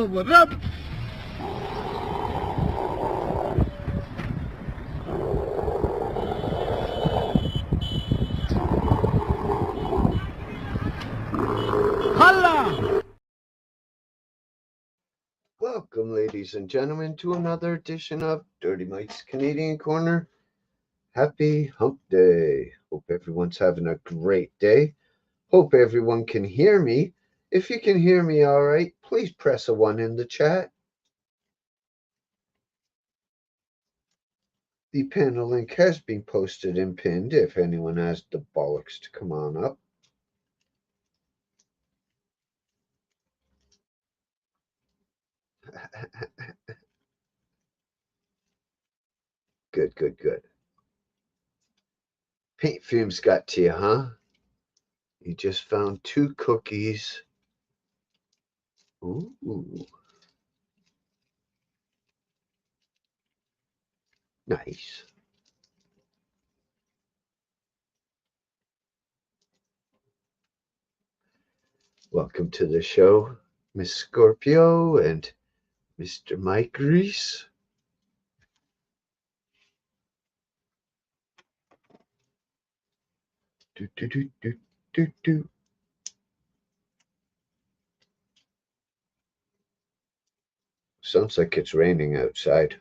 What up? Holla! Welcome, ladies and gentlemen, to another edition of Dirty Mike's Canadian Corner. Happy Hump Day. Hope everyone's having a great day. Hope everyone can hear me. If you can hear me all right, please press a 1 in the chat. The panel link has been posted and pinned if anyone has the bollocks to come on up. Good, good, good. Paint fumes got to you, huh? You just found 2 cookies. Ooh. Nice. Welcome to the show, Miss Scorpio and Mr. Mike Reese. Do, do, do, do, do, do. Sounds like it's raining outside.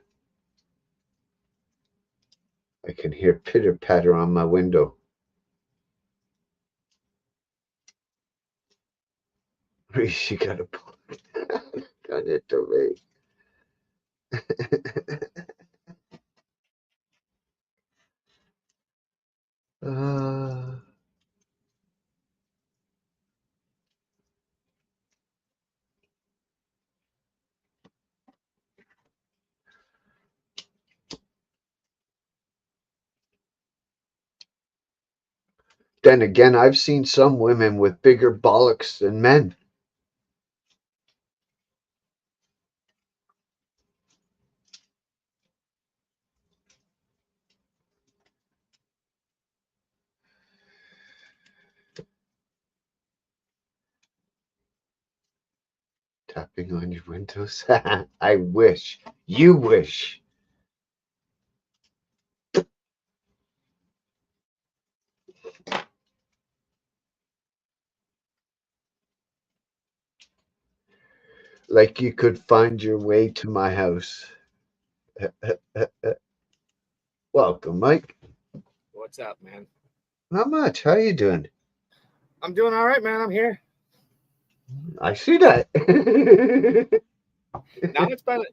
I can hear pitter patter on my window. Reese, you got a point. Got it to me. Then again, I've seen some women with bigger bollocks than men. Tapping on your windows. I wish. You wish. Like you could find your way to my house. Welcome, Mike. What's up, man? Not much. How you doing? I'm doing all right, man. I'm here. I see that. Now it's been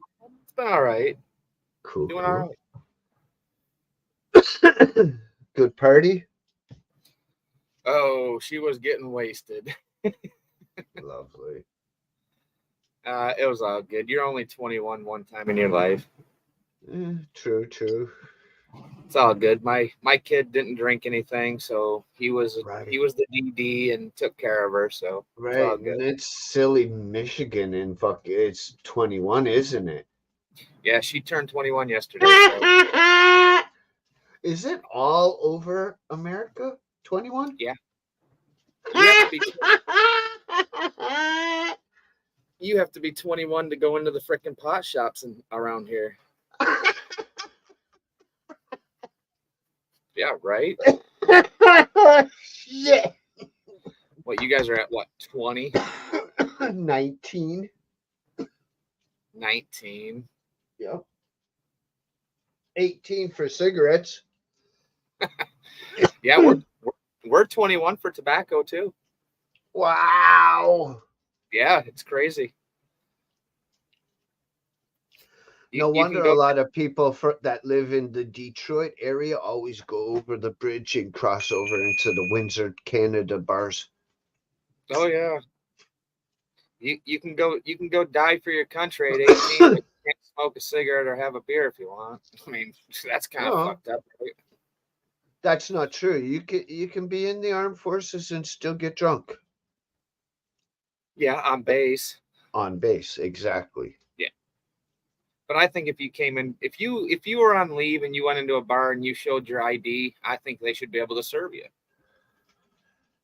all right. Cool. Doing all right. Good party. Oh, she was getting wasted. Lovely. It was all good. You're only 21 one time in your life. True, true. It's all good. My kid didn't drink anything, so he was the DD and took care of her. So right, it's all good. And it's silly Michigan and it's 21, isn't it? Yeah, she turned 21 yesterday. So. Is it all over America? 21? Yeah. You have to be. You have to be 21 to go into the frickin' pot shops around here. Yeah, right? Shit. What, you guys are at what, 20? 19. 19. Yep. 18 for cigarettes. Yeah, we're 21 for tobacco too. Wow. Yeah, it's crazy. No wonder a lot of people that live in the Detroit area always go over the bridge and cross over into the Windsor, Canada bars. Oh yeah. You can go die for your country at 18, but you can't smoke a cigarette or have a beer if you want. I mean, that's kind of fucked up, right? That's not true. You can be in the armed forces and still get drunk. Yeah, on base. On base, exactly. Yeah. But I think if you came in, if you were on leave and you went into a bar and you showed your ID, I think they should be able to serve you.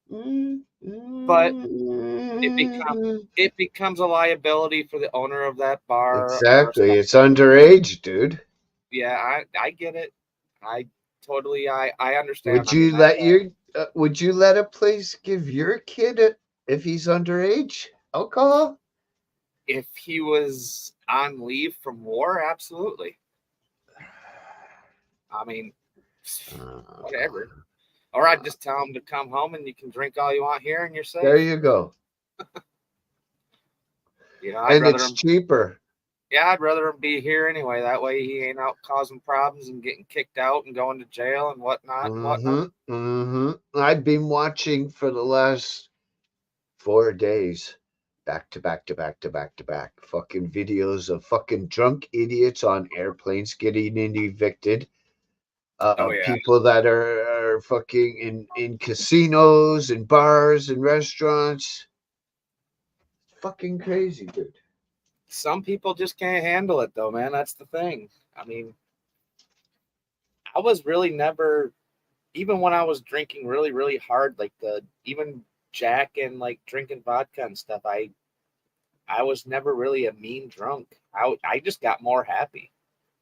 But it becomes a liability for the owner of that bar or Exactly. It's underage, dude. yeah, I get it. I I understand. Would I mean, you that's let your would you let a place give your kid if he's underage alcohol? if he was on leave from war, absolutely. I mean, whatever. Or I'd just tell him to come home and you can drink all you want here and you're There safe. you go. You know, I'd And rather it's him. cheaper. Yeah, I'd rather him be here anyway. That way he ain't out causing problems and getting kicked out and going to jail and whatnot and whatnot. I've been watching for the last 4 days, back to back to back to back to back, fucking videos of fucking drunk idiots on airplanes getting evicted. Oh yeah. People that are fucking in casinos and bars and restaurants. Fucking crazy, dude. Some people just can't handle it though, man. That's the thing. I mean, I was really never even when I was drinking really, really hard, like the even Jack and like drinking vodka and stuff, I was never really a mean drunk. I just got more happy,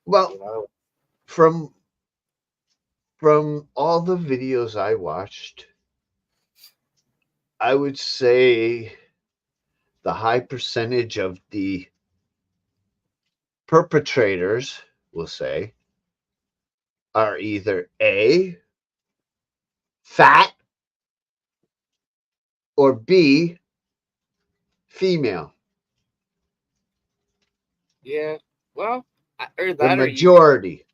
Well, you know. from all the videos I watched, I would say the high percentage of the perpetrators, we'll say, are either A, fat, or B, female. Yeah. Well, or The that, or majority.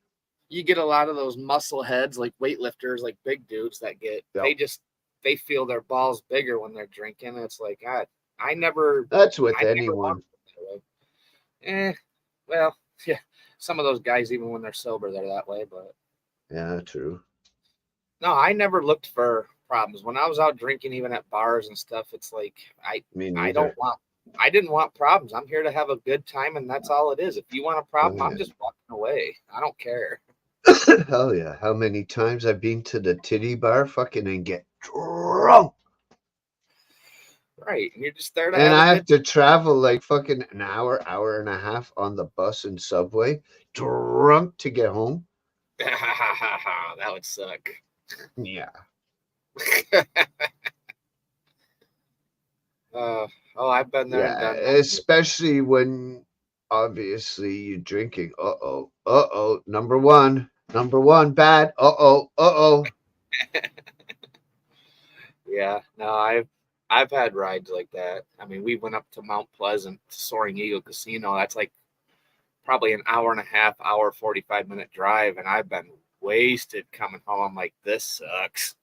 you get a lot of those muscle heads, like weightlifters, like big dudes that get Yep. they feel their balls bigger when they're drinking. It's like That's with I never anyone. walked that way. Well, yeah. Some of those guys, even when they're sober, they're that way. But Yeah, true. no, I never looked for problems when I was out drinking, even at bars and stuff. It's like Me I don't neither. want. I didn't want problems. I'm here to have a good time, and that's all it is. If you want a Oh, problem, I'm yeah. just walking away. I don't care. Hell yeah. How many times I've been to the titty bar fucking and get drunk. Right. And you're just there to And have a I have good to travel like fucking an hour, hour and a half on the bus and subway, drunk to get home. that would suck. Yeah. Oh, I've been there and Yeah. done Especially when obviously you're drinking. Uh oh. Uh oh. Number one. Number one, bad. Uh oh. Uh oh. that. Yeah. No, I've had rides like that. I mean, we went up to Mount Pleasant, Soaring Eagle Casino. That's like probably an hour and a half, hour, 45-minute drive, and I've been wasted coming home. I'm like, this sucks.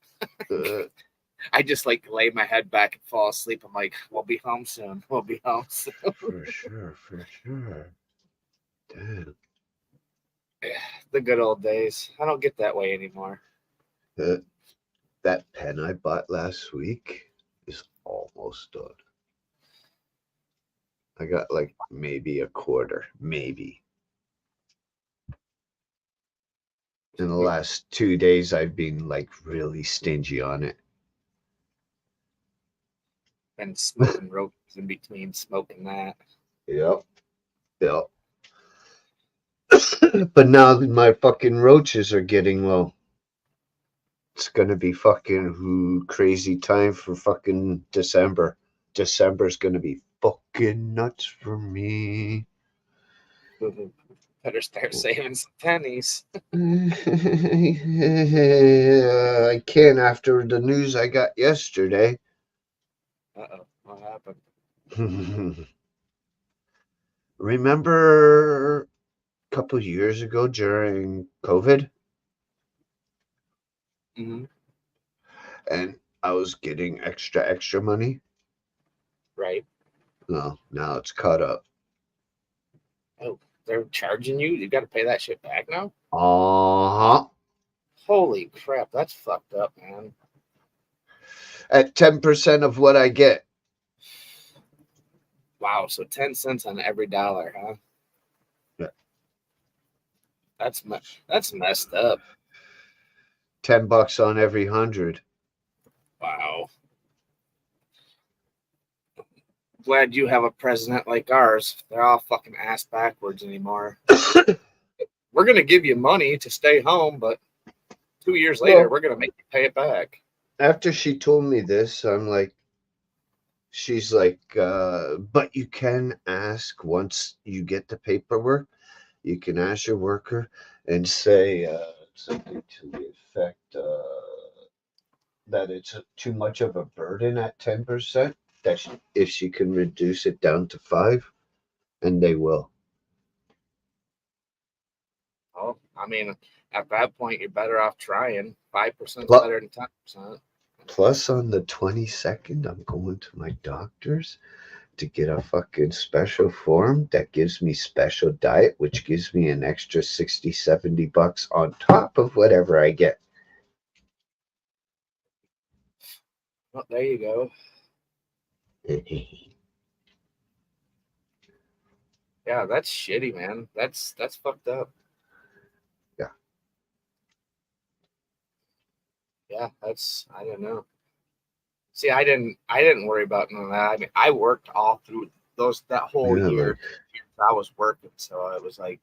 I just like lay my head back and fall asleep. I'm like, we'll be home soon. We'll be home soon. For sure. For sure. Damn. The good old days. I don't get that way anymore. That pen I bought last week is almost done. I got like maybe a quarter, maybe. In the last 2 days, I've been like really stingy on it. Been smoking ropes in between smoking that. Yep. Yep. But now my fucking roaches are getting low. It's gonna be fucking crazy time for fucking December. December's gonna be fucking nuts for me. Better start saving some pennies. I can't after the news I got yesterday. Uh-oh. What happened? Remember a couple years ago during COVID, Mm-hmm. and I was getting extra money? Right. No, now it's caught up. Oh, they're charging you? You got to pay that shit back now? Uh-huh. Holy crap. That's fucked up, man. At 10% of what I get. Wow. So 10 cents on every dollar, huh? Yeah. That's messed up. $10 on every 100. Wow. glad you have a president like ours. They're all fucking ass backwards anymore. We're gonna give you money to stay home, but 2 years later, Well, we're gonna make you pay it back. after she told me this, she's like, but you can ask once you get the paperwork, you can ask your worker and say something to the effect that it's too much of a burden at 10%, that if she can reduce it down to 5, and they will. Oh, I mean, at that point, you're better off trying. 5% is Plus, better than 10%. plus on the 22nd, I'm going to my doctor's to get a fucking special form that gives me special diet, which gives me an extra 60, $70 on top of whatever I get. Well, there you go. Yeah, that's shitty, man. That's fucked up. Yeah. Yeah, that's I don't know. See, I didn't worry about none of that. I mean, I worked all through that whole Yeah, year. I was working, so it was like,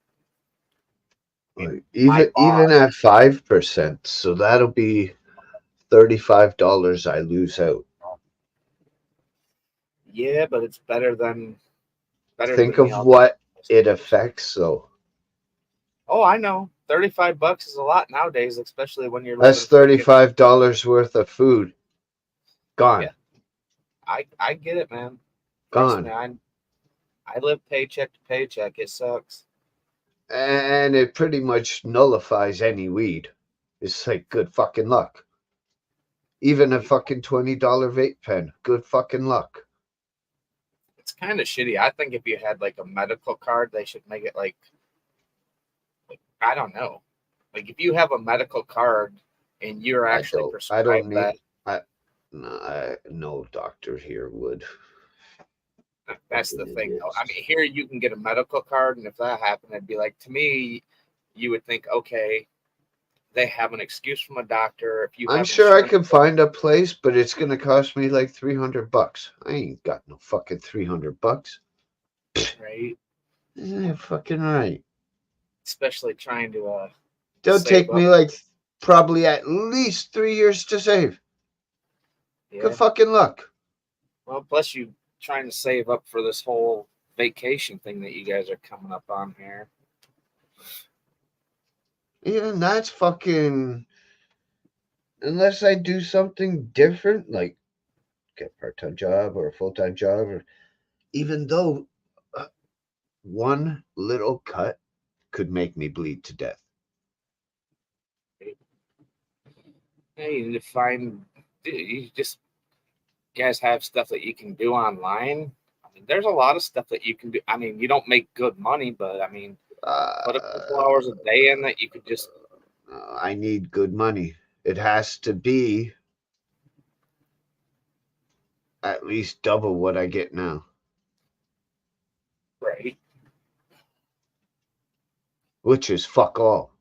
I mean, my even boss. at 5%, so that'll be $35 I lose out. Yeah, but it's better Think than the of alternative. what it affects, though. Oh, I know. $35 is a lot nowadays, especially when you're That's living freaking. $35 worth of food Yeah, gone, I get it, man. Trust me, gone, I live paycheck to paycheck. It sucks. and it pretty much nullifies any weed. It's like good fucking luck. Even a fucking $20 vape pen, good fucking luck. It's kind of shitty. I think if you had like a medical card, they should make it like I don't know. Like if you have a medical card and you're I actually don't. I don't prescribed need. that, I no. No doctor here would. that's Fucking the thing though. I idiots. mean, here you can get a medical card, and if that happened, it'd be like to me, you would think, okay, they have an excuse from a doctor. If you I'm have sure I insurance, can find a place, but it's gonna cost me like $300. I ain't got no fucking $300. right? Yeah, fucking right. Especially trying to They'll save take up. me like probably at least 3 years to save. Good Yeah. fucking luck. Well, plus you trying to save up for this whole vacation thing that you guys are coming up on here. Even that's fucking. Unless I do something different, like get a part-time job or a full-time job, or even though uh, one little cut could make me bleed to death. Yeah, you need to find. Dude, you just guys have stuff that you can do online. I mean, there's a lot of stuff that you can do. I mean, you don't make good money, but I mean, put a couple Uh, hours a day in that you could just I need good money. It has to be at least double what I get now, right. which is fuck all.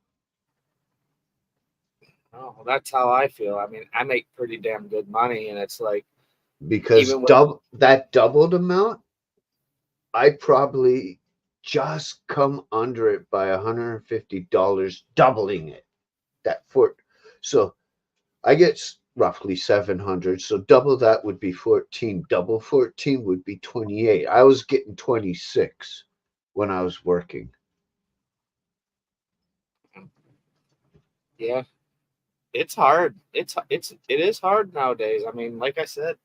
Oh, well, that's how I feel. I mean, I make pretty damn good money, and it's like Because even with double that doubled amount, I probably just come under it by $150, doubling it. That for so I get roughly 700. So double that would be 14. Double 14 would be 28. I was getting 26 when I was working. yeah, it's hard. It is hard nowadays. I mean, like I said,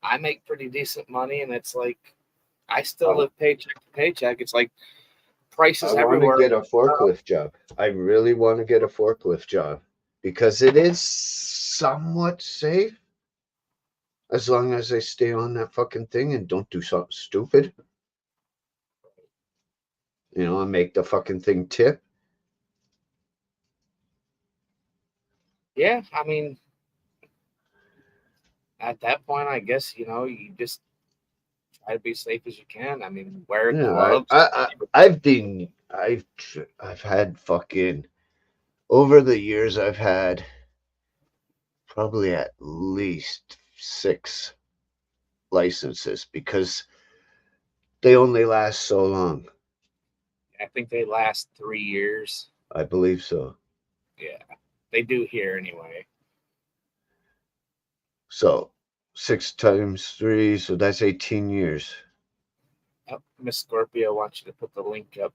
I make pretty decent money, and it's like I still I, live paycheck to paycheck. It's like I prices want to everywhere. get a forklift job. I really want to get a forklift job because it is somewhat safe as long as I stay on that fucking thing and don't do something stupid, and make the fucking thing tip. Yeah, I mean, at that point, I guess you just try to be safe as you can. I mean, wear Yeah, gloves. I've had fucking over the years I've had probably at least 6 licenses because They only last so long. I think they last 3 years. I believe so. Yeah, they do here anyway. So 6 times 3, so that's 18 years. Oh, Miss Scorpio wants you to put the link up.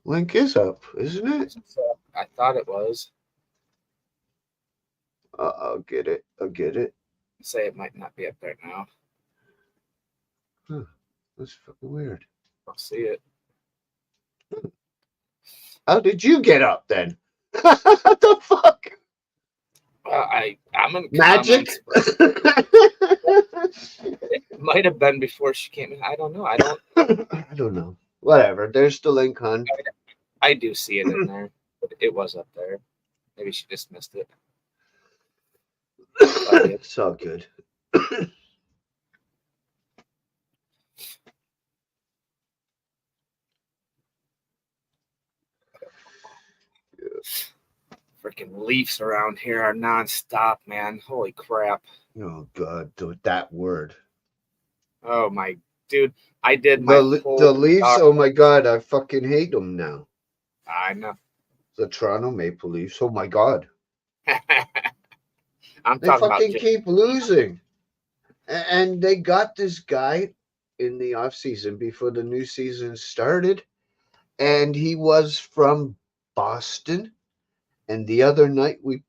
Link is up, isn't it? So I thought it was. I'll get it. I'll get it. Say it might not be up there now. Huh. That's fucking weird. I'll see it. How did you get up then? What the fuck? I'm in Magic? It might have been before she came in. I don't know. I don't know. Whatever. There's the link, hon. I do see it in there, but it was up there. Maybe she just missed it. It's all good. Freaking leaves around here are nonstop, man. Holy crap. Oh god, that word. Oh my dude. I did my the Leafs, oh my god, I fucking hate them now. I know. The Toronto Maple Leafs, oh my god. They fucking keep losing. And they got this guy in the offseason before the new season started. And he was from Boston. And the other night we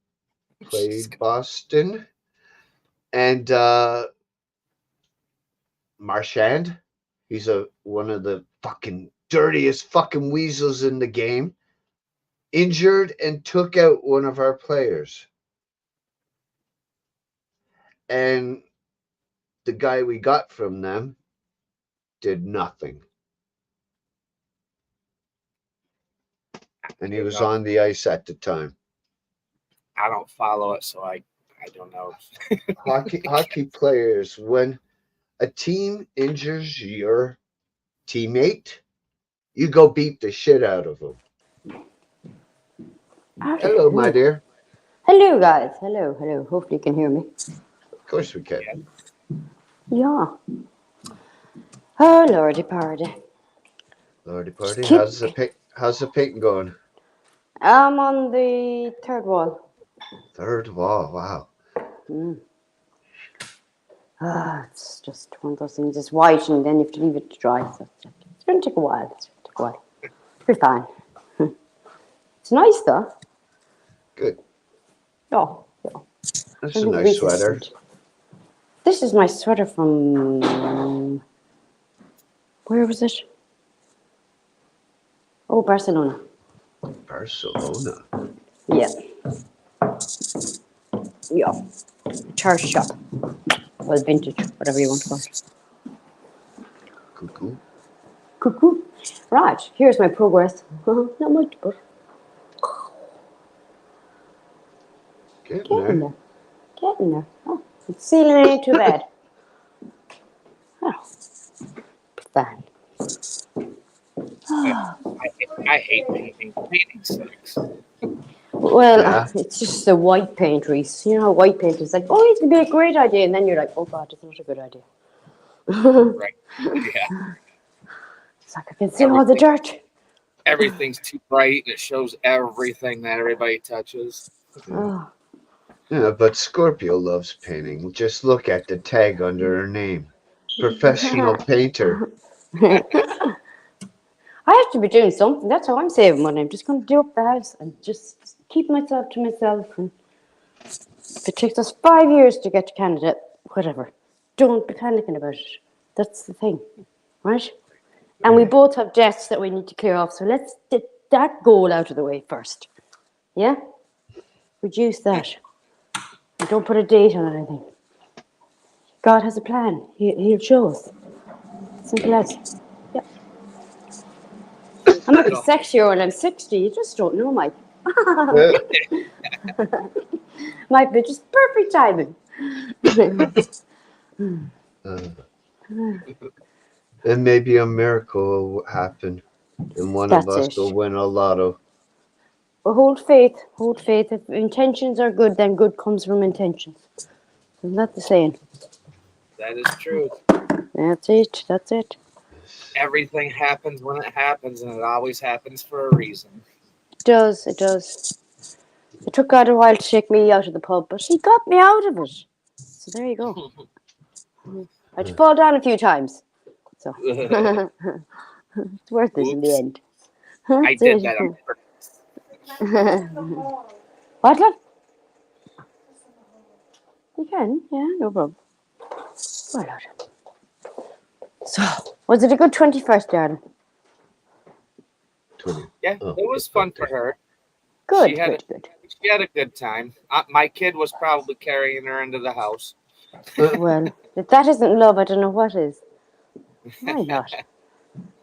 played Boston. And Marchand, he's one of the fucking dirtiest fucking weasels in the game, injured and took out one of our players. And the guy we got from them did nothing. And he was on the ice at the time. I don't follow it, so I don't know. hockey players, when a team injures your teammate, you go beat the shit out of them. Hello, my dear. Hello, guys. Hello. Hopefully you can hear me. Of course we can. Yeah. Oh, lordy party. Lordy party. How's the painting going? I'm on the third wall. Third wall. Wow. It's just one of those things. It's white, and then you have to leave it to dry. So it's going to take a while. You're fine. It's nice, though. Good. Oh, yeah. That's a nice sweater. This is my sweater from... Where was it? Oh, Barcelona. Barcelona. Yeah. Yeah. Charge shop. Well, vintage, whatever you want to call it. Cuckoo. Right, here's my progress. Not much, but... Getting there. Oh, the ceiling ain't too bad. Oh, fine. I hate painting. Painting sucks. Well, yeah. It's just the white paint, Reese. You know how white paint is like, oh, it's going to be a great idea. And then you're like, oh, God, it's not a good idea. Right. Yeah. It's like, I can see all the dirt. Everything's too bright and it shows everything that everybody touches. Oh. Yeah, but Scorpio loves painting. Just look at the tag under her name. Professional painter. I have to be doing something. That's how I'm saving money. I'm just going to do up the house and just keep myself to myself. And if it takes us 5 years to get to Canada, whatever. Don't be panicking about it. That's the thing, right? And we both have debts that we need to clear off. So let's get that goal out of the way first. Yeah? Reduce that. And don't put a date on anything. God has a plan. He'll show us. Simple as. Yeah. I might be sexier when I'm 60. You just don't know, Mike. Might be just perfect timing. And maybe a miracle will happen. And one of us will win a lotto. Well, hold faith. If intentions are good, then good comes from intentions. Isn't that the saying? That is true. That's it. everything happens when it happens, and it always happens for a reason. It does. It does. It took God a while to shake me out of the pub, but he got me out of it. So there you go. I'd fall down a few times. So it's worth it in the Oops. end. I That's did it. that on purpose. What, love? You can, yeah, no problem. Well, Lord. So, was it a good 21st, darling? 20. Yeah, Oh, it was fun for her. Good, She had good. She had a good time. My kid was probably carrying her into the house. Well, if that isn't love, I don't know what is. Why not?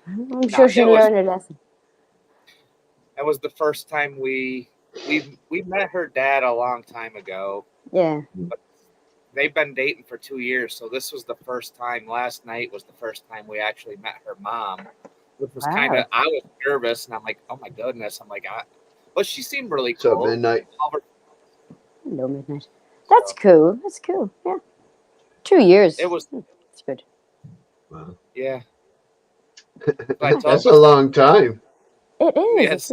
I'm sure she'll learn her lesson. That was the first time we met her dad a long time ago. Yeah. But they've been dating for 2 years, so this was the first time. Last night was the first time we actually met her mom, which was kind of. I was nervous, and I'm like, oh my goodness. I'm like, but she seemed really cool. So midnight. Hello, midnight. That's cool. That's cool. Yeah. 2 years. It was. It's good. Wow. Yeah. That's a long time. It is. Yes.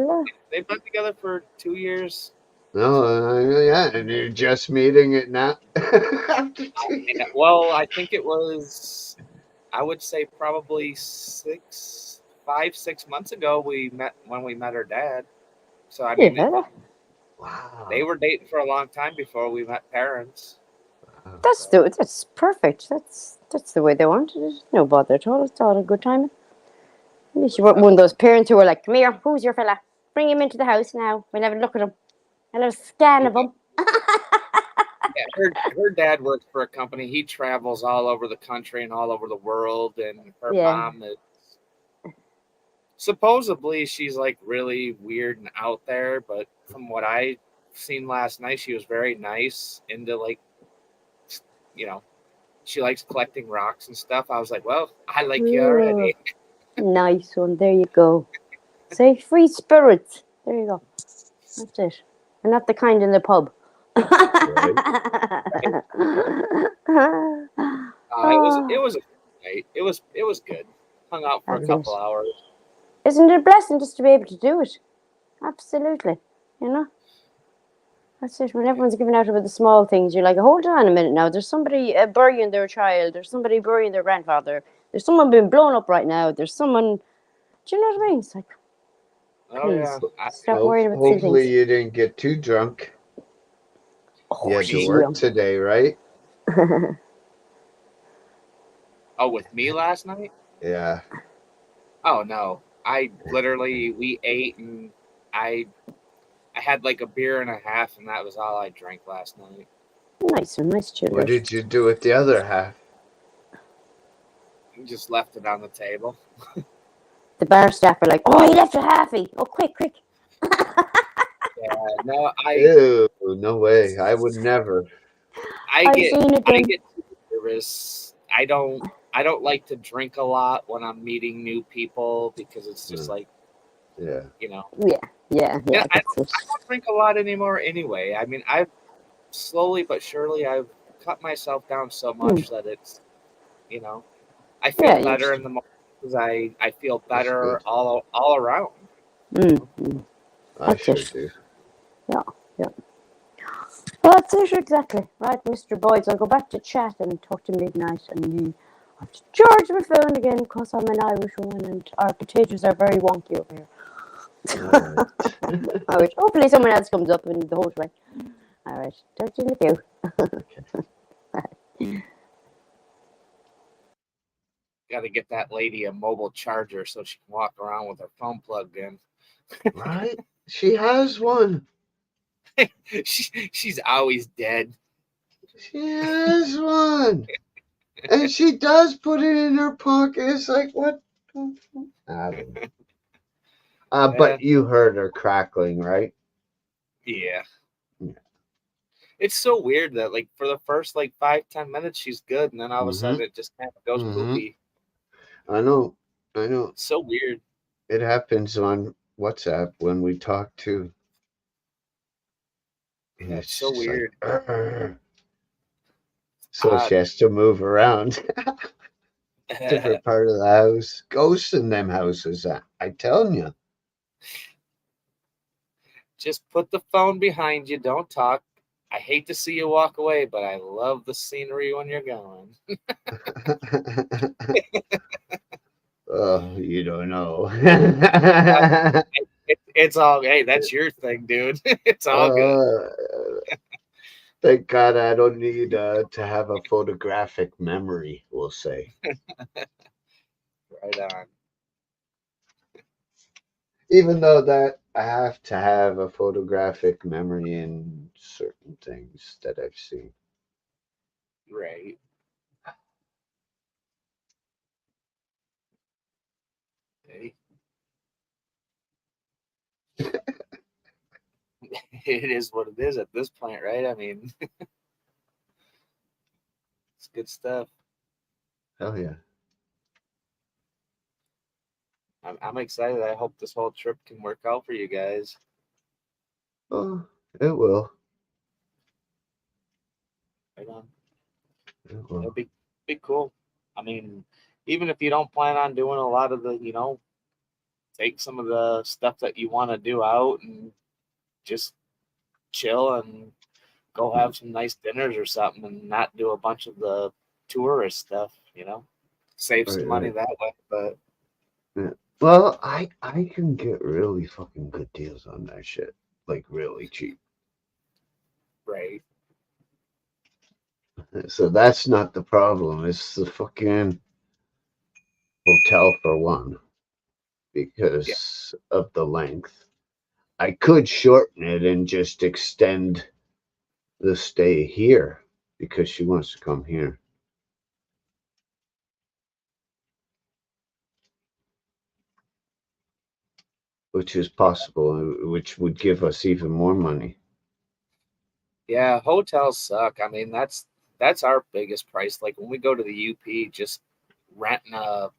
They've been together for 2 years. No, yeah, and you're just meeting it now. After 2 years. Well, I think it was. I would say probably 6 months ago when we met her dad. So I mean, Wow. They were dating for a long time before we met parents. Wow. That's perfect. That's the way they wanted it. No bother at all. It's all a good time. At least you weren't one of those parents who were like, "Come here, who's your fella? Bring him into the house now. We'll have a look at him. A little scan of him." Yeah, her dad works for a company. He travels all over the country and all over the world, and her mom is supposedly she's like really weird and out there. But from what I seen last night, she was very nice, into like, she likes collecting rocks and stuff. I was like, well, I like you already. Nice one. There you go. Say free spirits. There you go. That's it. And not the kind in the pub. Right. It was a good night. It was good. Hung out for a couple hours. Isn't it a blessing just to be able to do it? Absolutely. That's it. When everyone's giving out about the small things, you're like, hold on a minute now. There's somebody burying their child. There's somebody burying their grandfather. There's someone being blown up right now. There's someone. Do you know what I mean? It's like, please, stop worrying about silly things. Hopefully you didn't get too drunk. You had to work today, right? Oh, with me last night? Yeah. Oh no. We ate, and I had like a beer and a half, and that was all I drank last night. Nice chill. What did you do with the other half? I just left it on the table. The bar staff are like, "Oh, he left a halfie. Oh, quick." Yeah, no, Ew, no way. I would never. I get too nervous. I don't like to drink a lot when I'm meeting new people, because it's just like, yeah. Yeah. I don't drink a lot anymore anyway. I mean, I've slowly but surely I've cut myself down so much that it's, I feel better in the morning, because I feel better all around. I sure do. Yeah. Well, that's it exactly. Right, Mr. Boyd. I'll go back to chat and talk to Midnight, and I have to charge my phone again because I'm an Irish woman and our potatoes are very wonky over here. All right. Hopefully someone else comes up in the whole way. All right. Talk to you in a few. Got to get that lady a mobile charger so she can walk around with her phone plugged in. Right? She has one. She's always dead. She has one. And she does put it in her pocket. It's like, what? I don't know. But you heard her crackling, right? Yeah. It's so weird that, like, for the first, 5-10 minutes, she's good, and then all of a sudden it just kind of goes poopy. I know. It's so weird. It happens on WhatsApp when we talk too. Yeah, it's so weird. So she has to move around. different part of the house. Ghosts in them houses. I telling you. Just put the phone behind you. Don't talk. I hate to see you walk away, but I love the scenery when you're going. Oh, you don't know. It's all, hey, that's your thing, dude. It's all good. Thank God I don't need to have a photographic memory, we'll say. Right on. Even though that I have to have a photographic memory in certain things that I've seen. Right. Hey. It is what it is at this point, right? I mean, it's good stuff. Hell yeah. I'm excited. I hope this whole trip can work out for you guys. Oh, it will. Right on. It It'll will. be cool. I mean, even if you don't plan on doing a lot of the, take some of the stuff that you want to do out and just chill and go have some nice dinners or something and not do a bunch of the tourist stuff. Save some Right, money right. that way. But Yeah. Well, I can get really fucking good deals on that shit. Like really cheap. right. So that's not the problem. It's the fucking hotel for one Yeah. because of the length. I could shorten it and just extend the stay here because she wants to come here. Which is possible, which would give us even more money. Yeah, hotels suck. I mean, that's our biggest price. Like when we go to the UP, just renting a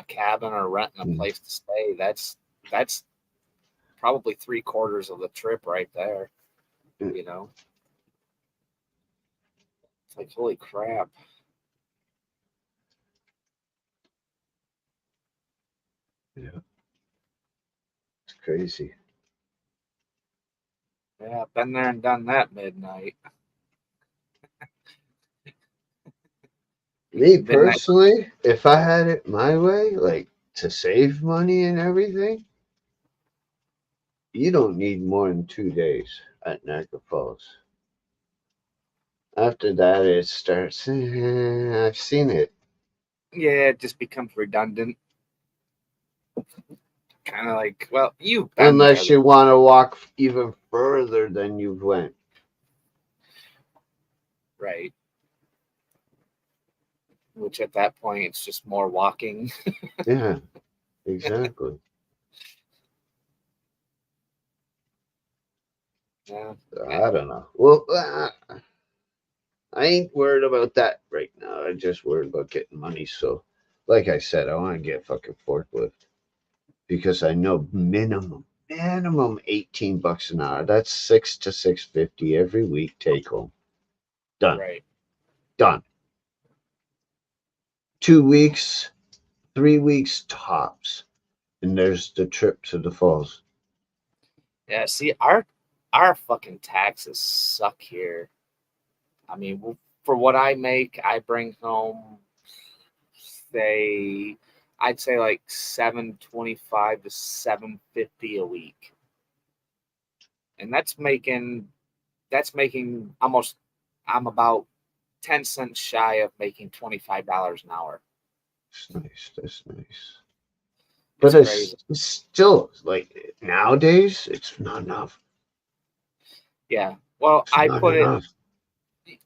cabin or renting a Mm. place to stay, that's probably three-quarters of the trip right there, Mm. you know. It's like holy crap. Yeah, it's crazy. Yeah, been there and done that midnight. Me Midnight. personally, if I had it my way, like to save money and everything, you don't need more than 2 days at Niagara Falls. After that, it starts. I've seen it. Yeah, it just becomes redundant. Kind of like, well, you've been there, Unless you want to walk even further than you've went. right? Which at that point it's just more walking. Yeah, exactly. Yeah. I don't know. Well, I ain't worried about that right now. I'm just worried about getting money. So, like I said, I want to get fucking forklift because I know minimum $18 an hour. That's 6 to 6.50 every week. Take home. Done. Right. Done. 2 weeks, 3 weeks tops, and there's the trip to the falls. Yeah. See, our fucking taxes suck here. I mean, for what I make, I bring home, say, I'd say like 725 to 750 a week, and that's making almost. I'm about 10 cents shy of making $25 an hour. It's nice. That's nice. It's But crazy. it's still like nowadays, it's not enough. Yeah. Well, It's not enough.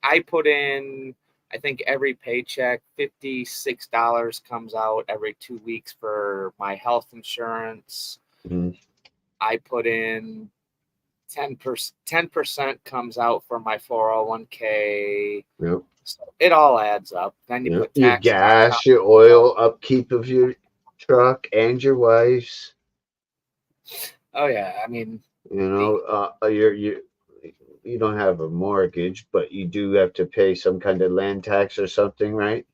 I put in, I think every paycheck, $56 comes out every 2 weeks for my health insurance. Mhm. I put in 10% comes out for my 401k. Yep. So it all adds up. Then you Yep. put Your taxes on top gas, your of oil, upkeep of your truck and your wife's. it. Oh yeah, I mean, You the know, you don't have a mortgage, but you do have to pay some kind of land tax or something, right?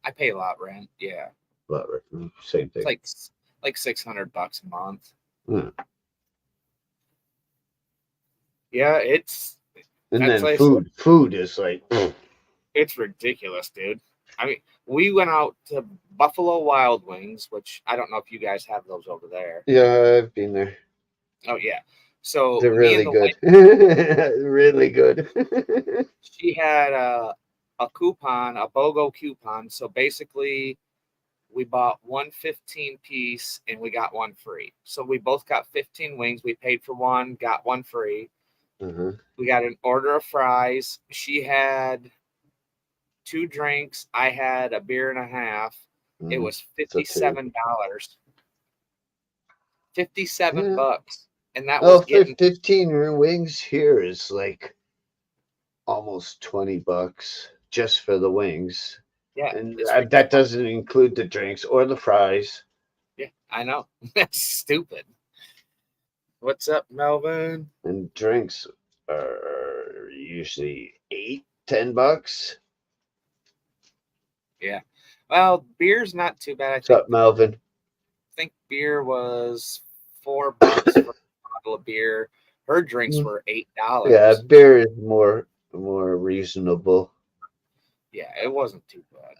I pay a lot rent. Yeah, But same it's thing. like $600 a month. Yeah. Yeah, And that's then like I said, food is like, it's ridiculous, dude. I mean, we went out to Buffalo Wild Wings, which I don't know if you guys have those over there. yeah, I've been there. Oh yeah. So They're me really and the wife, good. Really good. she had a coupon, a BOGO coupon. So basically, we bought one 15 piece and we got one free. So we both got 15 wings. We paid for one, got one free. Uh-huh. We got an order of fries. She had two drinks. I had a beer and a half. It was So two. $57. 57 Yeah. bucks. And that Oh, was getting 15 wings here is like almost $20 just for the wings. yeah, And it's that ridiculous. doesn't include the drinks or the fries. Yeah, I know. That's stupid. What's up, Melvin? And drinks are usually $8, $10. Yeah. Well, beer's not too bad. What's up, Melvin? Think beer was $4 for a bottle of beer. Her drinks were Yeah, $8. beer is more reasonable. Yeah, it wasn't too bad.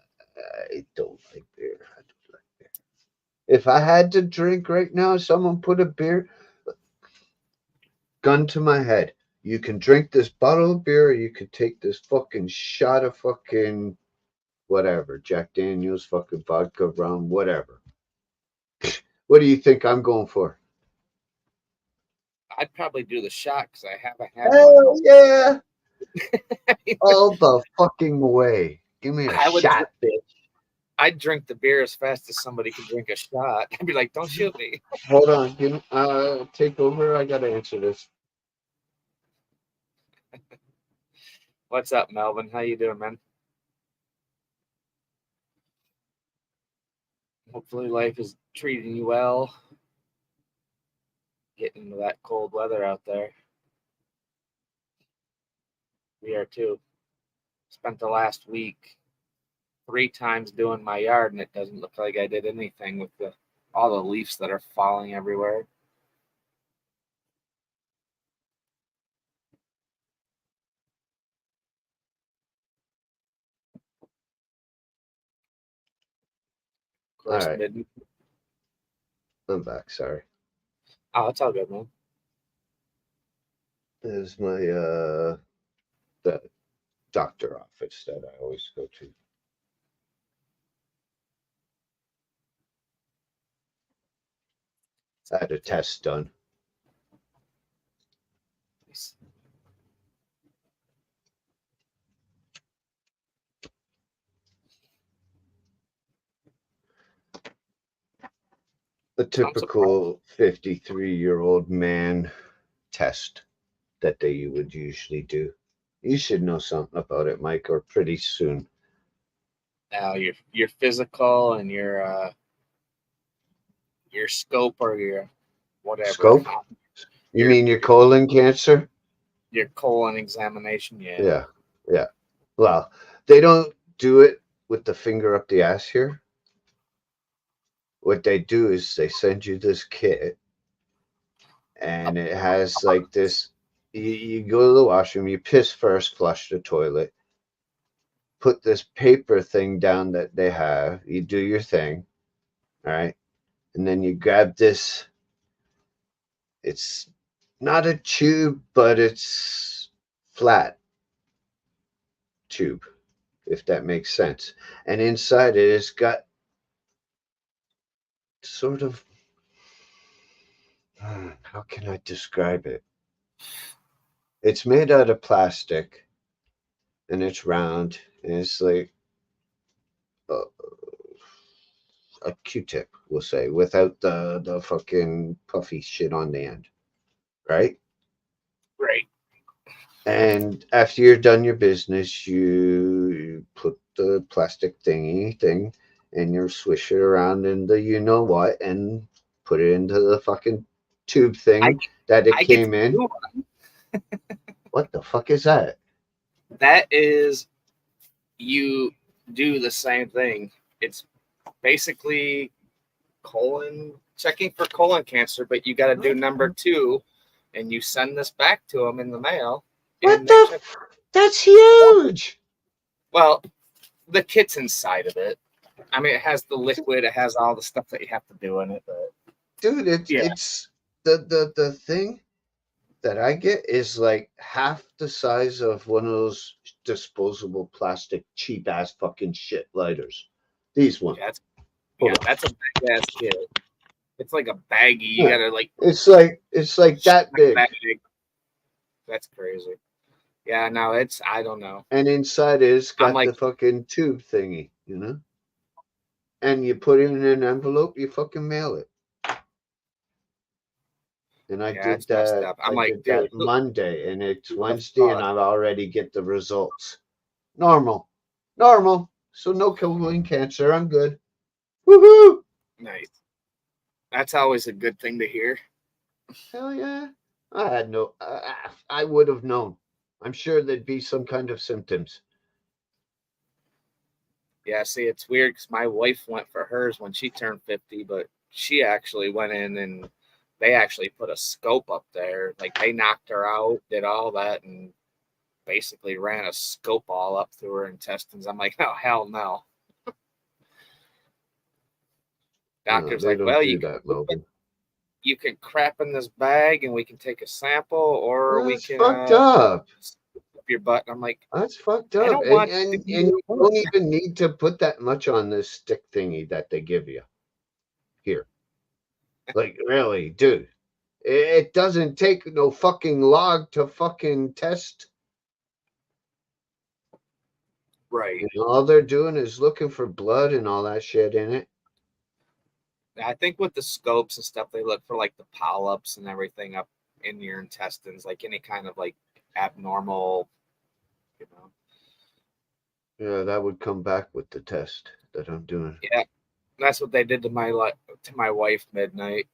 I don't like beer. I don't like beer. If I had to drink right now, someone put a beer gun to my head. You can drink this bottle of beer, or you could take this fucking shot of fucking whatever, Jack Daniels, fucking vodka, rum, whatever. What do you think I'm going for? I'd probably do the shot because I haven't had one in Hell yeah! All the fucking way. Give me a I would. shot, bitch. I'd drink the beer as fast as somebody could drink a shot. I'd be like, "Don't shoot me." Hold on, take over. I gotta answer this. What's up, Melvin? How you doing, man? Hopefully, life is treating you well. Getting into that cold weather out there. We are too. Spent the last week 3 times doing my yard, and it doesn't look like I did anything with all the leaves that are falling everywhere. Of All course, right, I'm back. Sorry. Oh, it's all good, man. This is my the doctor office that I always go to. I had a test done. A I'm surprised. typical 53-year-old man test that they would usually do. You should know something about it, Mike, or pretty soon. Now your physical and your scope or your whatever Scope? You your mean your colon cancer? your colon examination. Yeah. Yeah, yeah. Well, they don't do it with the finger up the ass here. What they do is they send you this kit, and it has like this. You go to the washroom, you piss first, flush the toilet, put this paper thing down that they have, you do your thing, all right, and then you grab this. It's not a tube, but it's flat tube, if that makes sense. And inside it has got sort of, how can I describe it? It's made out of plastic and it's round and it's like a, a Q-tip, we'll say, without the fucking puffy shit on the end, right? Great. And after you're done your business, you put the plastic thing and you swish it around in the you know what and put it into the fucking tube I thing that it I get to came in. do What the fuck is that? that is you do the same thing. It's basically checking for colon cancer, but you got to do number 2, and you send this back to them in the mail. What And they the? check. That's huge. Well, the kit's inside of it. I mean, it has the liquid. It has all the stuff that you have to do in it. But Dude, yeah, it's the thing that I get is like half the size of one of those disposable plastic cheap ass fucking shit lighters. These ones. that's a big ass kit. It's like a baggie. You Yeah. gotta like It's like that big. bag. That's crazy. Yeah, no, I don't know. And inside it's I'm got like, the fucking tube thingy, you know? And you put it in an envelope, you fucking mail it. And yeah, it's messed up. I'm I like, did dude, that Monday, and it's who would have Wednesday, and thought? I've already get the results. Normal. Normal. So no colon cancer. I'm good. Woohoo! Nice. That's always a good thing to hear. Hell yeah. I had no, I would have known. I'm sure there'd be some kind of symptoms. Yeah, see, it's weird because my wife went for hers when she turned 50, but she actually went in and they actually put a scope up there. Like they knocked her out, did all that, and basically ran a scope all up through her intestines. I'm like, oh, hell no. No, Doctor's they like, don't well, do that, Logan. you can crap in this bag and we can take a sample or we That's can fucked up. up your butt. And I'm like, That's fucked I up. don't want to And do you that. don't even need to put that much on this stick thingy that they give you here. Like, really, dude. It doesn't take no fucking log to fucking test. Right. You know, all they're doing is looking for blood and all that shit in it. I think with the scopes and stuff, they look for like the polyps and everything up in your intestines, like any kind of like abnormal, you know. Yeah, that would come back with the test that I'm doing. Yeah, that's what they did to my wife midnight.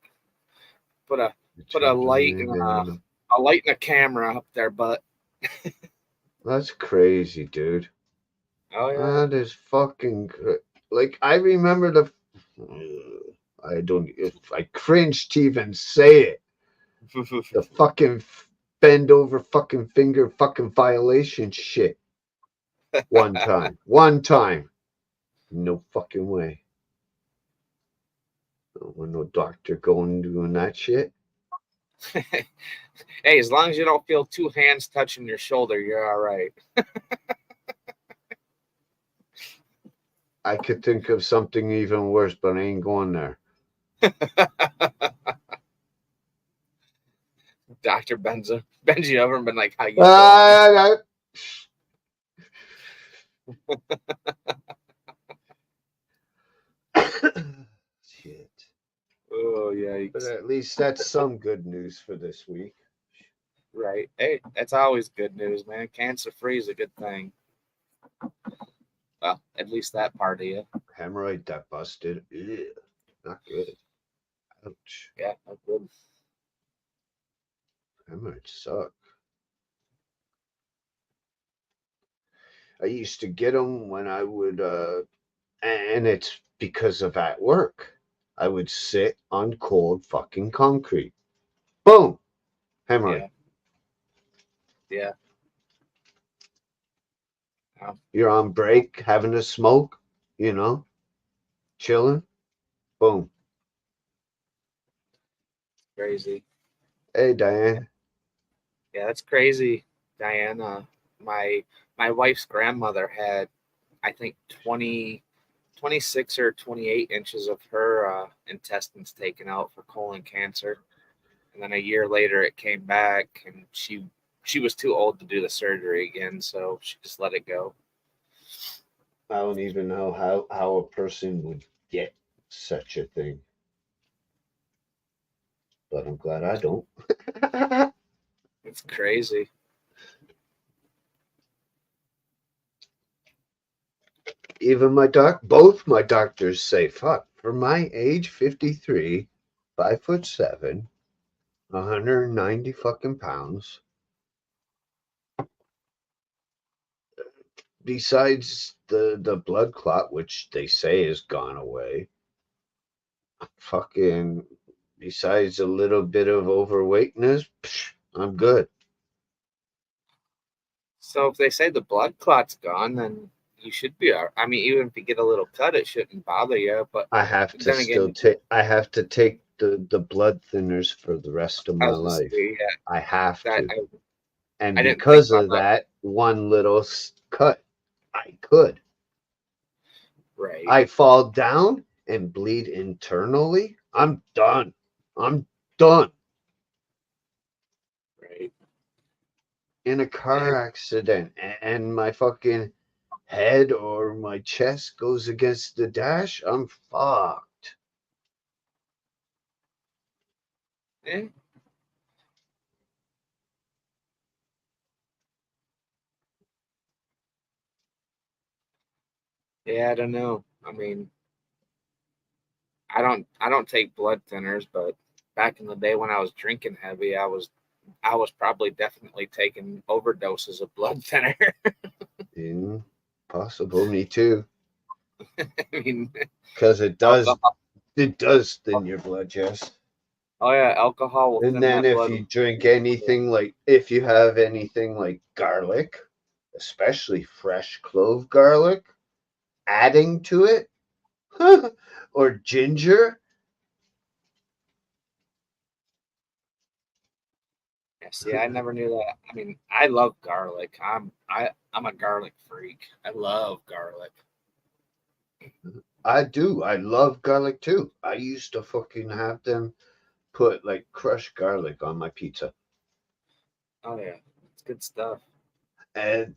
Put a put a light and a light and a camera up their butt. That's crazy, dude. Oh yeah. That is fucking like I remember I don't I cringe to even say it. The fucking bend over fucking finger fucking violation shit. One time. One time. No fucking way. We're no doctor going doing that shit. Hey, as long as you don't feel two hands touching your shoulder, you're all right. I could think of something even worse, but I ain't going there. Dr. Benji over and been like, how you Shit. Oh yeah. But at least that's some good news for this week. Right. Hey, that's always good news, man. Cancer free is a good thing. Well, at least that part of you. Hemorrhoid that busted. Ew, not good. Ouch. Yeah, that's good. Hemorrhoids suck. I used to get them when I would, and it's because of at work. I would sit on cold fucking concrete. Boom, hemorrhoid. Yeah. You're on break, having a smoke, you know, chilling. Boom. Crazy. Hey, Diane. Yeah, that's crazy, Diana. My wife's grandmother had, I think, 26 or 28 inches of her intestines taken out for colon cancer. And then a year later it came back and she was too old to do the surgery again, so she just let it go. I don't even know how a person would get such a thing. But I'm glad I don't. It's crazy. Even both my doctors say, fuck, for my age, 53, 5'7", 190 fucking pounds. besides the blood clot, which they say has gone away, fucking besides a little bit of overweightness, I'm good. So if they say the blood clot's gone, then you should be all right. I mean, even if you get a little cut, it shouldn't bother you. But I have to then still again, take. I have to take the blood thinners for the rest of I my was just life. yeah, I have that to, and I didn't think because about of that. that one little cut, I could. Right, I fall down and bleed internally. I'm done. I'm done. right. In a Yeah, car accident and my fucking head or my chest goes against the dash, I'm fucked. yeah, yeah. I don't know. I mean, I don't take blood thinners, but back in the day when I was drinking heavy, I was probably definitely taking overdoses of blood thinner. Impossible, me too. I mean, Because alcohol. it does thin your blood, yes. Oh yeah, alcohol will And thin then that if blood. you drink anything like, if you have anything like garlic, especially fresh clove garlic, adding to it, or ginger, Yeah, see, I never knew that. I mean, I love garlic. I'm a garlic freak. I love garlic. I do. I love garlic too. I used to fucking have them put like crushed garlic on my pizza. Oh yeah, it's good stuff. And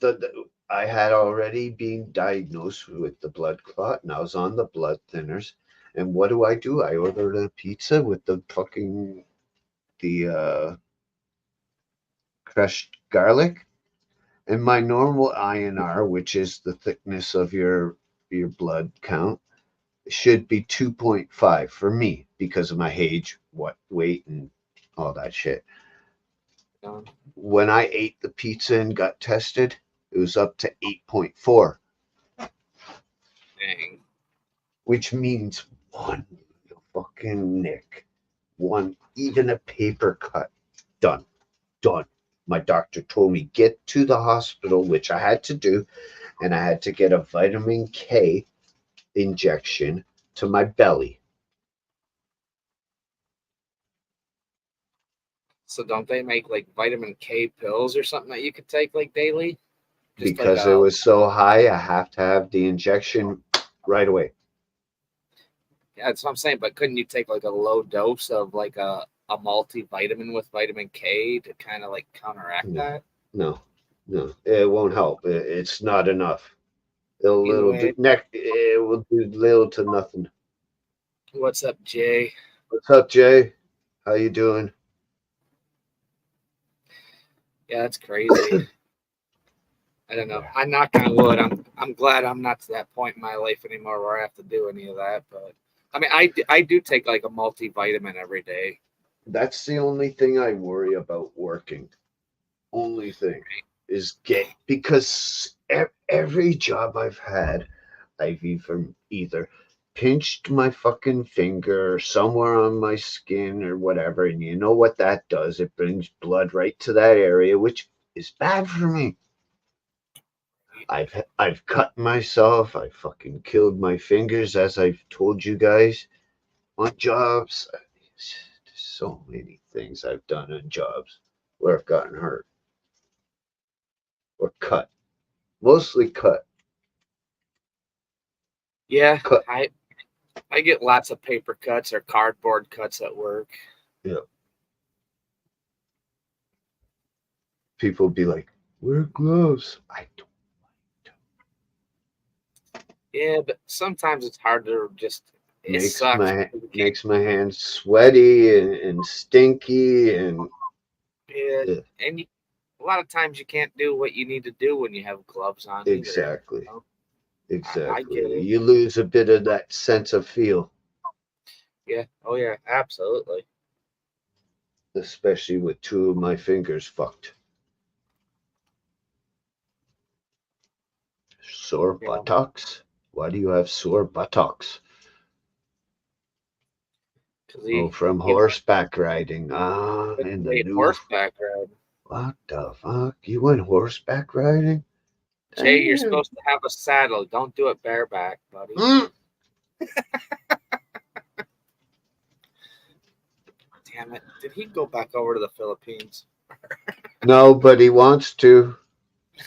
I had already been diagnosed with the blood clot and I was on the blood thinners. And what do? I ordered a pizza with the fucking the crushed garlic. And my normal INR, which is the thickness of your blood count, should be 2.5 for me because of my age, what weight, and all that shit. Um, When I ate the pizza and got tested, it was up to 8.4, dang. which means one fucking nick, one, even a paper cut, done, done. My doctor told me get to the hospital, which I had to do, and I had to get a vitamin K injection to my belly So don't they make like vitamin K pills or something that you could take like daily? Just like because it a was so high. I have to have the injection right away. yeah, that's what I'm saying. But couldn't you take like a low dose of like a multivitamin with vitamin K to kind of like counteract No, that? no, no. It won't help. It's not enough. It'll Either little do way, neck. It will do little to nothing. what's up, Jay? What's up, Jay? How you doing? Yeah, that's crazy. I don't know. Yeah. I knock on wood. I'm glad I'm not to that point in my life anymore where I have to do any of that. But I mean, I do take like a multivitamin every day. That's the only thing I worry about working. Only thing is get because every job I've had, I've either pinched my fucking finger somewhere on my skin or whatever, and you know what that does? It brings blood right to that area, which is bad for me. I've cut myself. I fucking killed my fingers, as I've told you guys on jobs. There's so many things I've done on jobs where I've gotten hurt or cut, mostly cut. Yeah, Cut. I get lots of paper cuts or cardboard cuts at work. Yeah. People be like, wear gloves. I don't. Yeah, but sometimes it's hard to just. It Makes sucks my because you can't. makes my hands sweaty and stinky and Yeah, ugh, and a lot of times you can't do what you need to do when you have gloves on either. exactly. You know? I get Exactly. it. You lose a bit of that sense of feel, Yeah. Oh yeah. Absolutely. especially with two of my fingers fucked. Sore You know, buttocks? Why do you have sore buttocks? 'cause Oh, from you know, horseback riding. Ah, it's in the a new. horseback ride. What the fuck? You went horseback riding? Jay, you're Damn. supposed to have a saddle. Don't do it bareback, buddy. Mm. Damn it. Did he go back over to the Philippines? No, but he wants to.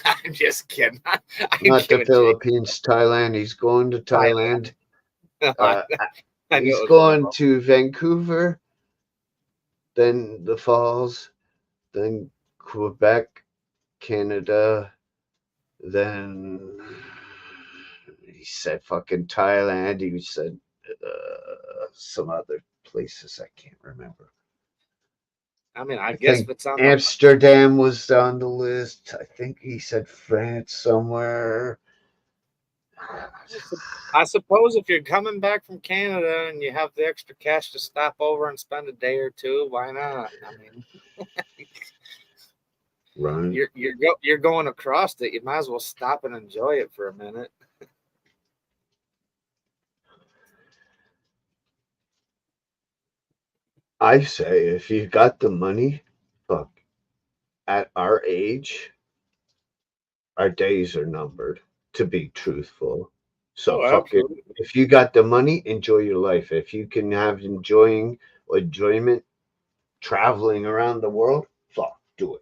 I'm just kidding. I'm Not the giving Jay Philippines, Thailand. He's going to Thailand. Thailand. I Uh, knew he's it was one of going them. to Vancouver, then the Falls, then Quebec, Canada, then he said fucking Thailand. He said some other places I can't remember. I mean, I I guess think if it's on the Amsterdam was on the list. I think he said France somewhere. I suppose if you're coming back from Canada and you have the extra cash to stop over and spend a day or two, why not? I mean, Right. you're going across it. You might as well stop and enjoy it for a minute. I say if you got the money, fuck. At our age, our days are numbered, to be truthful. So Oh, fuck it. absolutely. If you got the money, enjoy your life. If you can have enjoyment traveling around the world, fuck, do it.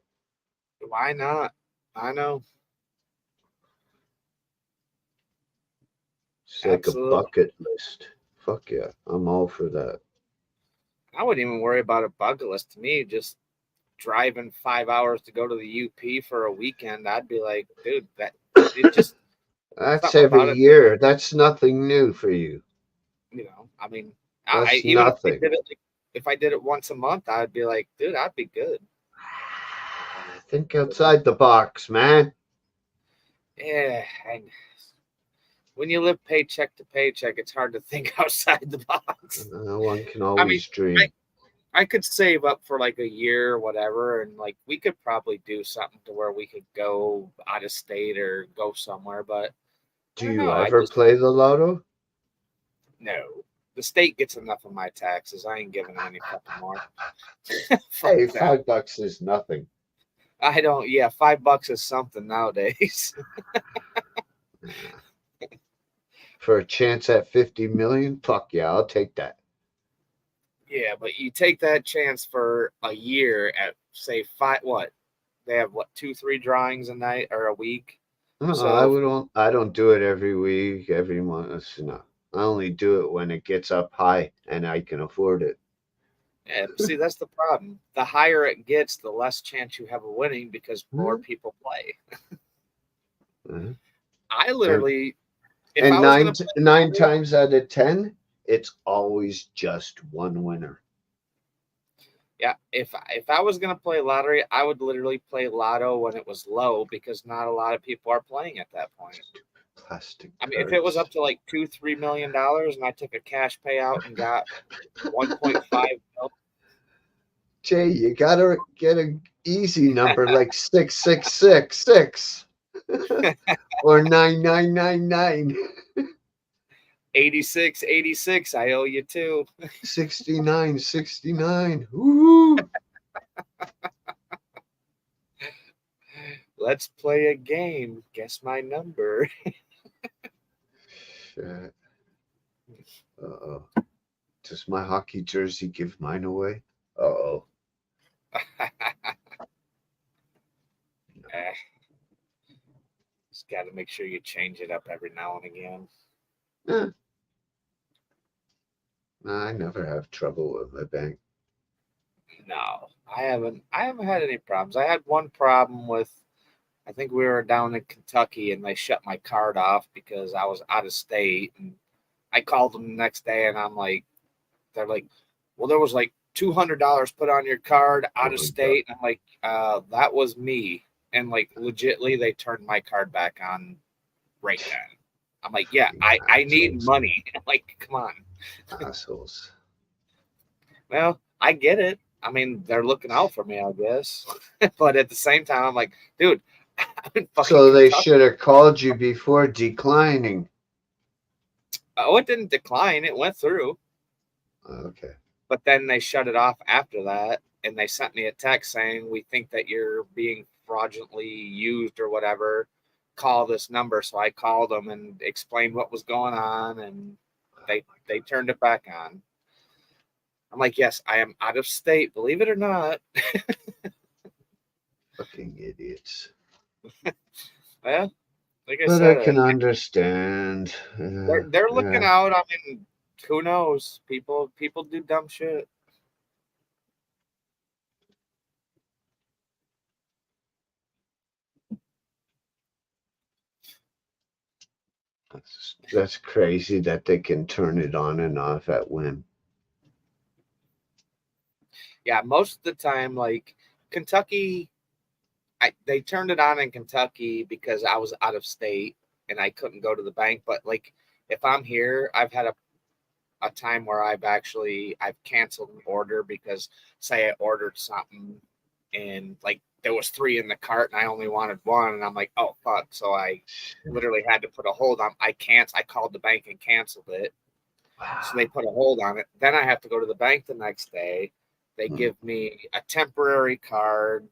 Why not? I know. It's like a Absolutely. bucket list. Fuck yeah, I'm all for that. I wouldn't even worry about a bucket list. To me, just driving 5 hours to go to the UP for a weekend, I'd be like, dude, that it just That's something every about it. year. That's nothing new for you. I mean, I That's even if I nothing. did it like, if I did it once a month, I'd be like, dude, I'd be good. Think outside the box, man. Yeah, and when you live paycheck to paycheck, it's hard to think outside the box. One can I mean, always I dream. I could save up for like a year or whatever, and like we could probably do something to where we could go out of state or go somewhere. But I Do don't you know. I ever just play the lotto? no. The state gets enough of my taxes. I ain't giving them any fucking more. Fuck Hey, that. $5 is nothing. I don't. Yeah, $5 is something nowadays. For a chance at 50 million, fuck yeah, I'll take that. Yeah, but you take that chance for a year at say five. What they have? What 2, 3 drawings a night or a week? So I don't do it every week, every month. No. I only do it when it gets up high and I can afford it. yeah, see that's the problem. The higher it gets, the less chance you have of winning because more Mhm. people play. Mhm. I And literally, if and I was gonna play nine lottery, times out of 10, it's always just one winner. yeah, if I was gonna play lottery, I would literally play lotto when it was low because not a lot of people are playing at that point. Plastic I mean, if it was cards. up to like $2, $3 million and I took a cash payout and got 1.5 mil, Jay, you gotta get an easy number like 6666 or 9999. 86, I owe you two. 6969. Woo! Let's play a game. Guess my number. Shit. Uh-oh. Does my hockey jersey give mine away? Uh-oh. Eh, just got to make sure you change it up every now and again. Eh, I never have trouble with my bank. No, I haven't. I haven't had any problems. I had one problem with. I think we were down in Kentucky and they shut my card off because I was out of state. And I called them the next day and I'm like, they're like, well, there was like $200 put on your card Oh out of my God. state. And I'm like, that was me. And like, legitly, they turned my card back on right then. I'm like, yeah, I need Assholes. money. Like, come on. Assholes. Well, I get it. I mean, they're looking out for me, I guess. But at the same time, I'm like, dude, I'm in fucking So they Kentucky. should have called you before declining. Oh, it didn't decline. It went through. Okay. But then they shut it off after that, and they sent me a text saying, "We think that you're being fraudulently used or whatever. Call this number." So I called them and explained what was going on, and they turned it back on. I'm like, "Yes, I am out of state, believe it or not." Fucking idiots. Well, like I But I said, can understand. they're looking Yeah. out. I mean, who knows? People do dumb shit. That's crazy that they can turn it on and off at whim. Yeah, most of the time, like Kentucky, they turned it on in Kentucky because I was out of state and I couldn't go to the bank. But like, if I'm here, I've had a time where I've canceled an order because say I ordered something and like there was three in the cart and I only wanted one and I'm like, oh fuck. So I literally had to put a hold on. I called the bank and canceled it. So they Wow. put a hold on it. Then I have to go to the bank the next day. They Hmm. give me a temporary card,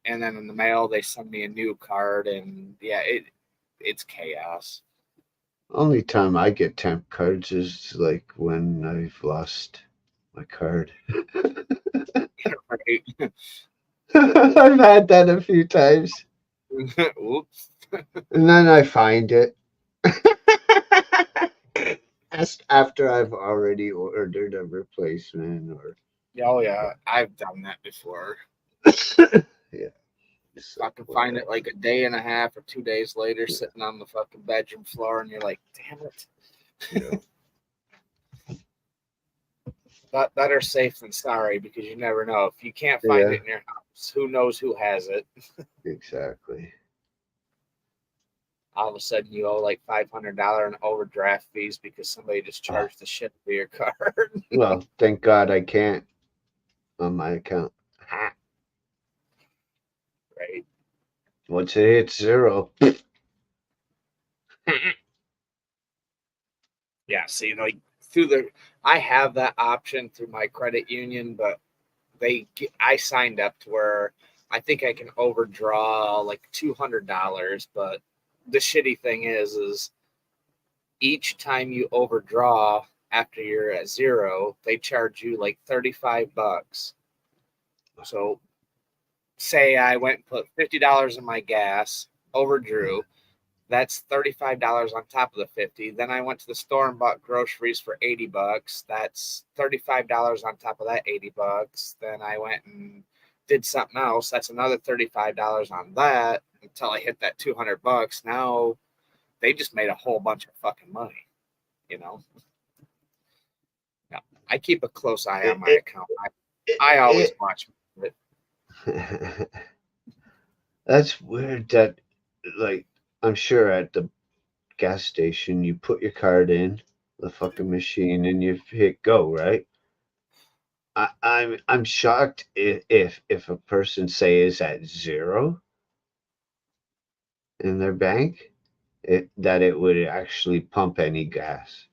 and then in the mail they send me a new card, and yeah, it's chaos. Only time I get temp cards is like when I've lost my card. Right? I've had that a few times. Oops. And then I find it. After I've already ordered a replacement or Oh yeah, I've done that before. yeah. It's If I like can find it whatever. like a day and a half or 2 days later, Yeah. sitting on the fucking bedroom floor, and you're like, damn it. Yeah. Better safe than sorry because you never know. If you can't find Yeah, it in your house, who knows who has it? exactly. All of a sudden you owe like $500 in overdraft fees because somebody just Oh, charged the shit for your card. well, thank God I can't on my account. Ha. Right? Once it hits zero. Yeah. See, like through the, I have that option through my credit union, but I signed up to where I think I can overdraw like $200. But the shitty thing is each time you overdraw after you're at zero, they charge you like $35. So say I went and put $50 in my gas, overdrew. That's $35 on top of the 50. Then I went to the store and bought groceries for $80. That's $35 on top of that $80. Then I went and did something else. That's another $35 on that until I hit that $200. Now they just made a whole bunch of fucking money, you know. Yeah, I keep a close eye on It, my it, account. I always it, watch it. it. That's weird that, like, I'm sure at the gas station you put your card in the fucking machine and you hit go, right? I'm shocked if a person say is at zero in their bank, that it would actually pump any gas.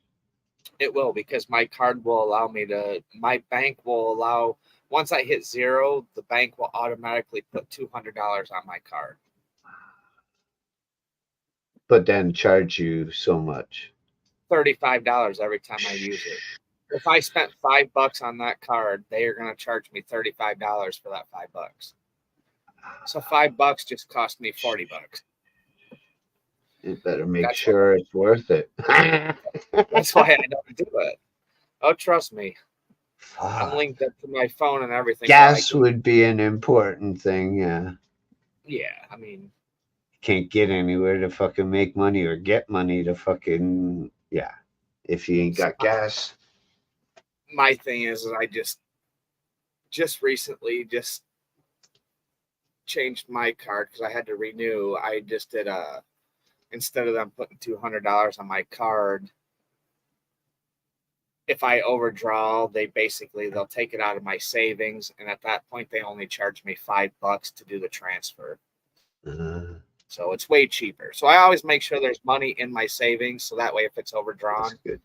It will because my card will allow me to. My bank will allow. Once I hit zero, the bank will automatically put $200 on my card. But then charge you so much. $35 every time I use it. If I spent $5 on that card, they are going to charge me $35 for that $5. So $5 just cost me $40. You better make That's why. sure it's worth it. That's why I don't do it. Oh, trust me, I'm Fuck. linked up to my phone and everything, so I Gas can. would be an important thing, yeah. Yeah, I mean, Can't get anywhere to fucking make money or get money to fucking, yeah. If you ain't so got gas. my thing is I just recently just changed my card because I had to renew. I just did a instead of them putting $200 on my card. If I overdraw, they'll take it out of my savings, and at that point they only charge me $5 to do the transfer. So it's way cheaper. So I always make sure there's money in my savings, so that way if it's overdrawn, That's good.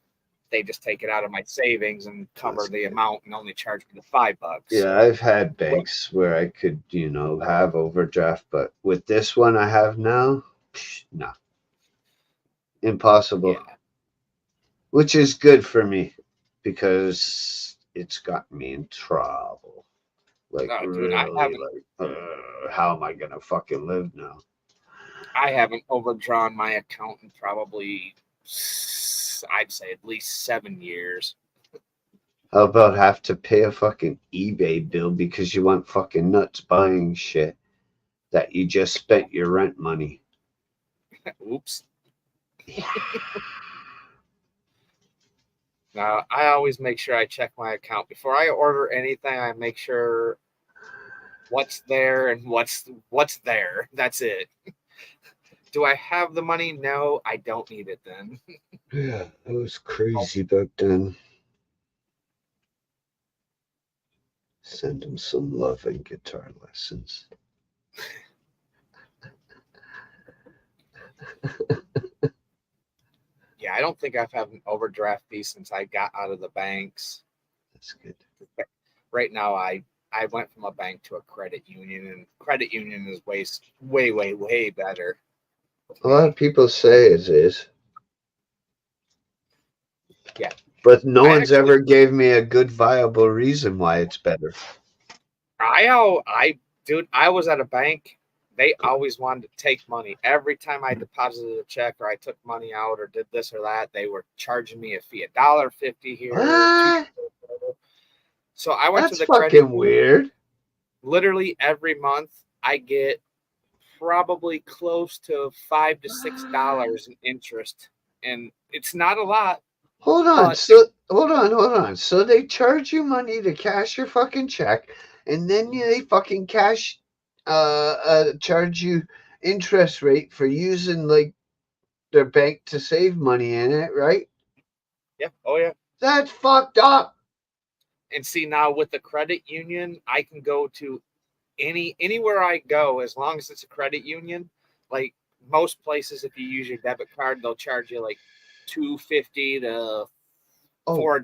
they just take it out of my savings and cover That's the good. amount and only charge me the $5. Yeah, I've had banks where I could, have overdraft, but with this one I have now, no, impossible. Yeah. Which is good for me because it's got me in trouble. Like No, dude, really, like how am I gonna fucking live now? I haven't overdrawn my account in probably, I'd say at least 7 years. How about have to pay a fucking eBay bill because you went fucking nuts buying shit that you just spent your rent money? Oops. Yeah. Now, I always make sure I check my account before I order anything. I make sure what's there and what's there. That's it. Do I have the money? No, I don't need it then. Yeah, it was crazy back then. Send him some love and guitar lessons. Yeah, I don't think I've had an overdraft fee since I got out of the banks. That's good. Right now, I went from a bank to a credit union, and credit union is way better. A lot of people say it is. Yeah, But no I one's actually ever gave me a good viable reason why it's better. dude, I was at a bank. They always wanted to take money. Every time I deposited a check or I took money out or did this or that, they were charging me a fee, $1.50 here, two. What? So I went to That's the credit fucking union. weird. Literally every month, I get probably close to $5 to $6 in interest, and it's not a lot, Hold on. but So hold on. So they charge you money to cash your fucking check, and then they fucking charge you interest rate for using like their bank to save money in it, right? yeah, oh yeah. That's fucked up. And see, now with the credit union, I can go to anywhere I go as long as it's a credit union. Like most places, if you use your debit card, they'll charge you like $2.50 to Oh, $4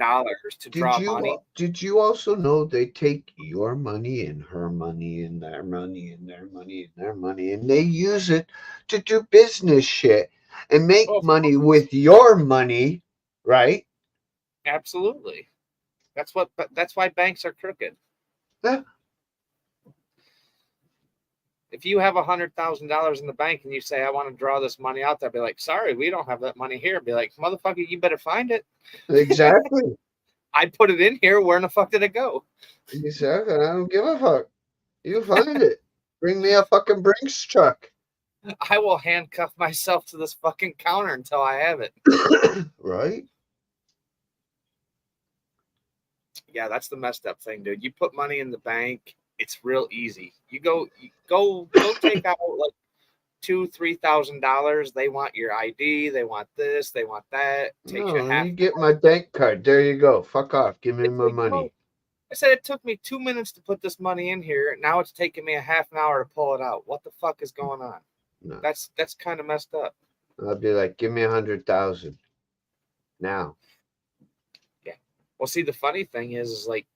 to did draw you money. did you also know they take your money and her money and their money and their money and their money and they use it to do business shit and make Oh, money with your money, right? absolutely. That's why banks are crooked. Yeah, If you have $100,000 in the bank and you say I want to draw this money out, they'll be like, "Sorry, we don't have that money here." Be like, "Motherfucker, you better find it. exactly. I put it in here. Where in the fuck did it go?" Exactly. I don't give a fuck. You find it. Bring me a fucking Brinks truck. I will handcuff myself to this fucking counter until I have it. Right? Yeah, that's the messed up thing, dude. You put money in the bank, it's real easy. You go take out like $2,000-3,000. They want your ID, they want this, they want that. Takes No, you let half me an get hour. my bank card. There you go. Fuck off. Give me It's my like, bro, money. I said it took me 2 minutes to put this money in here. Now it's taking me a half an hour to pull it out. What the fuck is going on? No. That's kind of messed up. I'll be like, give me 100,000 now. Yeah. Well, see, the funny thing is like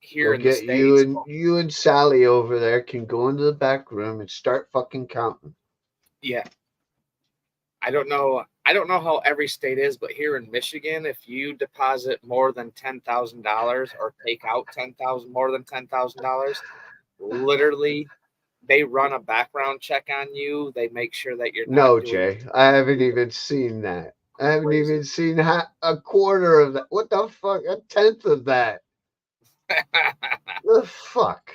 here Go in the get you States, and you and Sally over there can go into the back room and start fucking counting. yeah, I don't know how every state is, but here in Michigan, if you deposit more than $10,000 or take out more than $10,000, literally they run a background check on you. They make sure that you're not No, doing Jay, I haven't even seen that. I haven't crazy. even seen a quarter of that. What the fuck? A tenth of that. The fuck?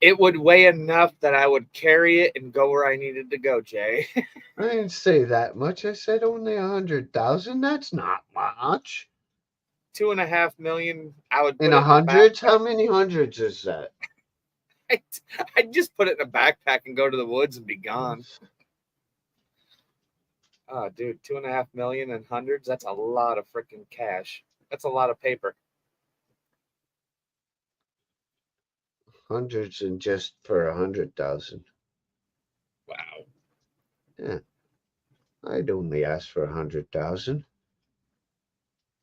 It would weigh enough that I would carry it and go where I needed to go, Jay. I didn't say that much. I said only 100,000. That's not much. 2.5 million, I would In put a it in a hundreds? backpack. How many hundreds is that? I'd just put it in a backpack and go to the woods and be gone. Oh, dude, 2.5 million in hundreds, that's a lot of freaking cash. That's a lot of paper. Hundreds and just for 100,000. Yeah. I'd only ask for 100,000.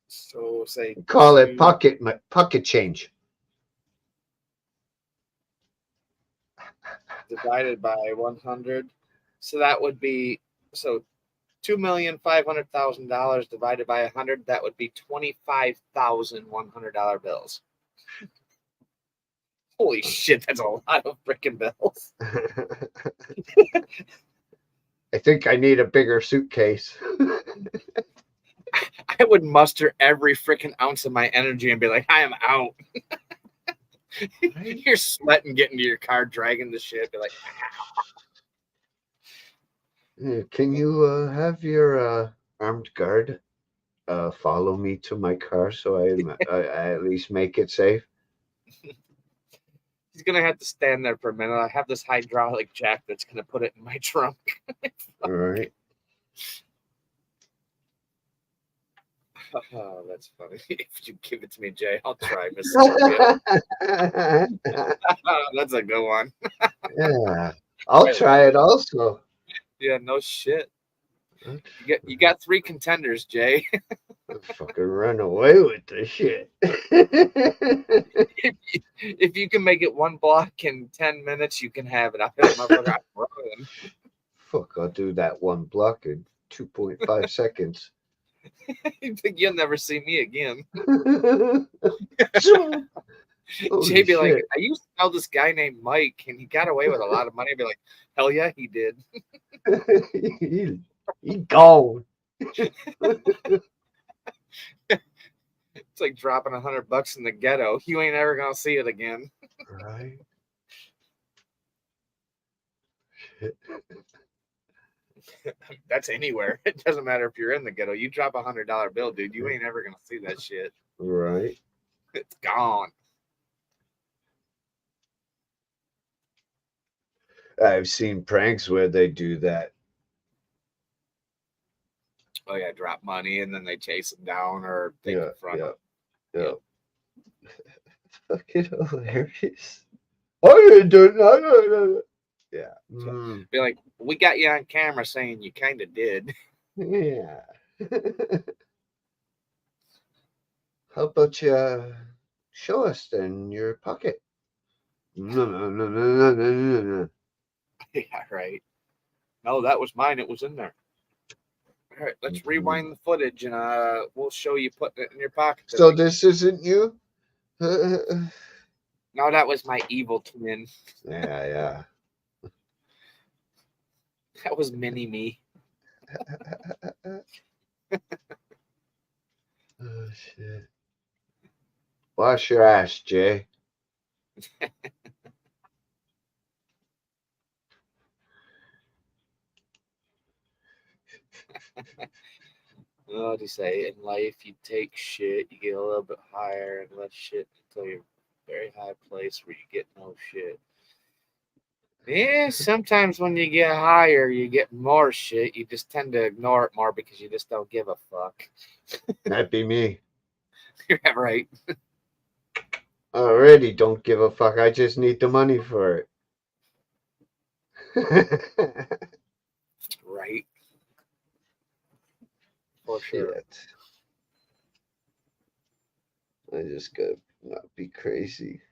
So say Call it two pocket change. divided by 100. So that would be so $2,500,000 divided by 100. That would be $25,100 bills. Holy shit, that's a lot of freaking bills. I think I need a bigger suitcase. I would muster every freaking ounce of my energy and be like, I am out. You're sweating, getting to your car, dragging the shit. Be like, Can you have your armed guard follow me to my car so I at least make it safe? he's gonna have to stand there for a minute. I have this hydraulic jack that's gonna put it in my trunk. All right. Oh, that's funny. If you give it to me, Jay, I'll try Mississippi. That's a good one. Yeah, I'll try it also. Yeah, no shit. You got 3 contenders, Jay. I'll fucking run away with this shit. If you can make it 1 block in 10 minutes, you can have it. I feel motherfucker, I'm running. Fuck, I'll do that 1 block in 2.5 seconds. You think you'll never see me again? Holy Jay be like, shit. I used to know this guy named Mike, and he got away with a lot of money. I'd be like, hell yeah, he did. he gone. It's like dropping $100 in the ghetto. You ain't ever gonna see it again. Right. Shit. That's anywhere. It doesn't matter if you're in the ghetto. You drop $100 bill, dude. You ain't ever gonna see that shit. Right. It's gone. I've seen pranks where they do that. Oh yeah, drop money and then they chase them down or take Yeah, it from yeah, them. yeah. Fucking hilarious. I didn't do it. No. Yeah. So, be like, we got you on camera saying you kind of did. Yeah. How about you show us then your pocket? No. Yeah, right. No, that was mine. It was in there. All right, let's rewind the footage and we'll show you putting it in your pocket. So this isn't you? No, that was my evil twin. Yeah. That was mini me. Oh shit. Wash your ass, Jay. What do you say? In life, you take shit, you get a little bit higher and less shit until you're very high place where you get no shit. Yeah, sometimes when you get higher, you get more shit. You just tend to ignore it more because you just don't give a fuck. That'd be me. You're right. I already don't give a fuck. I just need the money for it. Right. For sure. Shit. I just gotta not be crazy.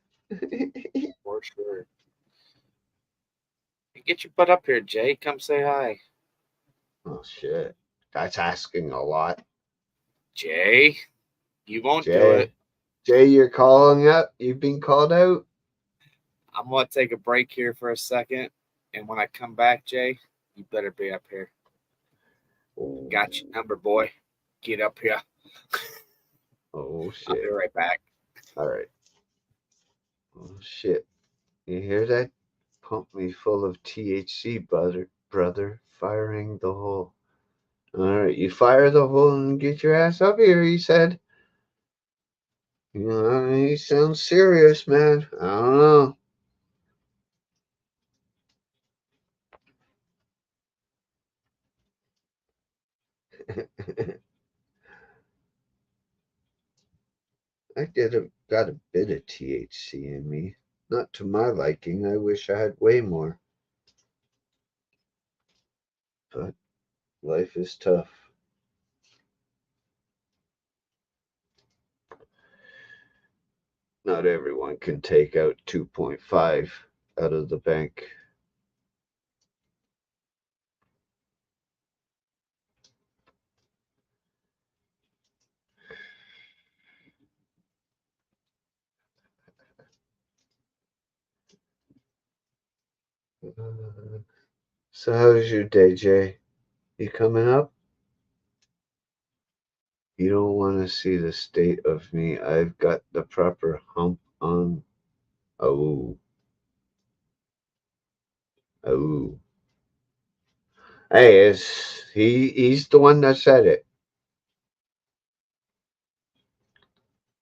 For sure. Get your butt up here, Jay. Come say hi. Oh shit. That's asking a lot. Jay, you won't do it. Jay, you're calling up. You've been called out. I'm going to take a break here for a second. And when I come back, Jay, you better be up here. Oh. Got your number, boy. Get up here. Oh shit. I'll be right back. All right. Oh shit. You hear that? Pump me full of THC, brother. Firing the hole. All right, you fire the hole and get your ass up here, he said. You know, he sounds serious, man. I don't know. I got a bit of THC in me. Not to my liking. I wish I had way more. But life is tough. Not everyone can take out 2.5 out of the bank. So how's your day, Jay? You coming up? You don't want to see the state of me. I've got the proper hump on. Oh, oh. Hey, he's the one that said it.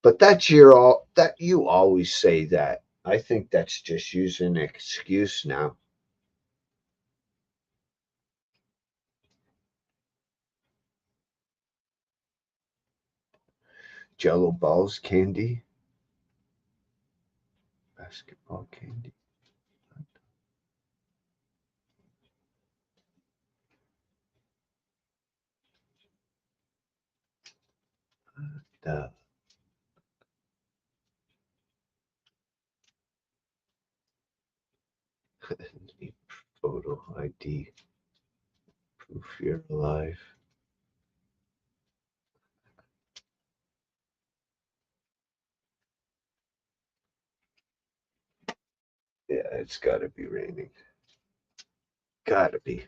But that's your all that you always say that. I think that's just using an excuse now. Jello balls, candy, basketball candy. The photo ID proof you're alive. Yeah, it's gotta be raining. Gotta be.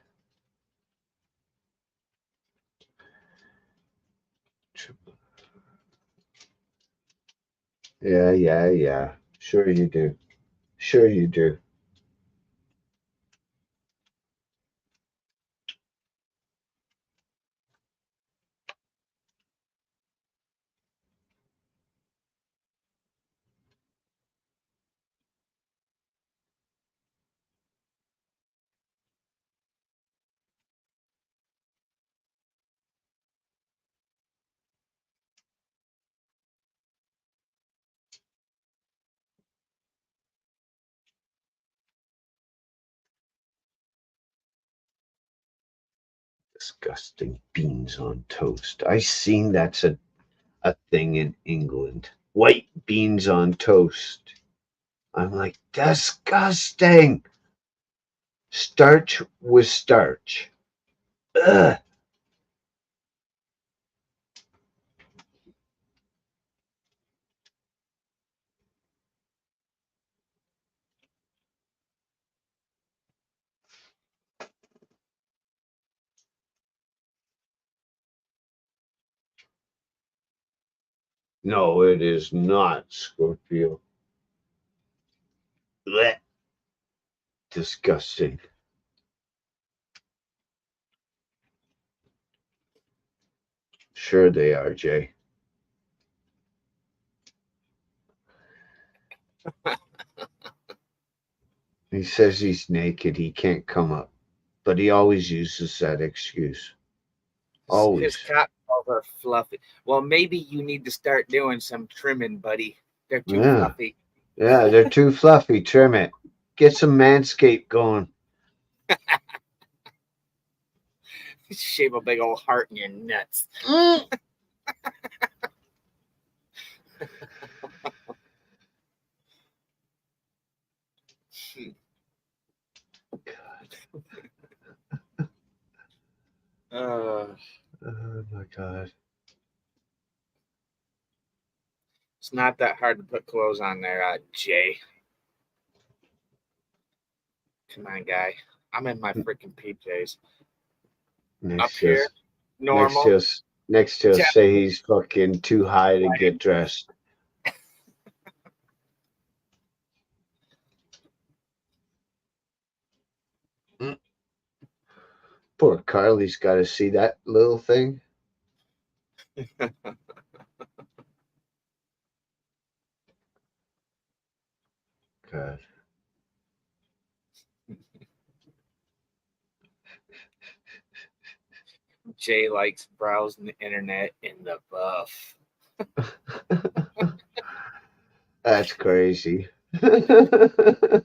Yeah, yeah, yeah. Sure you do. Sure you do. Disgusting beans on toast. I seen that's a thing in England. White beans on toast. I'm like, disgusting. Starch with starch. Ugh. No, it is not, Scorpio. Blech. Disgusting. Sure they are, Jay. He says he's naked. He can't come up. But he always uses that excuse. His Always. cat calls are fluffy. Well, maybe you need to start doing some trimming, buddy. They're too Yeah. fluffy. Yeah, they're too fluffy. Trim it. Get some manscape going. Shave a big old heart in your nuts. Mm. Uh, Oh my god. it's not that hard to put clothes on there, Jay. Come on, guy. I'm in my freaking PJs. Up Next here, he'll next normal. he'll next he'll say he's fucking too high to get dressed. Mm. Poor Carly's got to see that little thing. God. Jay likes browsing the internet in the buff. That's crazy. Blech.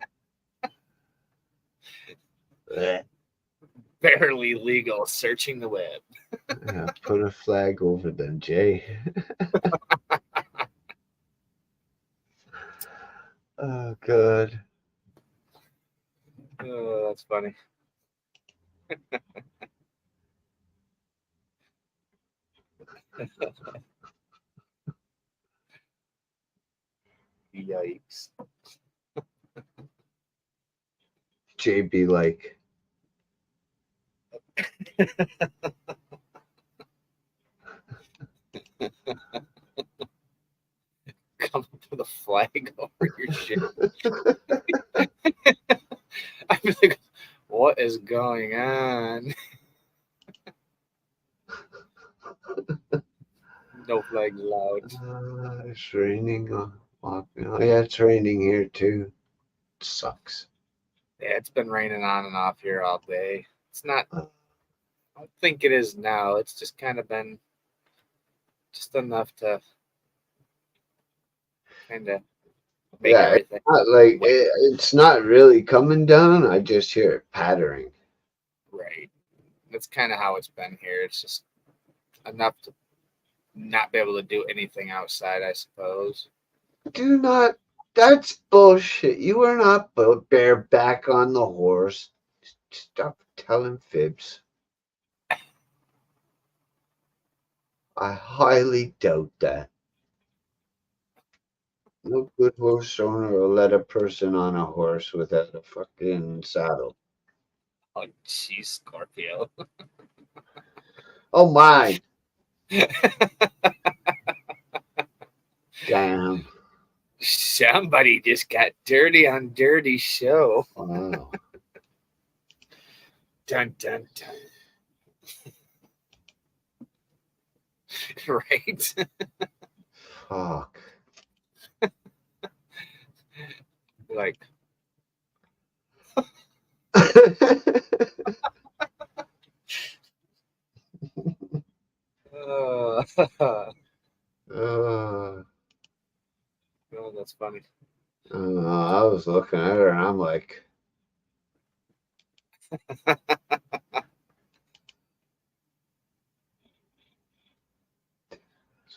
barely legal. Searching the web. Yeah, put a flag over them, Jay. Oh, God. Oh, that's funny. Yikes. Jay be like, Come up with a flag over your shit. I feel like, what is going on? No flags allowed. it's raining. Oh, yeah, it's raining here too. It sucks. Yeah, it's been raining on and off here all day. It's not. Uh, I don't think it is now. It's just kind of been just enough to kind of make Yeah, everything not like wet. it's not really coming down. I just hear it pattering. Right. That's kind of how it's been here. It's just enough to not be able to do anything outside, I suppose. Do not. That's bullshit. You are not bareback on the horse. Stop telling fibs. I highly doubt that. No good horse owner will let a person on a horse without a fucking saddle. Oh, jeez, Scorpio. Oh my. Damn. Somebody just got dirty on Dirty Show. Wow. Dun, dun, dun. Right? Fuck. Like, uh, uh, oh, that's funny. I was looking at her and I'm like,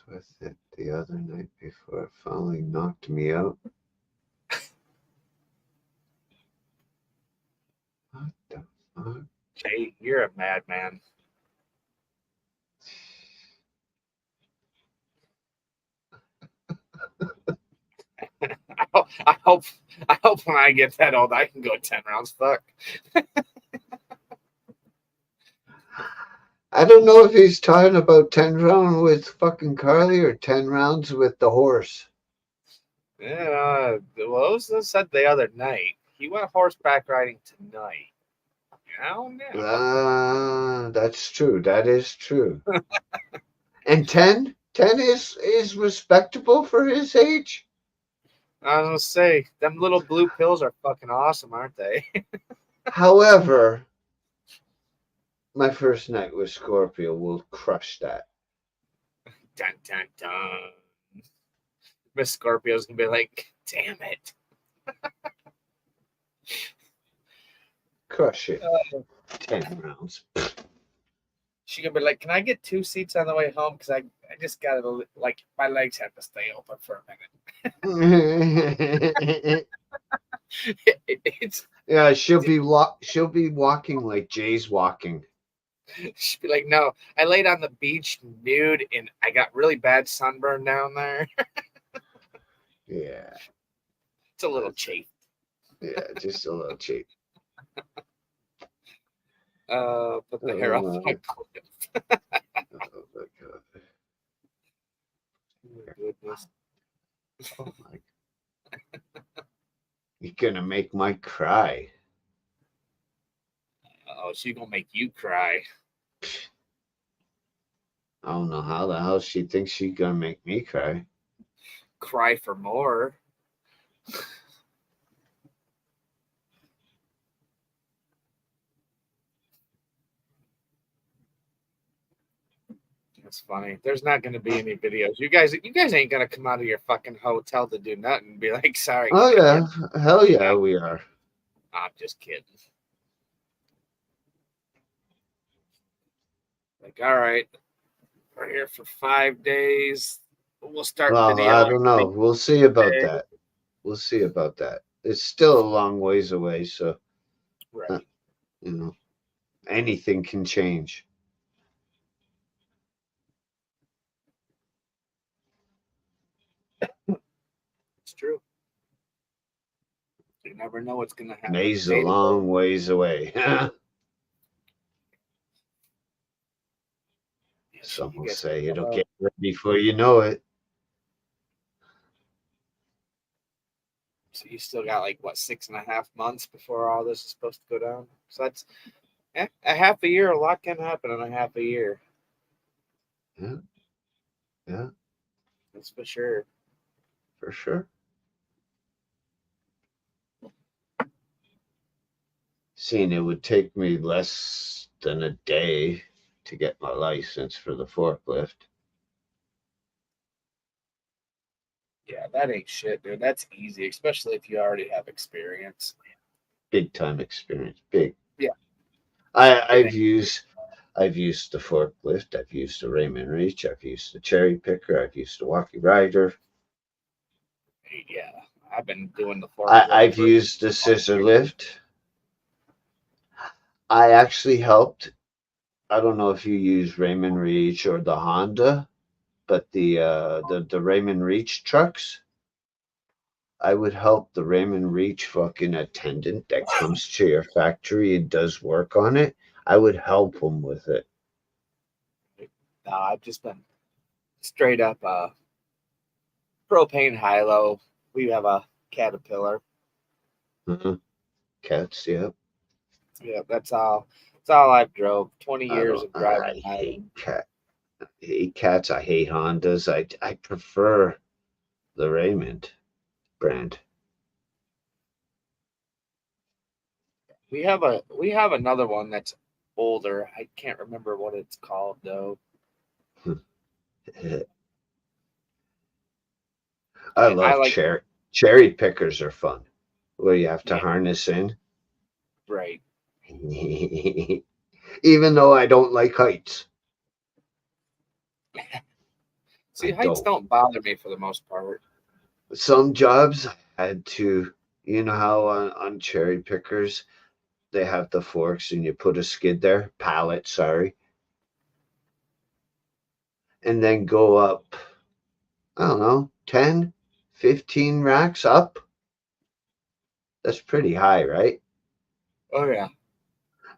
with it the other night before it finally knocked me out. What the fuck? Jay, you're a madman. I hope, I hope when I get that old, I can go 10 rounds. Fuck. I don't know if he's talking about 10 rounds with fucking Carly or 10 rounds with the horse. Yeah, what was this said the other night? He went horseback riding tonight. Oh, no. That's true. That is true. And 10 is respectable for his age. I was gonna say, them little blue pills are fucking awesome, aren't they? However, my first night with Scorpio will crush that. Dun, dun, dun. Miss Scorpio's gonna be like, damn it. Crush it. 10 rounds. She gonna be like, can I get 2 seats on the way home? Because I just gotta, like, my legs have to stay open for a minute. It's Yeah, she'll be walking like Jay's walking. she'd be like, no, I laid on the beach nude and I got really bad sunburn down there. Yeah. It's a little chafed. Yeah, just a little cheap. Put the hair off my clip. Oh my god. Oh, goodness. Oh my. You're gonna make Mike cry. Oh, she's gonna make you cry. I don't know how the hell she thinks she's gonna make me cry. Cry for more. That's funny. There's not going to be any videos. You guys ain't going to come out of your fucking hotel to do nothing and be like, sorry. Oh yeah, hell yeah, Yeah. we are. I'm just kidding. Like, all right, we're here for 5 days. We'll start Well, I video. don't know. We'll see about that. We'll see about that. It's still a long ways away, so Right. you know, anything can change. It's true. You never know what's going to happen. May's a Maybe long ways away. Some you will guys say come it'll out. get there before you know it. So you still got like what 6.5 months before all this is supposed to go down. So that's a half a year. A lot can happen in a half a year. Yeah, yeah, That's for sure. for sure. Seeing it would take me less than a day to get my license for the forklift. Yeah, that ain't shit, dude. That's easy, especially if you already have experience. Big time experience. Big. Yeah, I, it I've used I've used the forklift, I've used the Raymond Reach, I've used the cherry picker, I've used the walkie rider. ain't. Yeah, I've been doing the forklift I've for used the 20 scissor years. lift. I actually helped. I don't know if you use Raymond Reach or the Honda, but the Raymond Reach trucks, I would help the Raymond Reach fucking attendant that comes to your factory and does work on it. I would help them with it. No, I've just been straight up propane high low. We have a Caterpillar. Uh-huh. Cats, yeah. Yeah, that's all. That's all I've drove. 20 I years don't. of I driving. hate cat. I hate cats. I hate Hondas. I prefer the Raymond brand. We have another one that's older. I can't remember what it's called though. I I love like cherry pickers are fun. Where you have to yeah, harness in. right. Even though I don't like heights. See, I heights don't. don't bother me for the most part. Some jobs I had to, you know how on cherry pickers they have the forks and you put a skid there, pallet, sorry, and then go up, I don't know, 10, 15 racks up. That's pretty high, right? Oh yeah.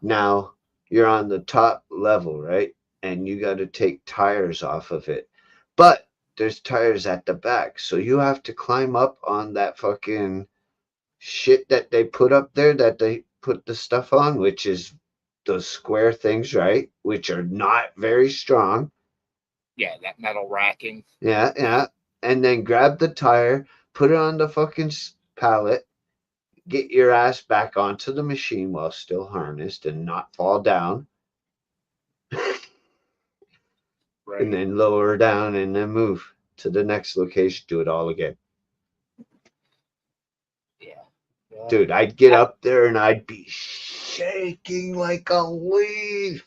Now you're on the top level, right? And you got to take tires off of it. But there's tires at the back. So you have to climb up on that fucking shit that they put up there that they put the stuff on, which is those square things, right? Which are not very strong. Yeah, that metal racking. Yeah, yeah. And then grab the tire, put it on the fucking pallet, get your ass back onto the machine while still harnessed and not fall down, and Right. then lower down and then move to the next location, do it all again. Yeah. Yeah. Dude, I'd get up there and I'd be shaking like a leaf.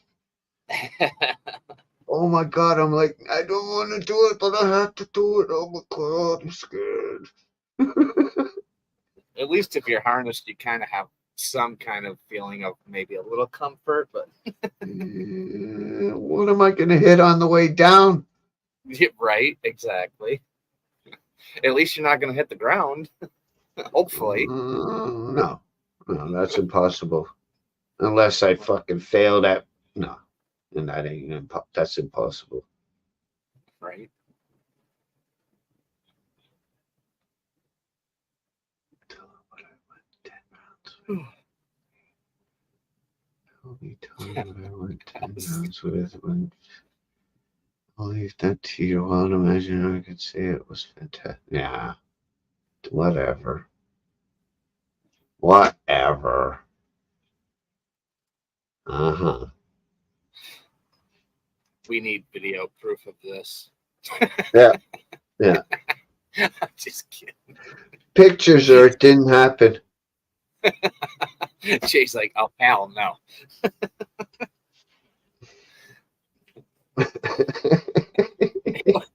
Oh my god, I'm like, I don't want to do it, but I have to do it. Oh my god, I'm scared. At least if you're harnessed, you kind of have some kind of feeling of maybe a little comfort, but What am I going to hit on the way down? yeah, right, exactly. At least you're not going to hit the ground. Hopefully. No, no, that's impossible. Unless I fucking failed at, no, and that ain't, that's impossible. Right. Only time I went 10 rounds with when I'll leave that to you. I'll imagine I could say it was fantastic. Yeah, whatever. Whatever. Uh-huh. We need video proof of this. Yeah, yeah. I'm just kidding. Pictures or it didn't happen. Jay's like, oh, hell no.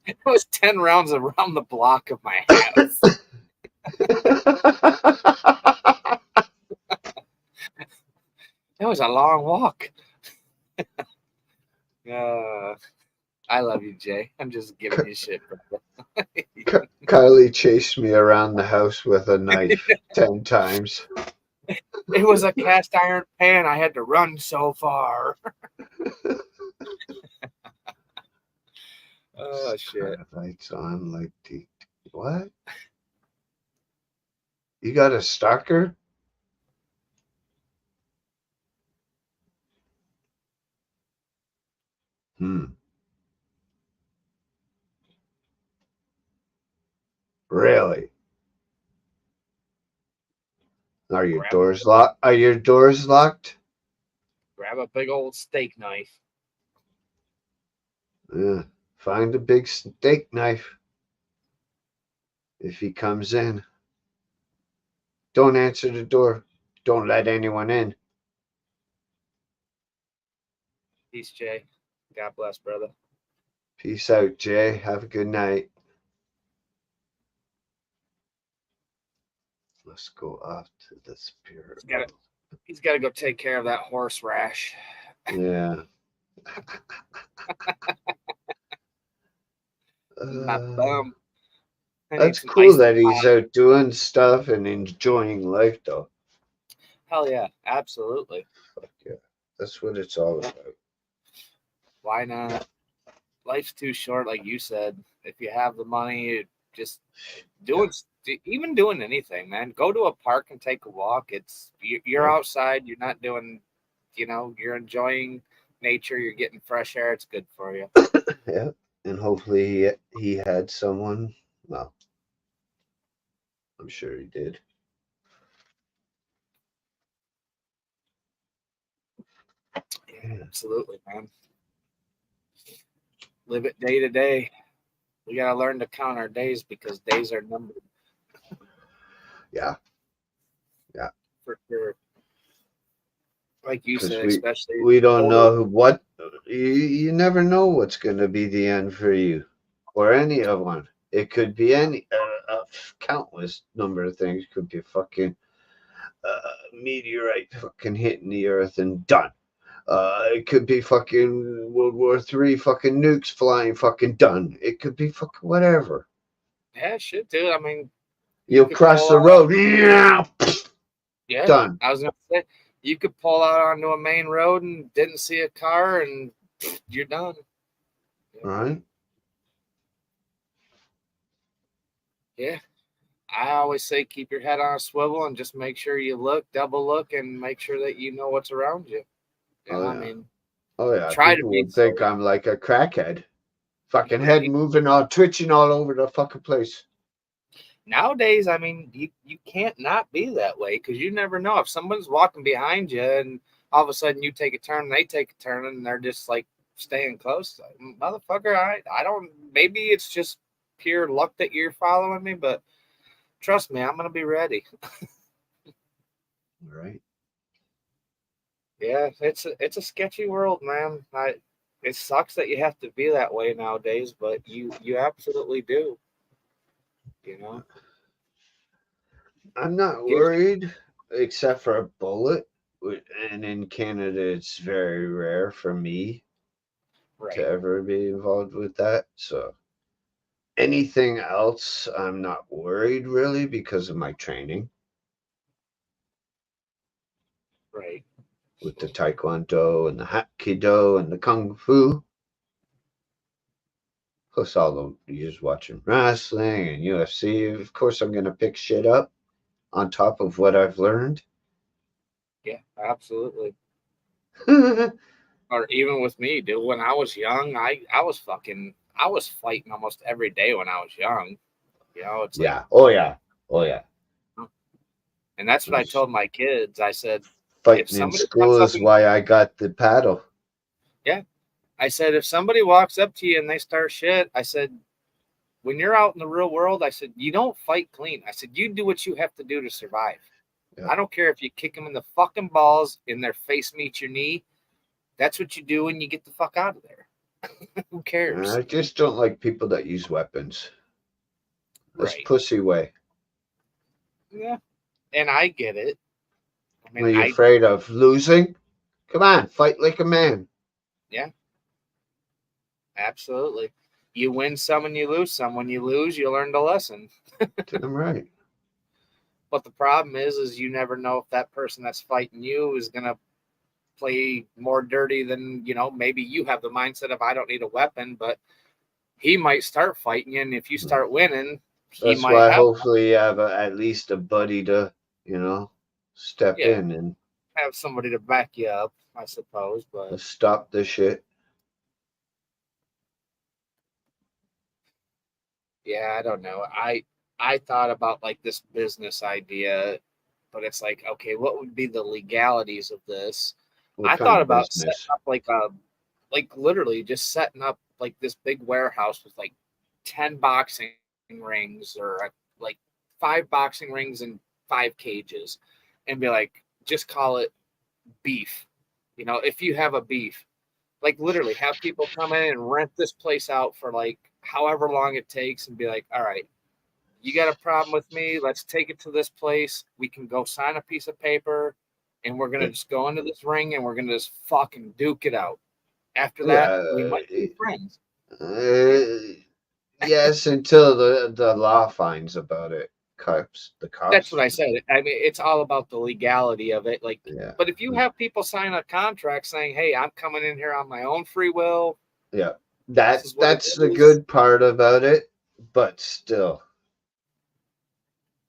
It was 10 rounds around the block of my house. It was a long walk. I love you, Jay. I'm just giving you shit, brother. Kylie chased me around the house with a knife 10 times. It was a cast iron pan. I had to run so far. Oh, shit. Lights on like the what? You got a stalker? Really? Are your doors locked? Are your doors locked? Grab a big old steak knife. Yeah. Find a big steak knife. If he comes in, don't answer the door. Don't let anyone in. Peace, Jay. God bless, brother. Peace out, Jay. Have a good night. Let's go off to the spirit. He's got to go take care of that horse rash. Yeah. My bum. That's cool that he's out doing stuff and enjoying life, though. Hell yeah, absolutely. Fuck yeah. That's what it's all about. Why not? Life's too short, like you said. If you have the money, just even doing anything, man. Go to a park and take a walk. You're outside. You're not doing, you're enjoying nature. You're getting fresh air. It's good for you. Yeah, and hopefully he had someone. Well, I'm sure he did. Yeah, absolutely, man. Live it day to day. We gotta learn to count our days because days are numbered. Yeah. For sure. Like you said, especially we don't know what you never know what's going to be the end for you or any of one. It could be any countless number of things. Could be a fucking meteorite fucking hitting the earth and done. It could be fucking World War III fucking nukes flying fucking done. It could be fucking whatever. Yeah, shit, dude. I mean, you'll cross the road. Yeah, done. I was gonna say you could pull out onto a main road and didn't see a car and you're done. All right. Yeah. I always say keep your head on a swivel and just make sure you double look, and make sure that you know what's around you. I mean, try people to think I'm like a crackhead. Fucking head moving, all twitching all over the fucking place. Nowadays, I mean, you can't not be that way because you never know if someone's walking behind you and all of a sudden you take a turn, they take a turn, and they're just like staying close. Motherfucker, I don't. Maybe it's just pure luck that you're following me, but trust me, I'm gonna be ready. Right. Yeah, it's a sketchy world, man. It sucks that you have to be that way nowadays, but you absolutely do. I'm not worried, except for a bullet, and in Canada, it's very rare for me to ever be involved with that. So anything else, I'm not worried really because of my training. Right. With the Taekwondo and the Hapkido and the Kung Fu. Plus all the years watching wrestling and UFC. Of course, I'm going to pick shit up on top of what I've learned. Yeah, absolutely. Or even with me, dude, when I was young, I was fighting almost every day when I was young. It's like, oh yeah. And that's what I told my kids. I said, fighting in school is why I got the paddle. Yeah. I said, if somebody walks up to you and they start shit, I said, when you're out in the real world, I said, you don't fight clean. I said, you do what you have to do to survive. Yeah. I don't care if you kick them in the fucking balls and their face meets your knee. That's what you do when you get the fuck out of there. Who cares? I just don't like people that use weapons. That's Right. pussy way. Yeah. And I get it. I mean, Are you afraid of losing? Come on, fight like a man. yeah, absolutely. You win some and you lose some. When you lose, you learn the lesson. Damn right. But the problem is you never know if that person that's fighting you is gonna play more dirty than maybe you have the mindset of I don't need a weapon, but he might start fighting you, and if you start winning, he That's might why have hopefully you have at least a buddy to, step yeah in and have somebody to back you up, I suppose. But stop the shit. yeah, I don't know. I thought about like this business idea, but it's like, okay, what would be the legalities of this? What I kind thought of about setting business? up like literally just setting up like this big warehouse with like 10 boxing rings or like 5 boxing rings and 5 cages and be like, just call it beef. If you have a beef, like literally have people come in and rent this place out for like however long it takes and be like, all right, you got a problem with me? Let's take it to this place. We can go sign a piece of paper and we're going to just go into this ring and we're going to just fucking duke it out. After that, Yeah, we might be friends. uh, yes, until the law finds about it. The That's what cops. I said. I mean, it's all about the legality of it. Like, Yeah, but if you have people sign a contract saying, "Hey, I'm coming in here on my own free will. yeah. This That is what it that's the is." good part about it, but still,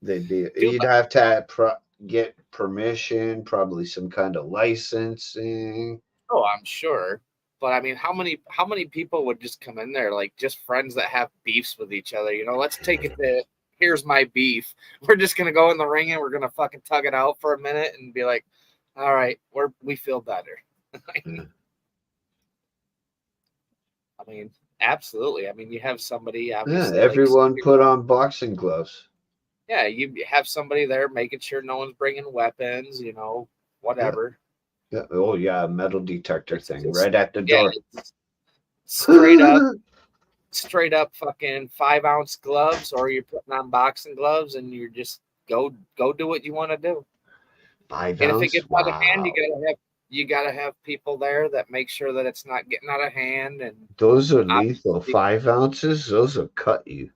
Feel you'd have to get permission, probably some kind of licensing. Oh, I'm sure. But I mean, how many people would just come in there like just friends that have beefs with each other? Let's take it to here's my beef. We're just gonna go in the ring and we're gonna fucking tug it out for a minute and be like, all right, we feel better. Yeah, I mean, absolutely. I mean, you have somebody yeah, obviously like everyone put on boxing gloves. yeah, you have somebody there making sure no one's bringing weapons, Yeah, whatever. yeah. Oh yeah, metal detector It's thing just right at the yeah, door. it's straight up fucking 5 ounce gloves, or you're putting on boxing gloves and you're just go do what you want to do. Five And if it ounce. gets out of hand, Wow, you gotta have people there that make sure that it's not getting out of hand. And those are lethal. obviously, 5 ounces. Those will cut you.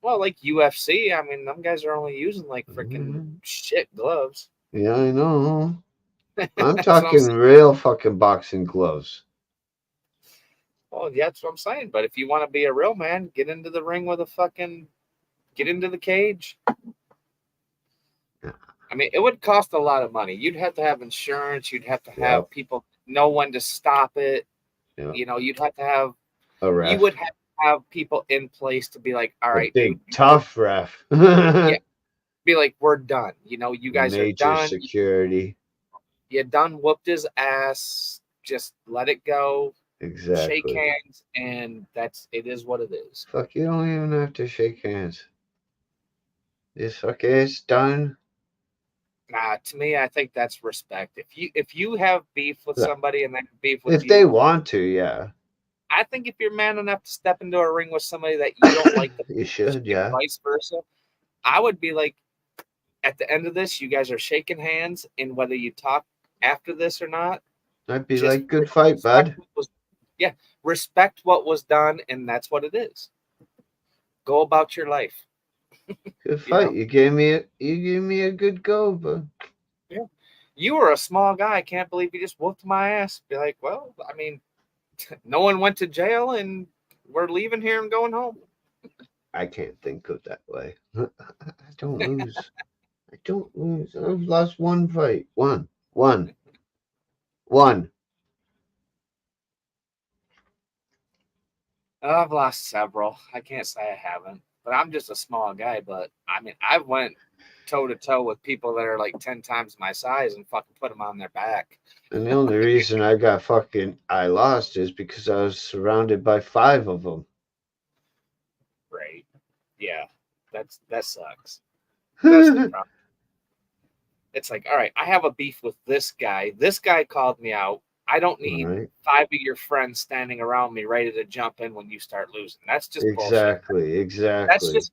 well, like UFC, I mean, them guys are only using like freaking Mhm. shit gloves. Yeah, I know. I'm That's what I'm talking saying. real fucking boxing gloves. Well, yeah, that's what I'm saying. But if you want to be a real man, get into the cage. Yeah. I mean, it would cost a lot of money. You'd have to have insurance. You'd have to Yep. have people know when to stop it. Yep. You'd have to have A you ref. would have to have people in place to be like, all A right, dude, big tough ref. yeah, be like, we're done. You guys are Major done. security. You done whooped his ass. Just let it go. Shake Exactly. hands, and it is what it is. Fuck, you don't even have to shake hands. It's okay, it's done. Nah, to me, I think that's respect. If you have beef with Yeah. somebody and they have beef with If they you, want to, yeah. I think if you're man enough to step into a ring with somebody that you don't like, You should, and yeah. vice versa, I would be like, at the end of this, you guys are shaking hands, and whether you talk after this or not, I'd be just like, good fight, respect bud. what was, yeah, respect what was done, and that's what it is. Go about your life, Good you fight. know. You gave me a good go, bud. Yeah, you were a small guy. I can't believe you just whooped my ass. Be like, well, I mean, no one went to jail, and we're leaving here and going home. I can't think of that way. I don't lose. I don't lose. I've lost one fight. One. I've lost several. I can't say I haven't, but I'm just a small guy. But I mean, I've went toe to toe with people that are like 10 times my size and fucking put them on their back. And the only reason I lost is because I was surrounded by five of them. Right? Yeah, that sucks. That's the problem. It's like, all right, I have a beef with this guy. This guy called me out. I don't All need right. 5 of your friends standing around me ready to jump in when you start losing. That's just bullshit. Exactly. That's Exactly. just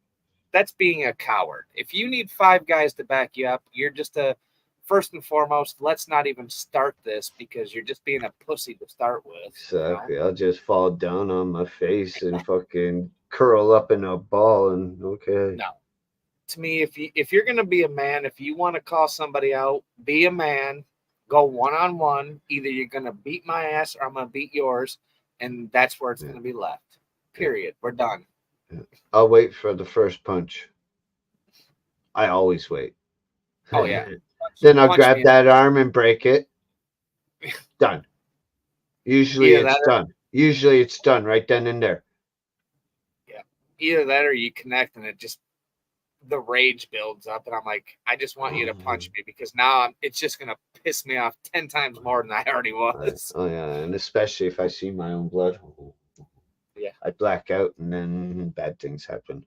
that's being a coward. If you need 5 guys to back you up, you're just a first and foremost, let's not even start this because you're just being a pussy to start with, Exactly. I'll just fall down on my face and fucking curl up in a ball and okay. No. To me, if you're gonna be a man, if you want to call somebody out, be a man, go 1-on-1. Either you're gonna beat my ass or I'm gonna beat yours, and that's where it's Yeah. gonna be left. Period. We're done. Yeah. I'll wait for the first punch. I always wait. Oh yeah. Then I'll Punch grab me. that arm and break it. Done. Usually Either it's that or done. Usually it's done right then and there. yeah. Either that or you connect and it just the rage builds up and I'm like, I just want you to punch me because now it's just gonna piss me off 10 times more than I already was. Oh yeah, and especially if I see my own blood. Yeah. I black out and then bad things happen.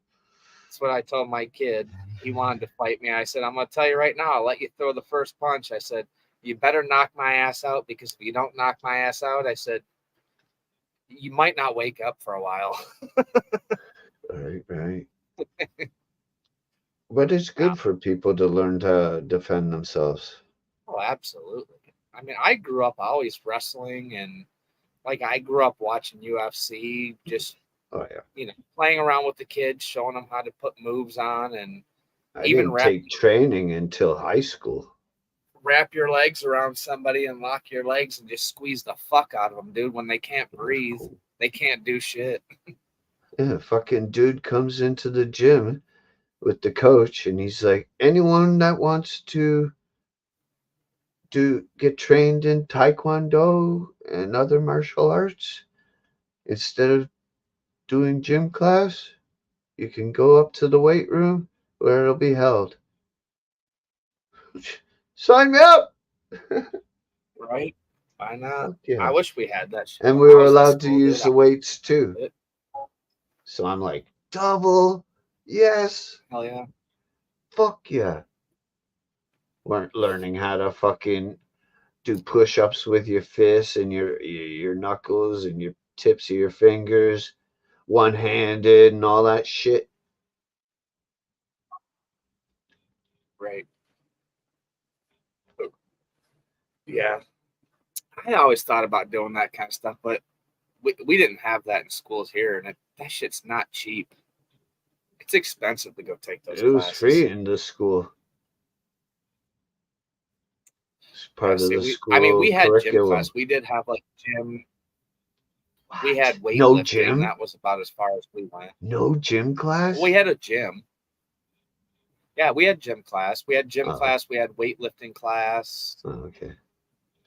That's what I told my kid. He wanted to fight me. I said, I'm gonna tell you right now, I'll let you throw the first punch. I said, you better knock my ass out because if you don't knock my ass out, I said, you might not wake up for a while. Right, right. But it's Now, good for people to learn to defend themselves. oh, absolutely. I mean, I grew up always wrestling and like I grew up watching UFC, just Oh yeah. playing around with the kids, showing them how to put moves on and I even didn't take training until high school. wrap your legs around somebody and lock your legs and just squeeze the fuck out of them, dude. When they can't breathe, Cool. they can't do shit. Yeah, fucking dude comes into the gym with the coach and he's like, anyone that wants to get trained in taekwondo and other martial arts instead of doing gym class, you can go up to the weight room where it'll be held. Sign me up. Right? Why not? Fuck I yeah. wish we had that shit And when we I were was in allowed to school, use dude. the weights too. It. So I'm like, double, yes, Hell yeah. fuck yeah. Weren't learning how to fucking do push-ups with your fists and your knuckles and your tips of your fingers, one-handed and all that shit. Right. Yeah. I always thought about doing that kind of stuff, but we didn't have that in schools here, and that shit's not cheap. It's expensive to go take those It was free classes. in the school. It's Yeah, part of see, the we school had gym curriculum. class. We did have like gym. We What? had No weightlifting. gym? That was about as far as we went. No gym We class? had a gym. Yeah, we had gym class. We had gym Oh, class. We had weightlifting class. okay.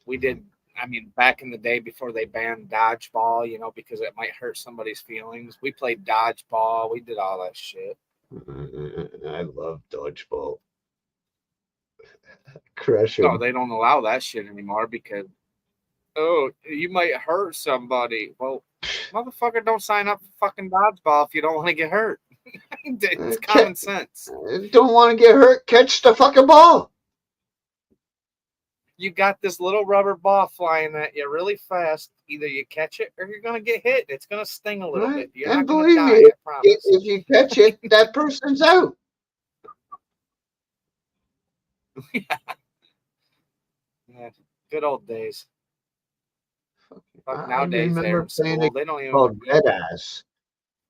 We did. I mean, back in the day before they banned dodgeball, because it might hurt somebody's feelings. We played dodgeball. We did all that shit. I love dodgeball. Crush No, him. they don't allow that shit anymore because you might hurt somebody. Well, motherfucker, don't sign up for fucking dodgeball if you don't want to get hurt. It's common sense. Don't want to get hurt? Catch the fucking ball. You got this little rubber ball flying at you really fast. Either you catch it or you're gonna get hit. It's gonna sting a little Right? bit. You're And not gonna believe me, die, I promise. if you catch it, that person's out. Yeah, good old days. Fuck, I nowadays they're remember in playing a school. game They don't even. called Red Ass,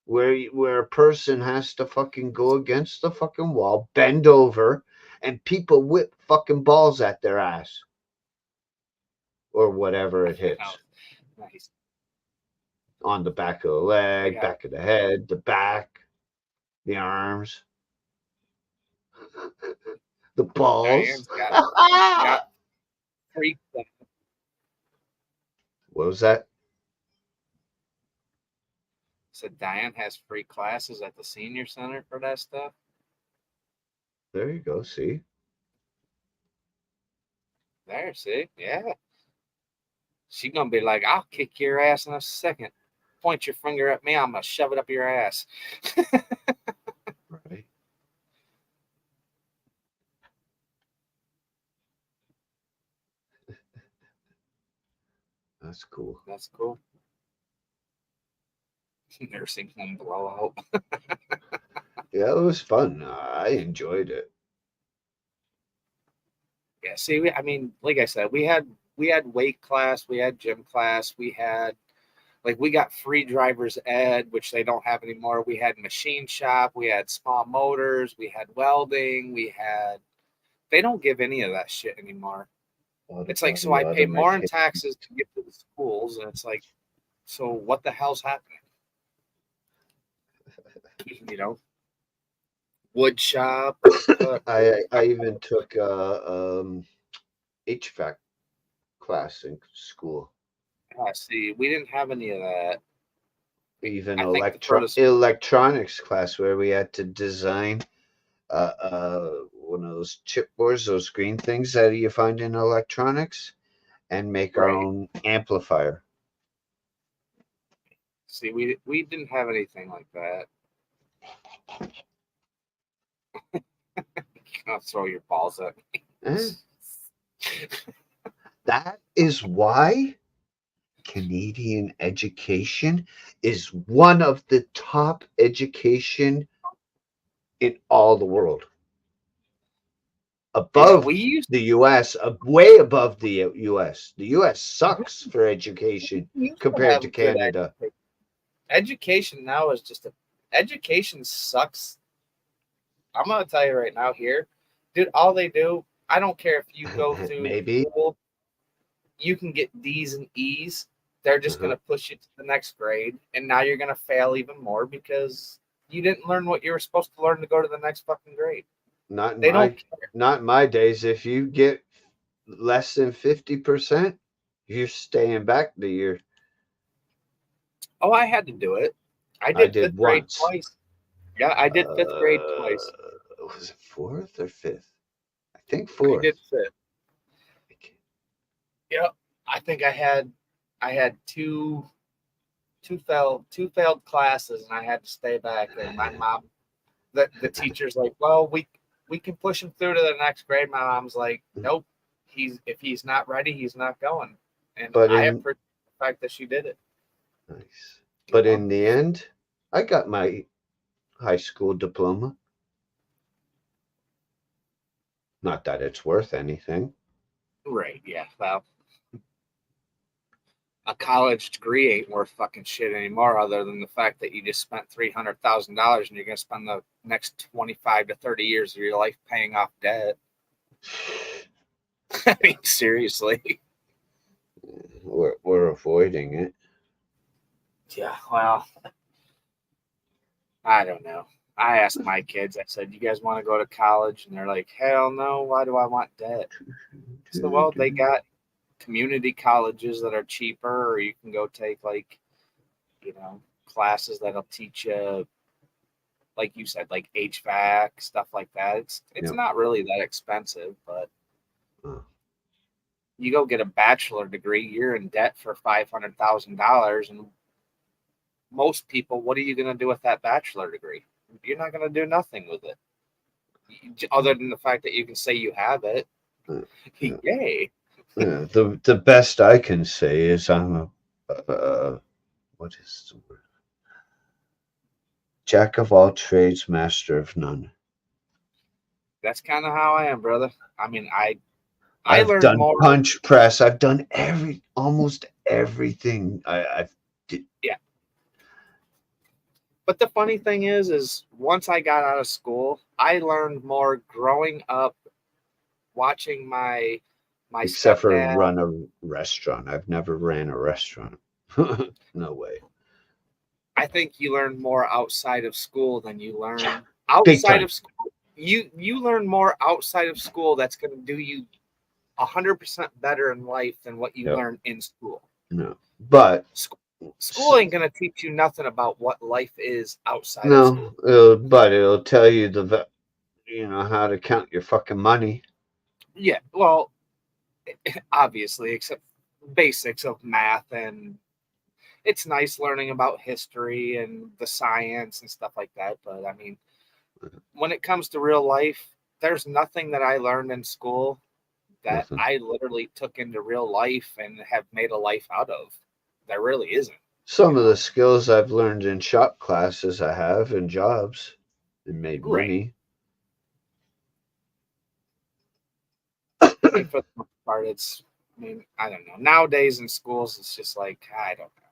where a person has to fucking go against the fucking wall, bend over, and people whip fucking balls at their ass or whatever it Oh, hits nice. on the back of the I leg, got back of the head, the back, the arms, the balls. Diane's got free. What was that? So Diane has free classes at the senior center for that stuff. There you go. See, There, see, yeah. She gonna be like, "I'll kick your ass in a second. Point your finger at me. I'm gonna shove it up your ass." right? That's cool. That's cool. Nursing home blowout. Yeah, it was fun. I enjoyed it. Yeah, see, I mean, like I said, we had weight class, we had gym class, we had like we got free driver's ed, which they don't have anymore. We had machine shop, we had small motors, we had welding, we had they don't give any of that shit anymore. It's like so I pay more in taxes to get to the schools, and it's like, so what the hell's happening? You know, wood shop. I even took HVAC class in school. See, we didn't have any of that. Even I think the furthest electronics class where we had to design one of those chipboards, those green things that you find in electronics, and make our right. own amplifier. See, we didn't have anything like that. I'll throw your balls at me. Eh? That is why Canadian education is one of the top education in all the world. Above the US, way above the US. The US sucks for education compared to Canada. Education now is just education sucks. I'm gonna tell you right now here, dude. All they do, I don't care if you go through Maybe school, you can get D's and E's. They're just gonna push you to the next grade, and now you're gonna fail even more because you didn't learn what you were supposed to learn to go to the next fucking grade. not in my days. If you get less than 50%, you're staying back the year. Oh, I had to do it. I I did did fifth grade once. twice. Yeah, I did fifth grade twice. Was it fourth or fifth? I think I fourth. did fifth. Yep. I think I had two failed classes, and I had to stay back. And my mom, the teacher's like, well, we can push him through to the next grade. My mom's like, nope. If he's not ready, he's not going. And I appreciate the fact that she did it. Nice. But in the end, I got my high school diploma. Not that it's worth anything. Right, yeah. Well, a college degree ain't worth fucking shit anymore, other than the fact that you just spent $300,000 and you're gonna spend the next 25 to 30 years of your life paying off debt. I mean, seriously. We're avoiding it. Yeah, well, I don't know. I asked my kids, I said, you guys want to go to college? And they're like, hell no, why do I want debt? So, well, they got community colleges that are cheaper, or you can go take, like, classes that'll teach you, like you said, like HVAC, stuff like that. It's not really that expensive, but you go get a bachelor degree, you're in debt for $500,000, and most people, what are you going to do with that bachelor degree? You're not going to do nothing with it, other than the fact that you can say you have it. Yay! Yeah, the best I can say is I'm a what is the word? Jack of all trades, master of none. That's kind of how I am, brother. I mean, I've learned done more. punch press. I've done almost everything. I've did. Yeah. But the funny thing is once I got out of school, I learned more growing up, watching my Except for stepdad. run a restaurant. I've never ran a restaurant. No way. I think you learn more outside of school than you learn Big outside time. of school. You learn more outside of school that's going to do you 100% better in life than what you learn in school. No, but school ain't going to teach you nothing about what life is outside of school. But it'll tell you how to count your fucking money. Yeah, well, obviously, except basics of math, and it's nice learning about history and the science and stuff like that. But I mean, when it comes to real life, there's nothing that I learned in school that Nothing. I literally took into real life and have made a life out of. There really isn't. Some You of know? the skills I've learned in shop classes I have in jobs and made Right. money. I mean, for the most part, it's. I mean, I don't know. Nowadays in schools, it's just like I don't know.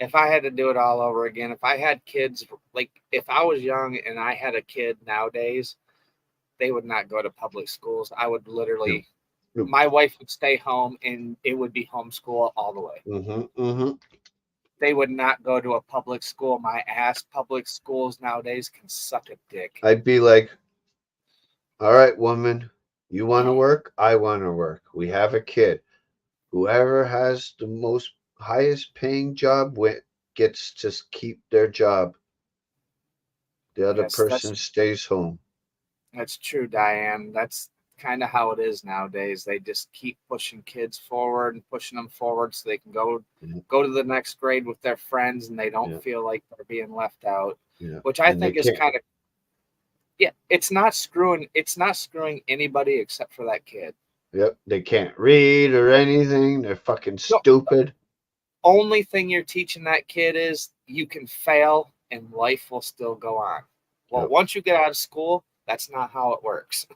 If I had to do it all over again, if I had kids, like if I was young and I had a kid nowadays, they would not go to public schools. I would No, literally, no. my wife would stay home and it would be homeschool all the way. Mm-hmm. They would not go to a public school. My ass, public schools nowadays can suck a dick. I'd be like, all right, woman, you want to work? I want to work. We have a kid. Whoever has the most highest paying job gets to keep their job. The other Yes, person stays home. that's true, Diane. That's kind of how it is nowadays. They just keep pushing kids forward and pushing them forward so they can Yeah, go to the next grade with their friends and they don't yeah, feel like they're being left out, yeah. which I And they think is can't. kind of it's not screwing anybody except for that kid. Yep, they can't read or anything. They're fucking No, stupid. only thing you're teaching that kid is you can fail and life will still go on. Well, Yep. once you get out of school, that's not how it works.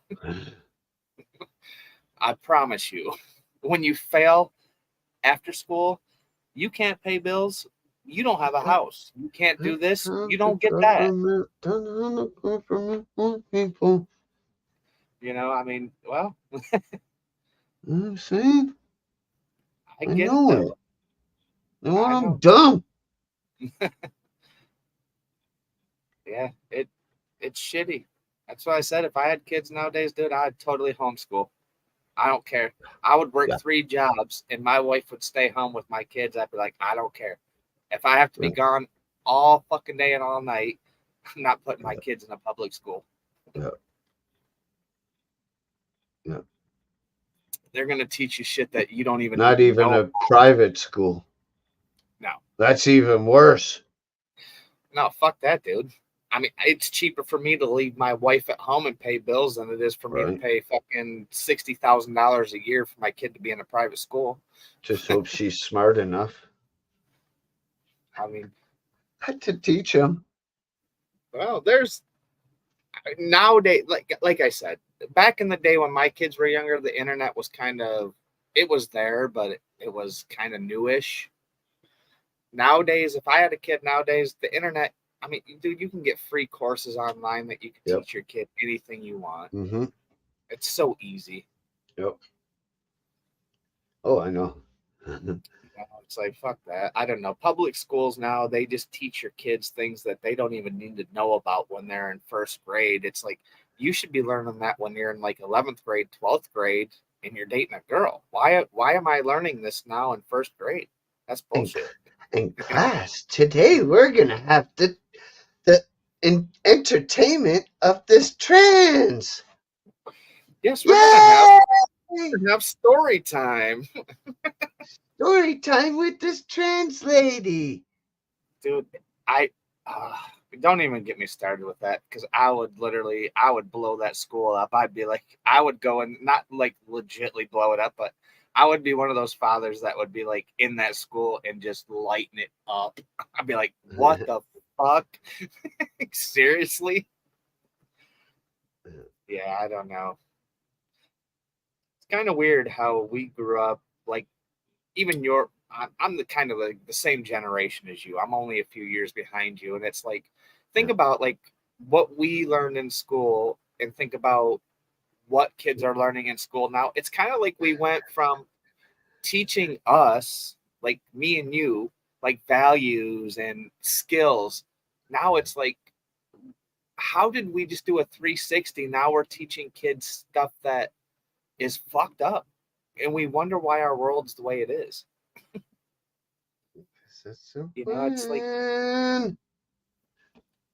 I promise you. When you fail after school, you can't pay bills. You don't have a house. You can't do this. You The don't get that. government, the government want people. You know, I mean, well, You know what I'm saying? I I get it know though. it. They want I them know. dumb. Yeah, it's shitty. That's why I said if I had kids nowadays, dude, I'd totally homeschool. I don't care. I would work Yeah, 3 jobs and my wife would stay home with my kids. I'd be like, I don't care. If I have to be right. gone all fucking day and all night, I'm not putting my Yeah, kids in a public school. yeah, yeah. They're gonna teach you shit that you don't even need Not to even know. a private school. No, That's even worse. no, fuck that, dude. I mean, it's cheaper for me to leave my wife at home and pay bills than it is for me to Right. pay fucking $60,000 a year for my kid to be in a private school. Just hope she's smart enough I mean, to teach him. well, there's nowadays, like I said, back in the day when my kids were younger, the internet was kind of it was there, but it was kind of newish. Nowadays, if I had a kid nowadays, the internet. I mean, dude, you can get free courses online that you can Yep. teach your kid anything you want. Mm-hmm. It's so easy. Yep. Oh, I know. You know, it's like fuck that. I don't know. Public schools now they just teach your kids things that they don't even need to know about when they're in first grade. It's like you should be learning that when you're in like 11th grade, 12th grade, and you're dating a girl. Why am I learning this now in first grade? That's in, bullshit. in class today, we're gonna have the entertainment of this trans. Yes, Yay! we're gonna have story time, Story time with this trans lady. dude. I uh, don't even get me started with that because I would blow that school up. I'd be like, I would go and not like legitly blow it up, but I would be one of those fathers that would be like in that school and just lighten it up. I'd be like, what the fuck? Seriously? Yeah, I don't know. It's kind of weird how we grew up. Like, even I'm the kind of like the same generation as you. I'm only a few years behind you. And it's like, think Yeah. about like what we learned in school and think about what kids are learning in school now. It's kind of like we went from teaching us, like me and you, like values and skills. Now it's like, how did we just do a 360? Now we're teaching kids stuff that is fucked up. And we wonder why our world's the way it is. That's a You know, it's like, plan.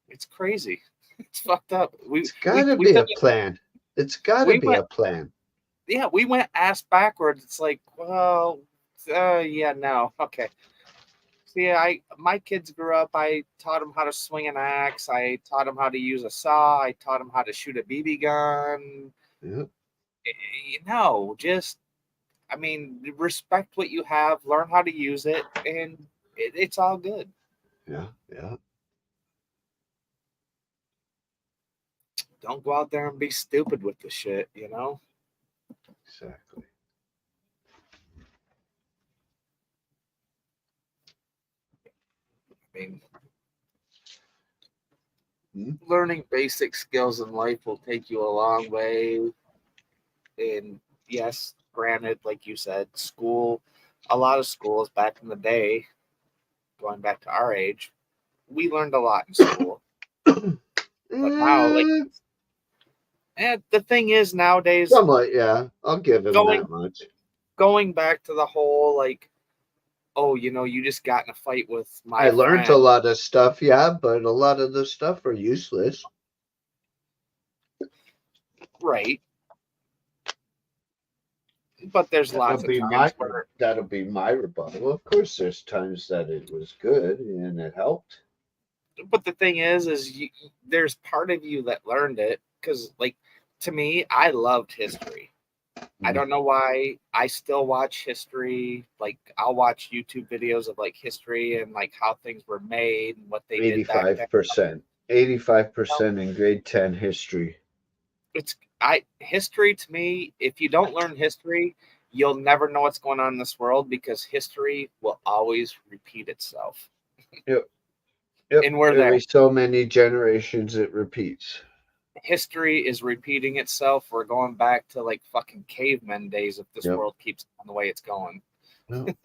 it's crazy. It's fucked up. It's gotta be a plan. It's gotta We be went a plan. yeah, we went ass backwards. It's like, well, yeah, no, okay. See, my kids grew up. I taught them how to swing an axe. I taught them how to use a saw. I taught them how to shoot a BB gun. Yep. No, just respect what you have, learn how to use it, and it's all good. Yeah. Yeah. Don't go out there and be stupid with the shit, Exactly. I mean, Hmm? learning basic skills in life will take you a long way. And yes, granted, like you said, a lot of schools back in the day, going back to our age, we learned a lot in school. But now, like, Mm, the thing is nowadays, somewhat, yeah. I'll give him going that much. going back to the whole like, oh, you just got in a fight with I my learned a friend, lot of stuff, yeah, but a lot of the stuff are useless. right? But there's That'll lots of be my times where, that'll be my rebuttal. Of course, there's times that it was good and it helped. but the thing is there's part of you that learned it because, like, to me, I loved history. I don't know why. I still watch history. Like, I'll watch YouTube videos of like history and like how things were made and what they did back then. 85%. 85% in grade 10 history. It's I history to me, if you don't learn history, you'll never know what's going on in this world because history will always repeat itself. Yep. Yep. And we're there. Every so many generations it repeats. History is repeating itself. We're going back to like fucking cavemen days if this Yep. world keeps going the way it's going. Yep.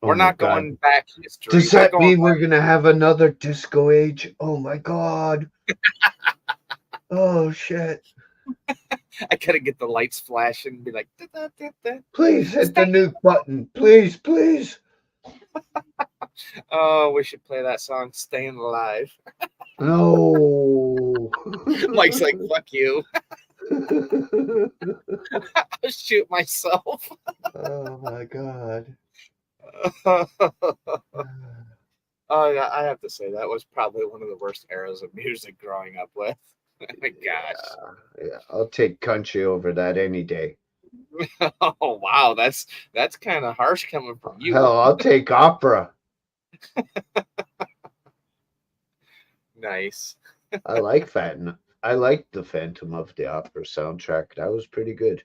We're Oh my not God. going back history. Does We're that going mean we're going to have another disco age? Oh my God. Oh shit. I gotta get the lights flashing and be like, "Da, da, da, da." Please hit the Stay. nuke button. Please, please. Oh, we should play that song, Staying Alive. No. Mike's like, fuck you. I'll shoot myself. Oh my God. Oh, yeah, I have to say that was probably one of the worst eras of music growing up with. My gosh. Yeah, I'll take country over that any day. Oh wow, that's kind of harsh coming from you. Hell, I'll take opera. Nice. I like Phantom. I like the Phantom of the Opera soundtrack. That was pretty good.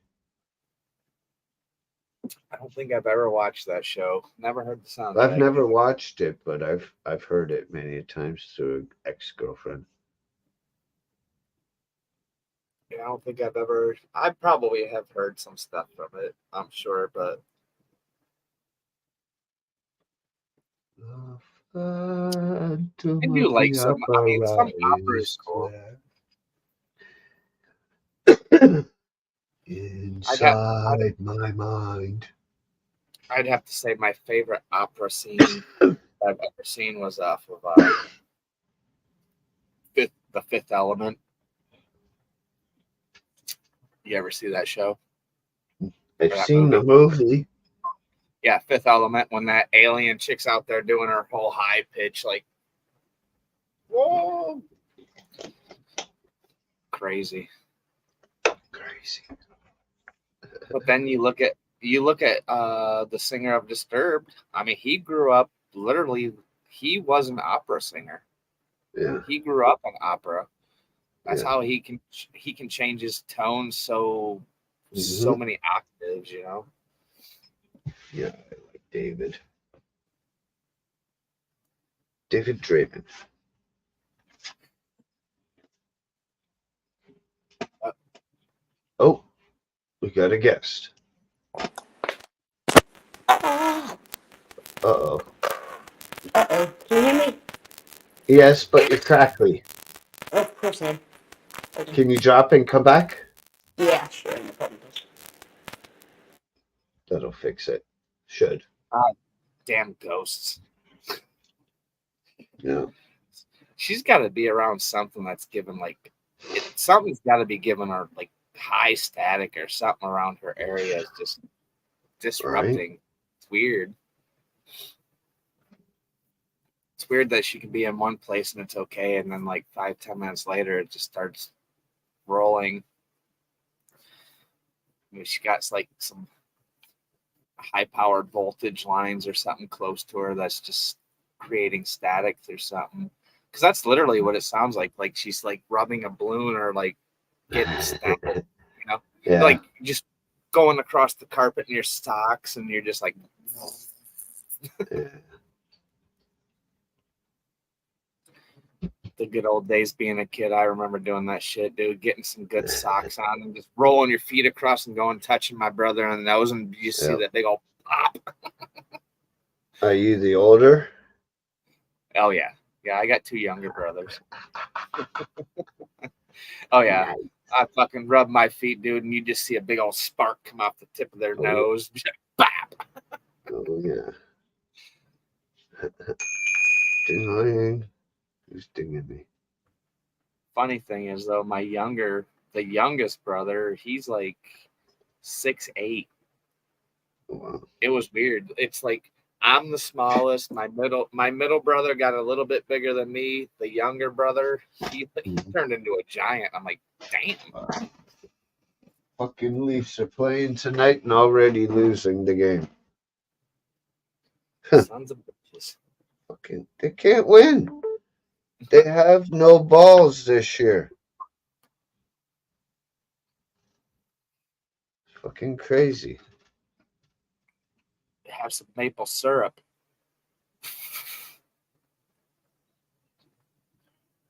I don't think I've ever watched that show. Never heard the I've soundtrack never either. watched it, but I've heard it many times through an ex-girlfriend. Yeah, I don't think I've ever. I probably have heard some stuff from it. I'm sure, but The Phantom I do of like the some. I mean, Opera some opera is is cool. there. I'd have. Inside my mind. I'd have to say my favorite opera scene I've ever seen was off of The Fifth Element. You ever see that show I've or that seen the movie? movie. Yeah, Fifth Element. When that alien chick's out there doing her whole high pitch, like, whoa, crazy. Crazy. But then you look at the singer of Disturbed. I mean, he grew up literally. He was an opera singer. Yeah, He grew up in opera. That's yeah. how he can change his tone so Hmm. many octaves. Yeah, I like David. David Draymond. Uh, Oh, we got a guest. Uh-oh. Uh-oh. Can you hear me? Yes, but you're crackly. Of course I am. Okay. Can you drop and come back? Yeah, sure. No problem. That'll fix it. Should. Damn ghosts. Yeah. She's got to be around something that's given like something's got to be giving her like high static or something around her area is just Right. disrupting. It's weird. It's weird that she can be in one place and it's okay, and then like 5-10 minutes later, it just starts rolling. She got like some high-powered voltage lines or something close to her that's just creating static or something. Because that's literally what it sounds like. Like she's like rubbing a balloon or like getting static, Yeah. like just going across the carpet in your socks, and you're just like. Yeah. The good old days being a kid, I remember doing that shit, dude. Getting some good socks on and just rolling your feet across and going touching my brother on the nose, and you see that big old pop. Are you the older? Oh yeah, I got 2 younger brothers. Oh yeah, Nice. I fucking rub my feet, dude, and you just see a big old spark come off the tip of their nose. Bap. Oh yeah. Ding. Who's dinging me? Funny thing is though, the youngest brother, he's like 6'8". Wow. It was weird. It's like I'm the smallest. My middle brother got a little bit bigger than me. The younger brother, he turned into a giant. I'm like, damn. Fucking Leafs are playing tonight and already losing the game. Sons of bitches. Fucking, they can't win. They have no balls this year. It's fucking crazy. They have some maple syrup.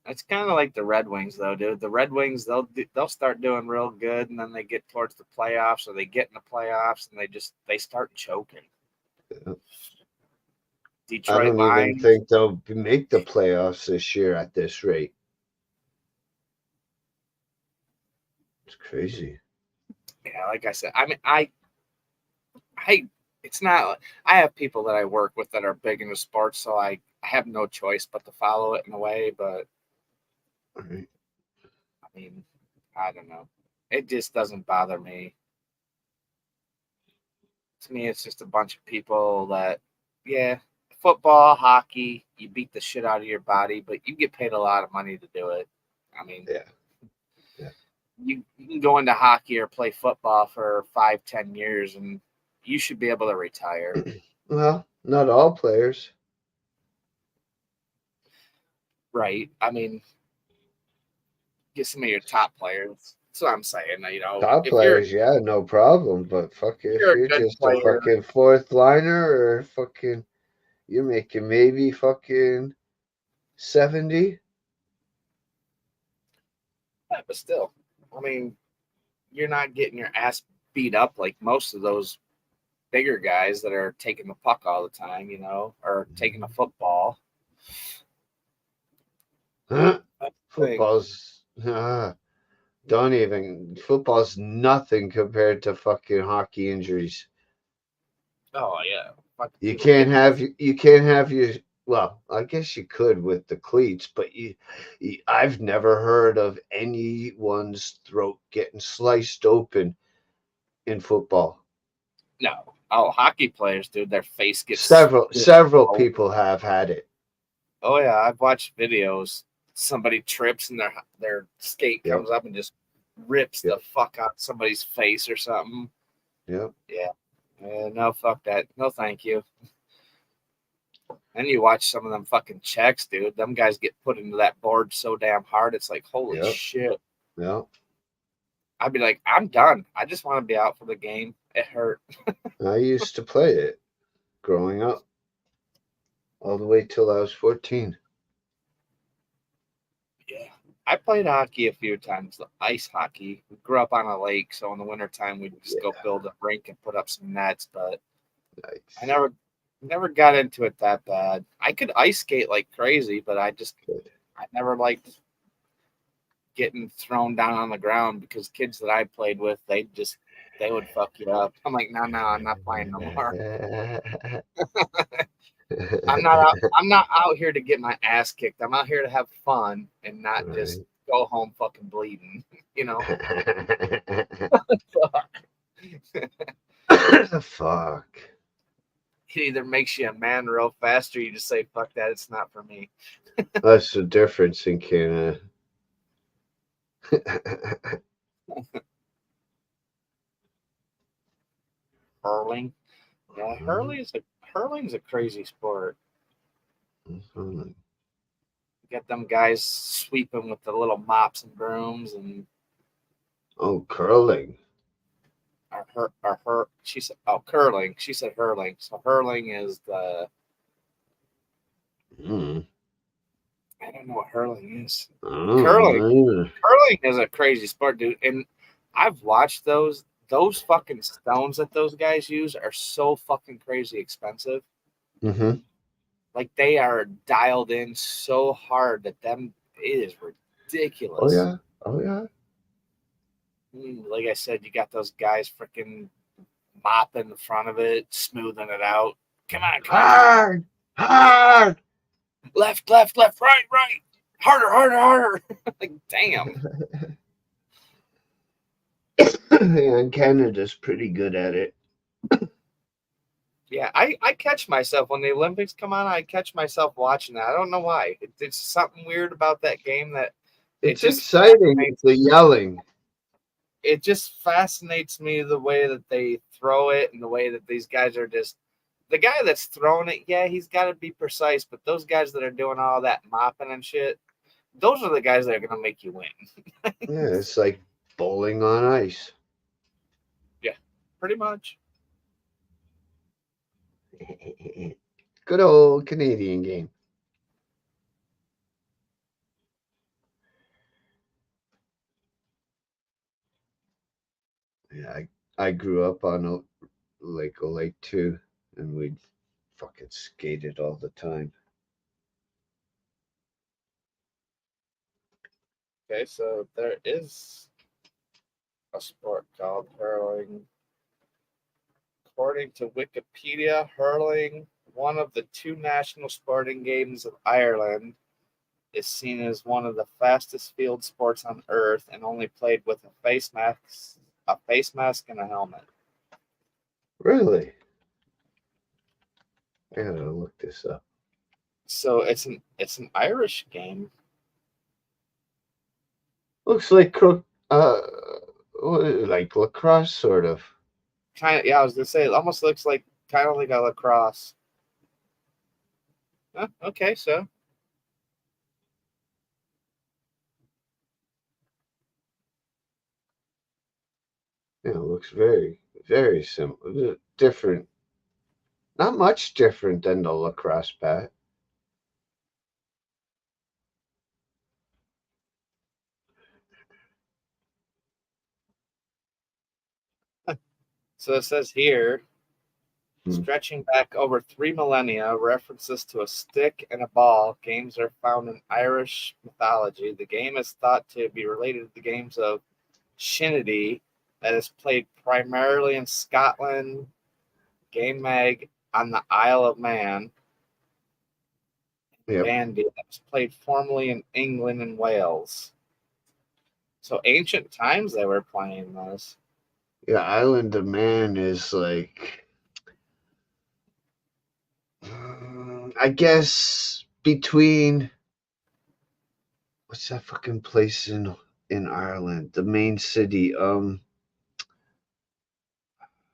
It's kind of like the Red Wings, though, dude. The Red Wings, they'll start doing real good, and then they get towards the playoffs, or they get in the playoffs, and they start choking. Yeah. I Detroit don't even Lions. think they'll make the playoffs this year at this rate. It's crazy. Yeah, like I said, I mean, it's not. I have people that I work with that are big into sports, so I have no choice but to follow it in a way. But Right. I mean, I don't know. It just doesn't bother me. To me, it's just a bunch of people that, yeah, football, hockey, you beat the shit out of your body, but you get paid a lot of money to do it. I mean, Yeah. you can go into hockey or play football for 5, 10 years, and you should be able to retire. Well, not all players. Right? I mean, get some of your top players. That's what I'm saying. Top If you're players, yeah, no problem. But if you're a you're good just a player, fucking fourth liner or fucking, you're making maybe fucking 70. yeah, but still, I mean, you're not getting your ass beat up like most of those bigger guys that are taking the puck all the time, or taking the football. Huh? That's the thing. Football's nothing compared to fucking hockey injuries. Oh yeah, You people can't getting have your, well, I guess you could with the cleats, but I've never heard of anyone's throat getting sliced open in football. no. Oh, hockey players, dude, their face gets Several people have had it. Oh yeah, I've watched videos. Somebody trips and their skate Yep. comes up and just rips Yep. the fuck out somebody's face or something. Yep. Yeah. No, fuck that. No, thank you. And you watch some of them fucking checks, dude. Them guys get put into that board so damn hard. It's like, holy Yep. shit. Yep. I'd be like, I'm done. I just want to be out for the game. It hurt. I used to play it growing up all the way till I was 14. Yeah. I played hockey a few times, ice hockey. We grew up on a lake, so in the wintertime we'd just go build a rink and put up some nets, but Nice. I never got into it that bad. I could ice skate like crazy, but I never liked getting thrown down on the ground because kids that I played with, they would fuck you up. I'm like, no, I'm not playing no more. I'm not out here to get my ass kicked. I'm out here to have fun and not just go home fucking bleeding, Fuck. It either makes you a man real fast or you just say, fuck that, it's not for me. That's the difference in Canada. Hurling. Yeah, hurling's a crazy sport. Hurling. Get them guys sweeping with the little mops and brooms and Oh, curling. she said curling. She said hurling. So hurling is the Mm. I don't know what hurling is. Oh, Curling is a crazy sport, dude. And I've watched those. Those fucking stones that those guys use are so fucking crazy expensive. mm-hmm. Like they are dialed in so hard that it is ridiculous. Oh yeah. Oh yeah. Like I said, you got those guys freaking mopping the front of it, smoothing it out. Come on. Hard. Left, right. Harder. Like, damn. And Canada's pretty good at it. Yeah, I catch myself when the Olympics come on. I catch myself watching that. I don't know why. It's something weird about that game that It's exciting. The yelling. It just fascinates me the way that they throw it and the way that these guys are just. The guy that's throwing it, yeah, he's got to be precise. But those guys that are doing all that mopping and shit, those are the guys that are going to make you win. Yeah, it's like bowling on ice. Yeah, pretty much. Good old Canadian game. Yeah, I grew up on a lake too, and we'd fucking skated all the time. Okay, so there is a sport called hurling. According to Wikipedia, hurling, one of the two national sporting games of Ireland, is seen as one of the fastest field sports on earth and only played with a face mask and a helmet. Really? I gotta look this up. So it's an Irish game. Looks like like lacrosse sort of. Kind of, yeah, I was gonna say it almost looks like kind of like a lacrosse. Huh, okay, so Yeah, it looks very, very simple. Different. Not much different than the lacrosse bat. so it says here, Hmm. stretching back over 3 millennia, references to a stick and a ball games are found in Irish mythology. The game is thought to be related to the games of shindy that is played primarily in Scotland, game mag on the Isle of Man, Yep. bandy that was played formerly in England and Wales. So ancient times they were playing this. Yeah, Island of Man is like, I guess between what's that fucking place in Ireland? The main city.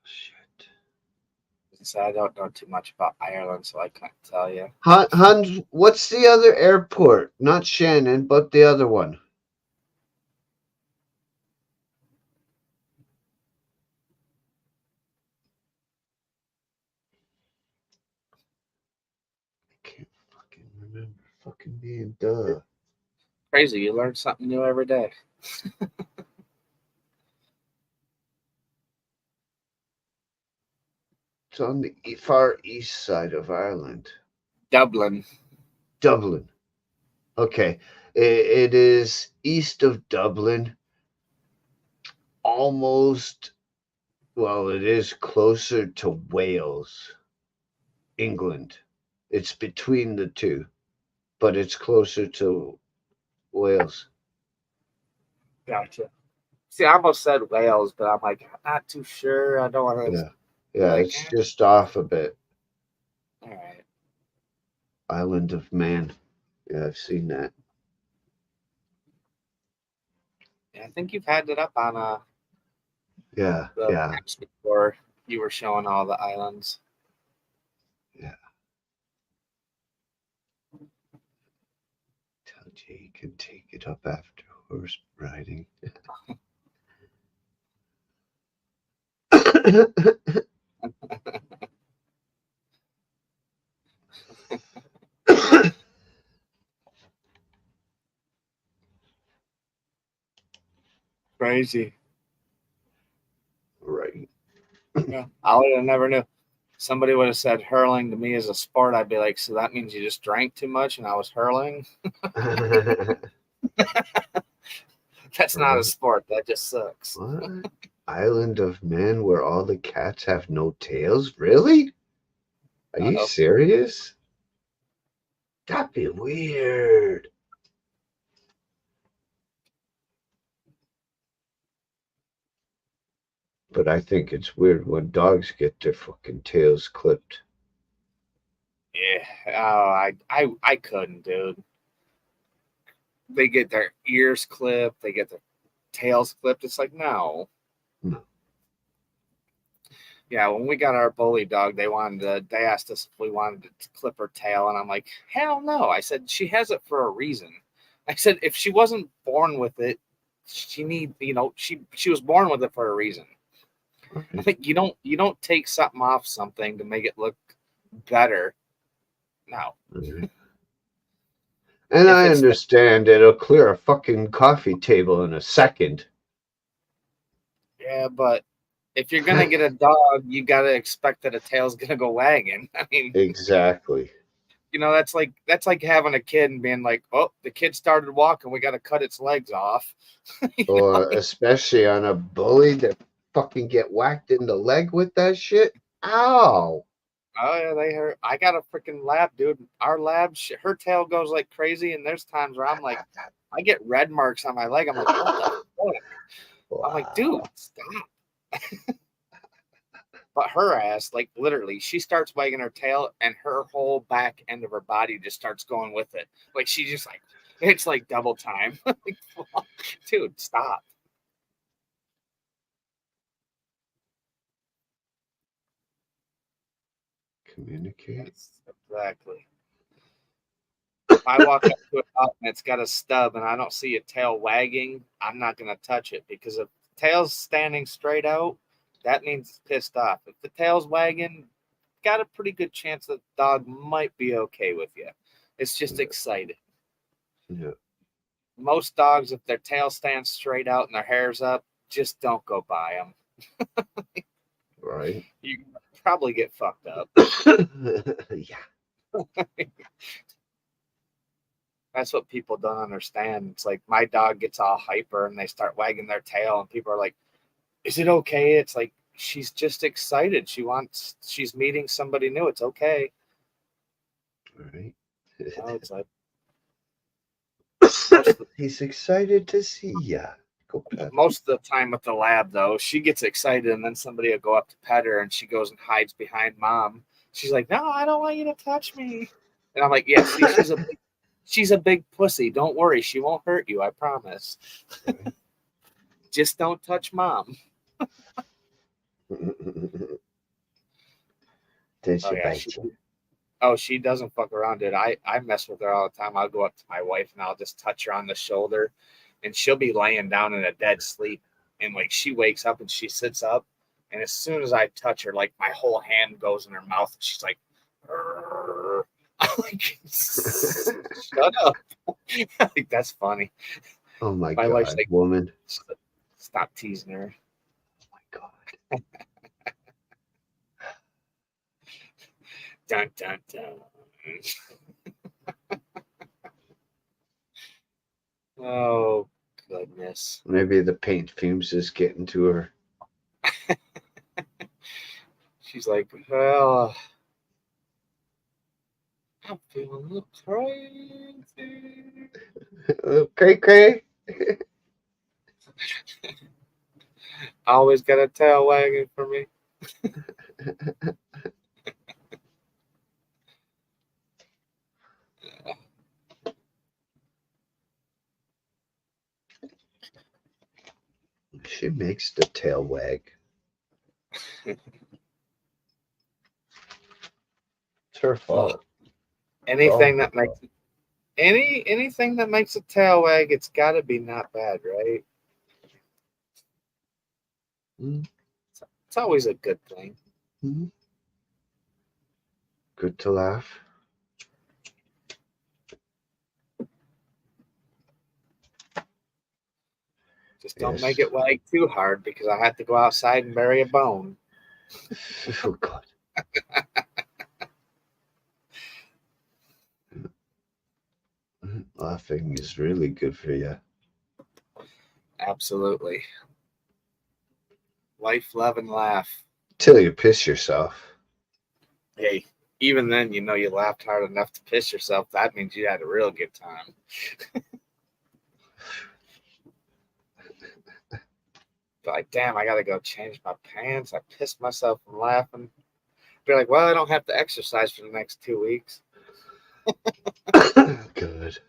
Shit. So I don't know too much about Ireland, so I can't tell you. What's the other airport? Not Shannon, but the other one. I can't fucking remember fucking name. Duh. Crazy, you learn something new every day. It's on the far east side of Ireland. Dublin. Dublin. Okay. It is east of Dublin. Almost, well, it is closer to Wales, England. It's between the two, but it's closer to Wales. Gotcha. See, I almost said Wales, but I'm like, I'm not too sure. I don't want to. Yeah. Yeah, Like, it's just off a bit. all right. Island of Man. Yeah, I've seen that. Yeah, I think you've had it up on Yeah, the yeah. maps before. You were showing all the islands. Yeah. Tell Jay you can take it up after horse riding. Crazy. Right. Yeah, I would have never knew. Somebody would have said hurling to me as a sport. I'd be like, so that means you just drank too much and I was hurling? That's not a sport. That just sucks. What? Island of Man where all the cats have no tails? Really? Are you Uh-oh. serious? That'd be weird. But I think it's weird when dogs get their fucking tails clipped. Yeah. Oh, I couldn't, dude. They get their ears clipped. They get their tails clipped. It's like, no. No. Yeah, when we got our bully dog, they asked us if we wanted to clip her tail, and I'm like, hell no. I said she has it for a reason. I said if she wasn't born with it, she was born with it for a reason. I Right. think you don't take something off something to make it look better. No. Right. And If I it's understand it'll clear a fucking coffee table in a second. Yeah, but if you're gonna get a dog, you gotta expect that a tail's gonna go wagging. I mean, Exactly. that's like having a kid and being like, oh, the kid started walking, we gotta cut its legs off. Or especially on a bully that fucking get whacked in the leg with that shit. Ow. Oh yeah, they hurt. I got a freaking lab, dude. Our lab, her tail goes like crazy, and there's times where I'm like, I get red marks on my leg. I'm like, what the fuck? I'm like, dude, Wow. stop. But her ass, like literally, she starts wagging her tail, and her whole back end of her body just starts going with it. Like she just like it's like double time. Like, dude, stop. Communicate. Yes, exactly. If I walk up to a dog and it's got a stub and I don't see a tail wagging, I'm not gonna touch it because if the tail's standing straight out, that means it's pissed off. If the tail's wagging, got a pretty good chance that the dog might be okay with you. It's just Yeah. excited. Yeah. Most dogs, if their tail stands straight out and their hair's up, just don't go by them. Right. You probably get fucked up. Yeah. That's what people don't understand. It's like my dog gets all hyper and they start wagging their tail, and people are like, "Is it okay?" It's like she's just excited. She's meeting somebody new. It's okay. Right. It's like most of He's excited to see ya. Go pet. most of the time with the lab though, she gets excited and then somebody will go up to pet her and she goes and hides behind mom. She's like, "No, I don't want you to touch me." And I'm like, "Yeah, see, she's a big pussy. Don't worry, she won't hurt you. I promise. Right. Just don't touch mom." Did Oh she yeah, bite you? she doesn't fuck around, dude. I mess with her all the time. I'll go up to my wife and I'll just touch her on the shoulder, and she'll be laying down in a dead sleep, and like she wakes up and she sits up, and as soon as I touch her, like my whole hand goes in her mouth, and she's like, "Arr." I'm like, shut up. Like that's funny. Oh my My wife's God, like, woman. stop teasing her. Oh my God. Dun dun dun. Oh goodness. Maybe the paint fumes is getting to her. She's like, well, I'm feeling a little crazy. Okay, okay. Always got a tail wagging for me. She makes the tail wag. her fault. Anything that fault. makes anything that makes a tail wag, it's got to be not bad, right? Mm. It's always a good thing. Mm-hmm. Good to laugh. Just don't Yes. make it wag too hard because I have to go outside and bury a bone. Oh God. Laughing is really good for you. Absolutely. Life, love, and laugh. Till you piss yourself. Hey, even then, you laughed hard enough to piss yourself. That means you had a real good time. Be like, damn, I got to go change my pants. I pissed myself from laughing. Be like, well, I don't have to exercise for the next 2 weeks. Good.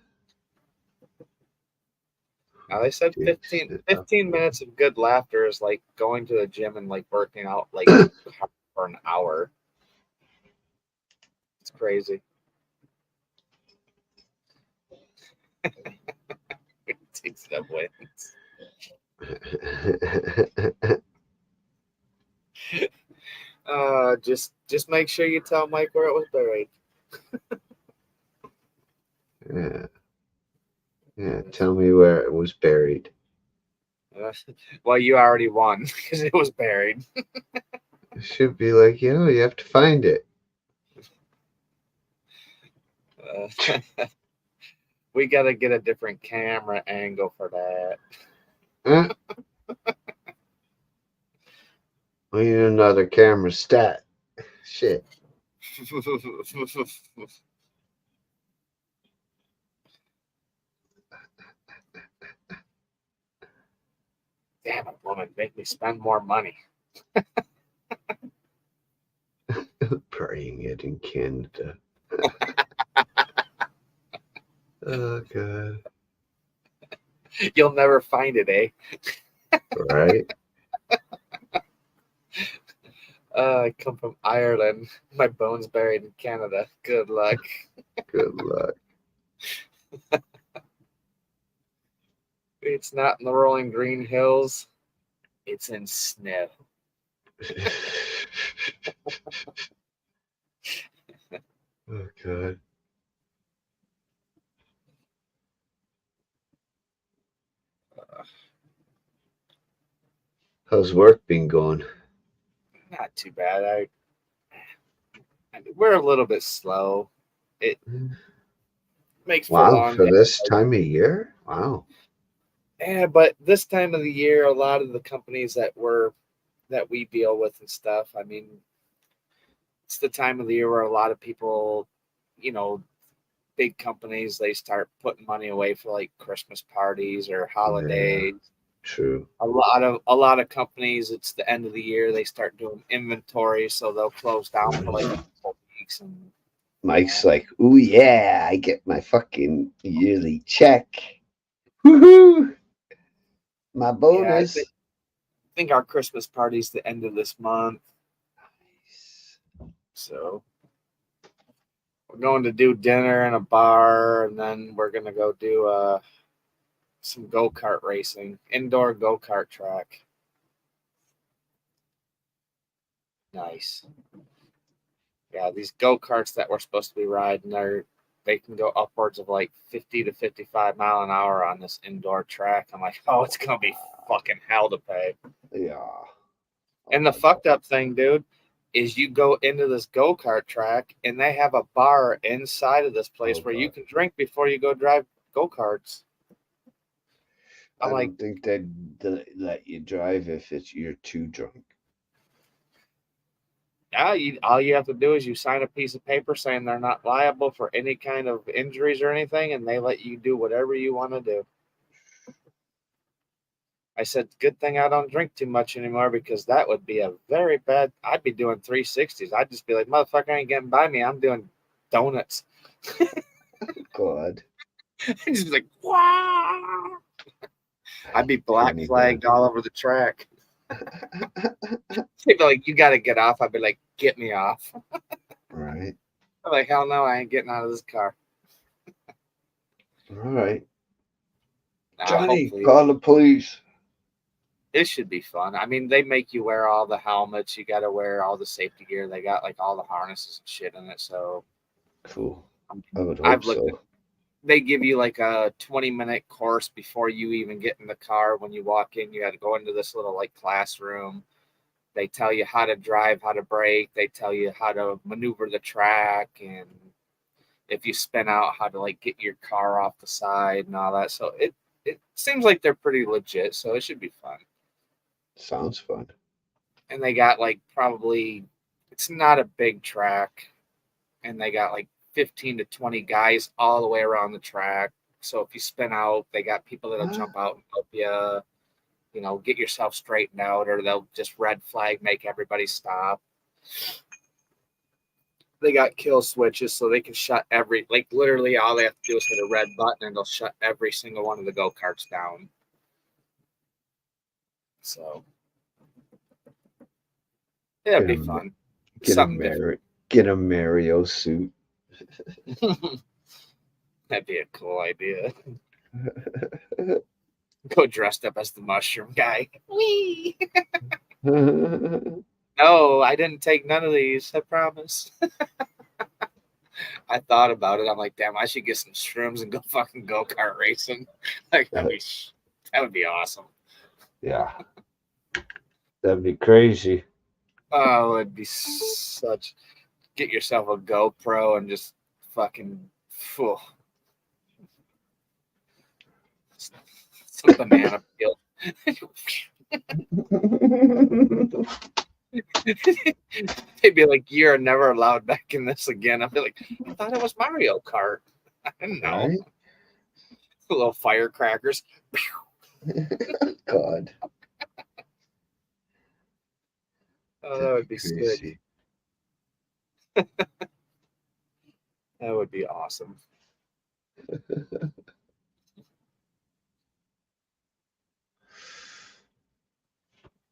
Now, they said 15 minutes of good laughter is like going to the gym and like working out like for an hour. It's crazy. It takes that wins. Just make sure you tell Mike where it was buried. Yeah. Yeah. Tell me where it was buried. Well, you already won because it was buried. It should be like, you have to find it. We got to get a different camera angle for that. Huh? We need another camera stat. Shit. Damn it, woman, make me spend more money. Burying it in Canada. Oh, God. You'll never find it, eh? Right? I come from Ireland. My bones buried in Canada. Good luck. Good luck. It's not in the rolling green hills. It's in snow. Oh, God. How's work been going? Not too bad. We're a little bit slow. It makes for Wow, long for days. this time of year? Wow. Yeah, but this time of the year, a lot of the companies that we deal with and stuff, I mean, it's the time of the year where a lot of people, big companies, they start putting money away for like Christmas parties or holidays. Yeah, true. A lot of companies, it's the end of the year, they start doing inventory, so they'll close down for like a couple weeks. And Mike's like, ooh, yeah, I get my fucking yearly check. Woohoo! My yeah, bonus. I think our Christmas party's the end of this month, so we're going to do dinner in a bar, and then we're gonna go do some go-kart racing, indoor go-kart track. Nice. Yeah, these go-karts that we're supposed to be riding, they can go upwards of like 50 to 55 mile an hour on this indoor track. I'm like, oh, it's gonna be fucking hell to pay. Yeah. And the fucked up thing, dude, is you go into this go-kart track and they have a bar inside of this place where you can drink before you go drive go-karts. I I'm like, don't think they'd let you drive if you're too drunk. yeah, all you have to do is you sign a piece of paper saying they're not liable for any kind of injuries or anything, and they let you do whatever you want to do. I said, good thing I don't drink too much anymore because that would be a very bad. I'd be doing 360s. I'd just be like, motherfucker ain't getting by me. I'm doing donuts. God. Just like, wow. I'd be black flagged all over the track. They'd be like, you got to get off. I'd be like, get me off. Right. I'm like, hell no, I ain't getting out of this car. All right. Nah, Johnny, hopefully call the police. it should be fun. I mean, they make you wear all the helmets. You got to wear all the safety gear. They got like all the harnesses and shit in it. So Cool. I I mean, would hope I've looked at. so. They give you like a 20-minute course before you even get in the car. When you walk in, you got to go into this little like classroom. They tell you how to drive, how to brake. They tell you how to maneuver the track, and if you spin out, how to like get your car off the side and all that. So it seems like they're pretty legit. So it should be fun. Sounds fun. And they got like probably it's not a big track, and they got like 15 to 20 guys all the way around the track. So if you spin out, they got people that'll Huh? jump out and help you, get yourself straightened out, or they'll just red flag, make everybody stop. They got kill switches so they can shut like literally all they have to do is hit a red button and they'll shut every single one of the go-karts down. So it'll Get be a fun. get a Something different. Get a Mario suit. That'd be a cool idea. Go dressed up as the mushroom guy. Whee! No, I didn't take none of these. I promise. I thought about it. I'm like, damn, I should get some shrooms and go fucking go-kart racing. Like that would be awesome. Yeah, that'd be crazy. Oh, it'd be such. Get yourself a GoPro and just fucking. Phew, some banana peel. They'd be like, "You're never allowed back in this again." I'd be like, "I thought it was Mario Kart." I didn't know. Right? Little firecrackers. God, Oh, that that'd would be be good. crazy. That would be awesome.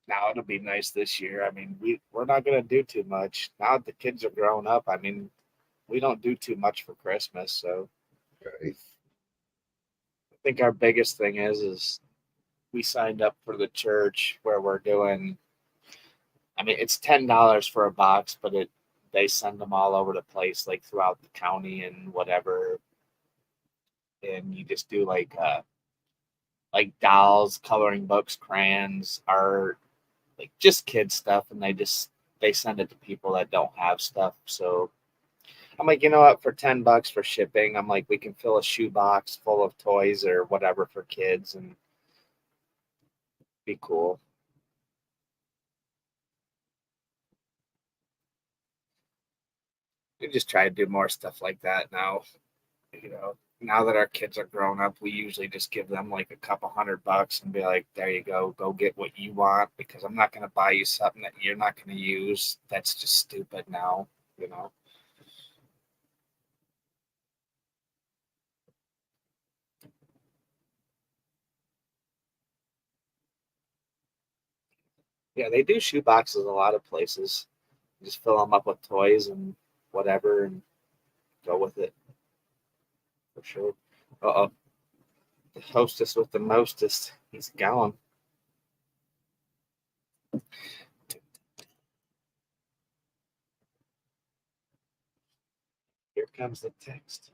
Now it'll be nice this year. I mean, we're not gonna do too much now that the kids are grown up. I mean, we don't do too much for Christmas, so Right? I think our biggest thing is we signed up for the church where we're doing. I mean, it's $10 for a box, but they send them all over the place, like throughout the county and whatever, and you just do like dolls, coloring books, crayons, art, like just kid stuff, and they send it to people that don't have stuff. So I'm like, you know what, for $10 for shipping, I'm like, we can fill a shoebox full of toys or whatever for kids and be cool. We just try to do more stuff like that now. Now that our kids are grown up, we usually just give them like a couple $100 and be like, there you go get what you want, because I'm not going to buy you something that you're not going to use. That's just stupid now, you know. Yeah, they do shoe boxes a lot of places. You just fill them up with toys and whatever and go with it for sure. Uh oh, the hostess with the mostest. He's gone. Here comes the text.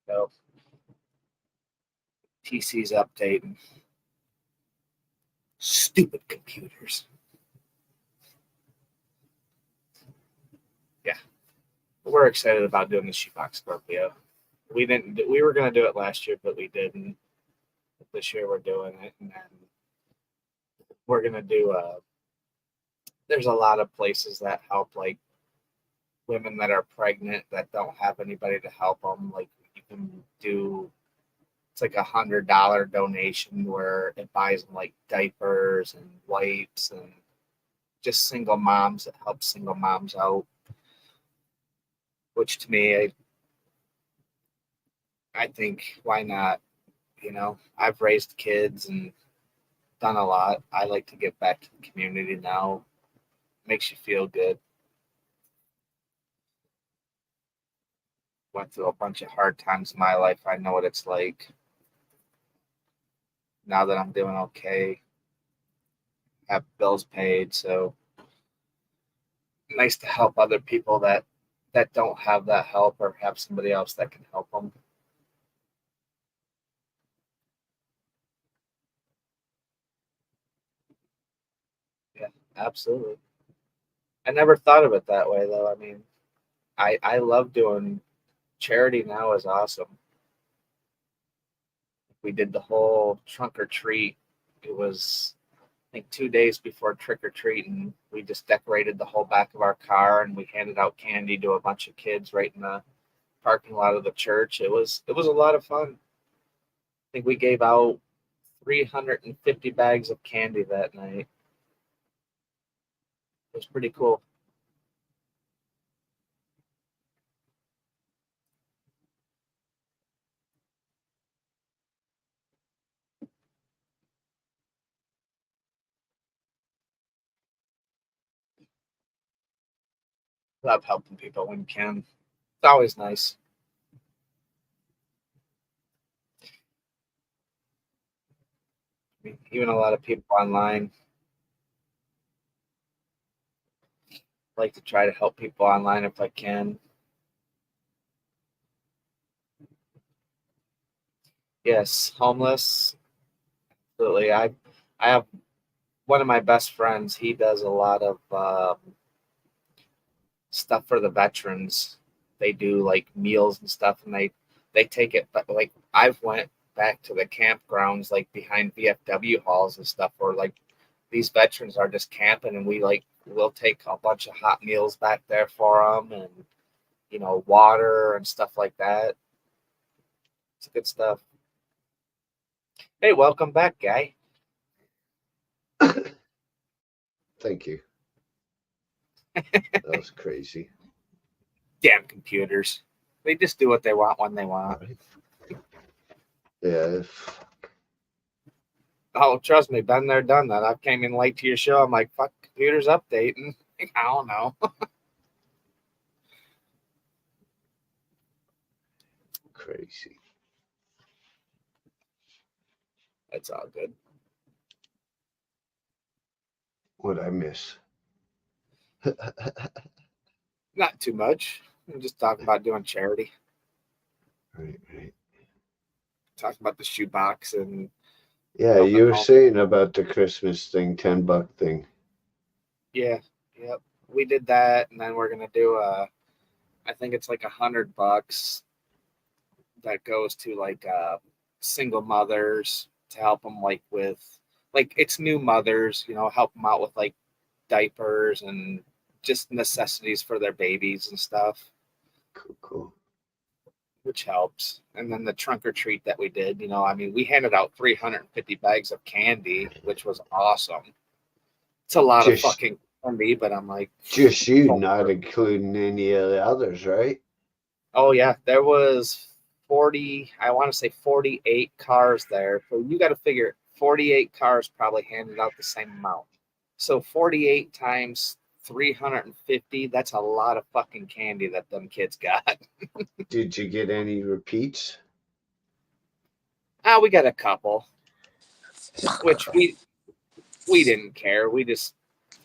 No, TC's updating. Stupid computers. Yeah, we're excited about doing the shoebox Scorpio. We were going to do it last year, but we didn't. This year we're doing it, and then we're going to do there's a lot of places that help like women that are pregnant that don't have anybody to help them. Like you can do, it's like $100 donation where it buys them like diapers and wipes and just single moms. That helps single moms out, which to me, I think why not? You know, I've raised kids and done a lot. I like to give back to the community now. Makes you feel good. Went through a bunch of hard times in my life. I know what it's like. Now that I'm doing okay, have bills paid, so nice to help other people that don't have that help or have somebody else that can help them. Yeah, absolutely. I never thought of it that way though. I mean, I love doing charity now is awesome. We did the whole trunk or treat. It was I think 2 days before trick or treat, and we just decorated the whole back of our car and we handed out candy to a bunch of kids right in the parking lot of the church. It was a lot of fun. I think we gave out 350 bags of candy that night. It was pretty cool. Love helping people when you can. It's always nice. I mean, even a lot of people online like to try to help people online if I can. Yes, homeless. Absolutely. I have one of my best friends. He does a lot of stuff for the veterans. They do like meals and stuff, and they take it. But like I've went back to the campgrounds like behind VFW halls and stuff, where like these veterans are just camping, and we'll take a bunch of hot meals back there for them, and water and stuff like that. It's good stuff. Hey, welcome back, guy. Thank you. That was crazy. Damn computers. They just do what they want when they want. Yeah. Oh, trust me, been there, done that. I've came in late to your show. I'm like, fuck, computer's updating. I don't know. Crazy. It's all good. What I miss? Not too much. I'm just talking about doing charity. Right. Talking about the shoebox and Yeah, helping you were home. saying about the Christmas thing, $10 thing. Yeah, yep. We did that, and then we're gonna do I think it's like $100 that goes to like single mothers to help them like with like it's new mothers, help them out with like diapers and just necessities for their babies and stuff, Cool. which helps. And then the trunk or treat that we did, I mean, we handed out 350 bags of candy, which was awesome. It's a lot of Just fucking candy, but I'm like, you, oh, not including any of the others, right? oh yeah, there was 40, I want to say 48 cars there. So you got to figure 48 cars probably handed out the same amount. So 48 times 350, that's a lot of fucking candy that them kids got. Did you get any repeats? We got a couple, which we didn't care.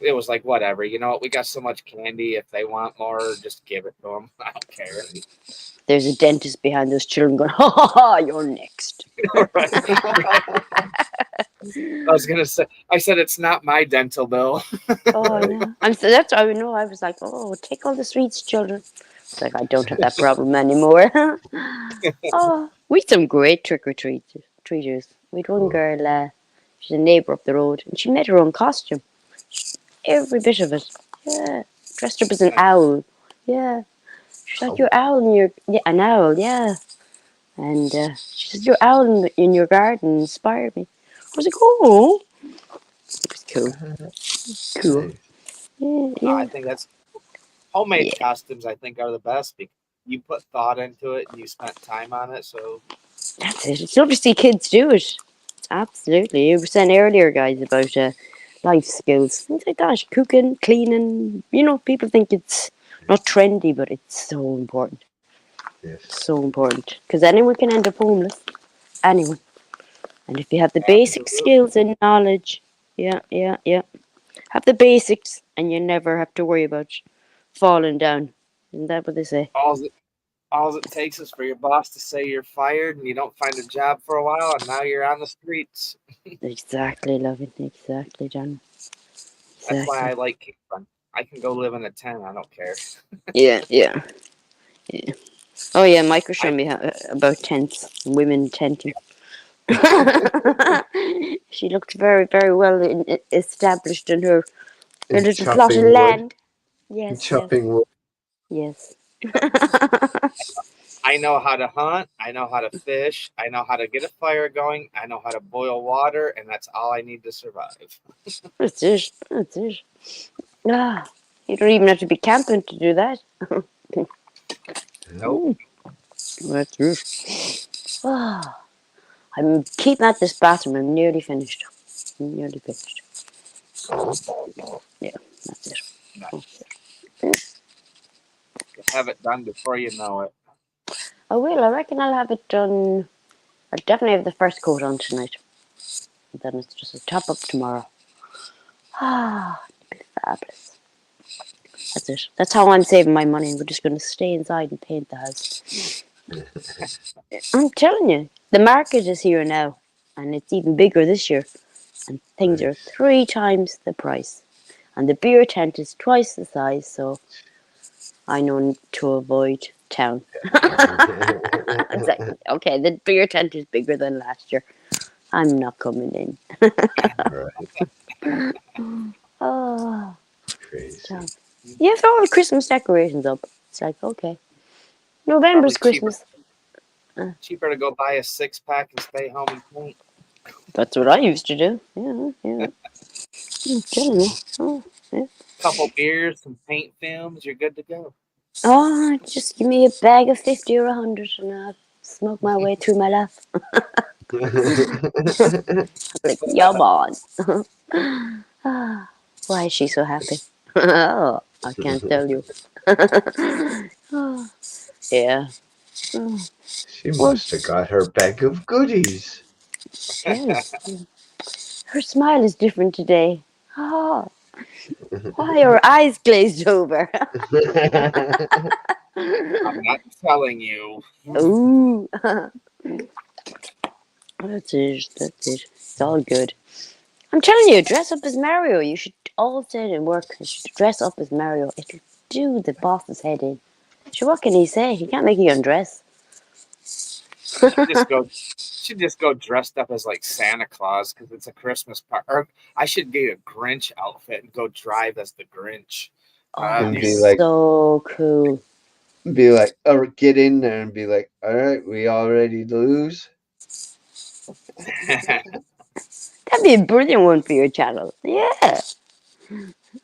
It was like whatever. You know what? We got so much candy. If they want more, just give it to them. I don't care. There's a dentist behind those children going, ha ha ha, you're next. Right. I was gonna say. I said it's not my dental bill. Oh, Right. yeah. That's how I know. I was like, oh, take all the sweets, children. It's like, I don't have that problem anymore. Oh, we had some great treaters. We had one Cool. girl, she's a neighbour up the road, and she made her own costume. Every bit of it. Yeah. Dressed up as an owl. Yeah. She's like, Oh, your owl in your, yeah, an owl, yeah. And she said, your owl in your garden inspired me. I was like, oh, it was cool. Cool. nice. Yeah, No, I yeah. think that's homemade Yeah. costumes. I think are the best because you put thought into it and you spent time on it. So That's it. It's lovely to see kids do it. Absolutely. You were saying earlier, guys, about life skills, things like that, cooking, cleaning. People think it's not trendy, but it's so important. Yes. So important because anyone can end up homeless. Anyone. And if you have the basic Absolutely. skills and knowledge, yeah. Have the basics, and you never have to worry about falling down. Isn't that what they say? All it takes is for your boss to say you're fired and you don't find a job for a while, and now you're on the streets. Exactly, love it. Exactly, John. That's why I Exactly. like camping. I can go live in a tent. I don't care. Yeah. Oh yeah, Mike was I showing me about tents, women tenting. She looked very, very well established in her And little plot of chopping wood. land. Yes, yes, Chopping wood. yes. I know how to hunt. I know how to fish. I know how to get a fire going. I know how to boil water, and that's all I need to survive. That's it. That's it. Ah, you don't even have to be camping to do that. Nope. That's it. Ah, I'm keeping at this bathroom. I'm nearly finished. Yeah, that's it. Nice. You'll have it done before you know it. I will. I reckon I'll have it done. I'll definitely have the first coat on tonight. And then it's just a top up tomorrow. Ah, fabulous. That's it. That's how I'm saving my money. We're just going to stay inside and paint the house. I'm telling you, the market is here now, and it's even bigger this year. And things are Nice. 3 times the price. And the beer tent is twice the size, so I know to avoid town. It's like, okay, the beer tent is bigger than last year. I'm not coming in. Right. Oh, Crazy. so. You have all the Christmas decorations up. It's like, okay. Probably November's Christmas. cheaper to go buy a 6-pack and stay home and paint. That's what I used to do. Yeah. I'm telling you. Oh, yeah. Couple beers, some paint films, you're good to go. Oh, just give me a bag of 50 or 100 and I'll smoke my way through my life. Like, yeah, on. Ah, why is she so happy? Oh, I can't tell you. Oh, yeah. Oh, She well, must have got her bag of goodies. yes. Her smile is different today. Oh, why are her eyes glazed over? I'm not telling you. Ooh. That's it. That's it. It's all good. I'm telling you, dress up as Mario. You should all say it in work. You should dress up as Mario. It'll do the boss's head in. So what can he say? He can't make you undress. Should just go dressed up as like Santa Claus because it's a Christmas party. Or I should get a Grinch outfit and go drive as the Grinch. Oh, And that'd be be like, so cool. or get in there and be like, all right, we all ready to lose? That'd be a brilliant one for your channel. Yeah.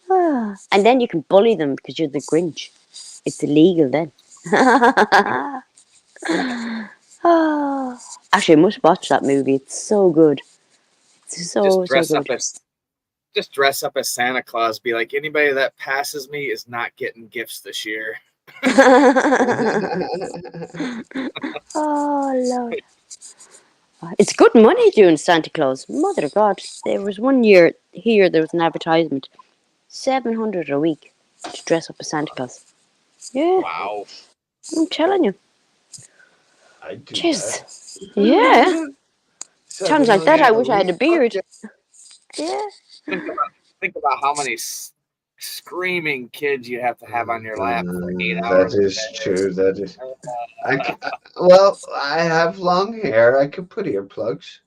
Ah. And then you can bully them because you're the Grinch. It's illegal then. Oh. Actually, I must watch that movie. It's so good. It's just so dress up good. as just dress up as Santa Claus. Be like, anybody that passes me is not getting gifts this year. Oh, Lord. It's good money doing Santa Claus. Mother of God. There was one year here, there was an advertisement. 700 a week to dress up as Santa Claus. Yeah, Wow. I'm telling you. I'd do Jeez. that. Yeah. Times like that, I 700 a wish I had a week. Fuck beard. yeah. Yeah. Think about how many screaming kids you have to have on your lap for 8 That hours is a day. true. That is. Well, I have long hair. I could put earplugs.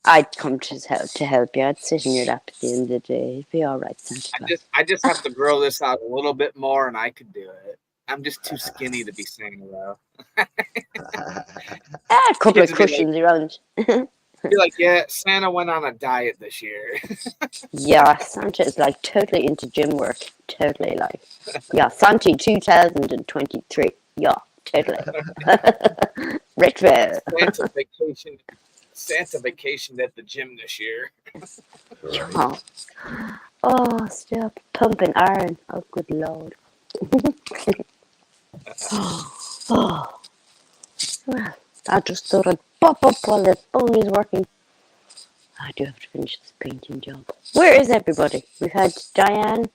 I'd come to help you. I'd sit in your lap at the end of the day. It'd be all right, Santa Claus. I just have to grow this out a little bit more, and I could do it. I'm just too skinny to be Santa though. A couple of Kids would be cushions around. be like, yeah, Santa went on a diet this year. Yeah, Santa is like totally into gym work. Totally like. Yeah, Santa 2023. Yeah, totally. Retro. Santa vacationed at the gym this year. Yeah. Oh, still pumping iron. Oh, good lord. Oh, well, I just thought I'd pop up while the phone is working. I do have to finish this painting job. Where is everybody? We've had Diane.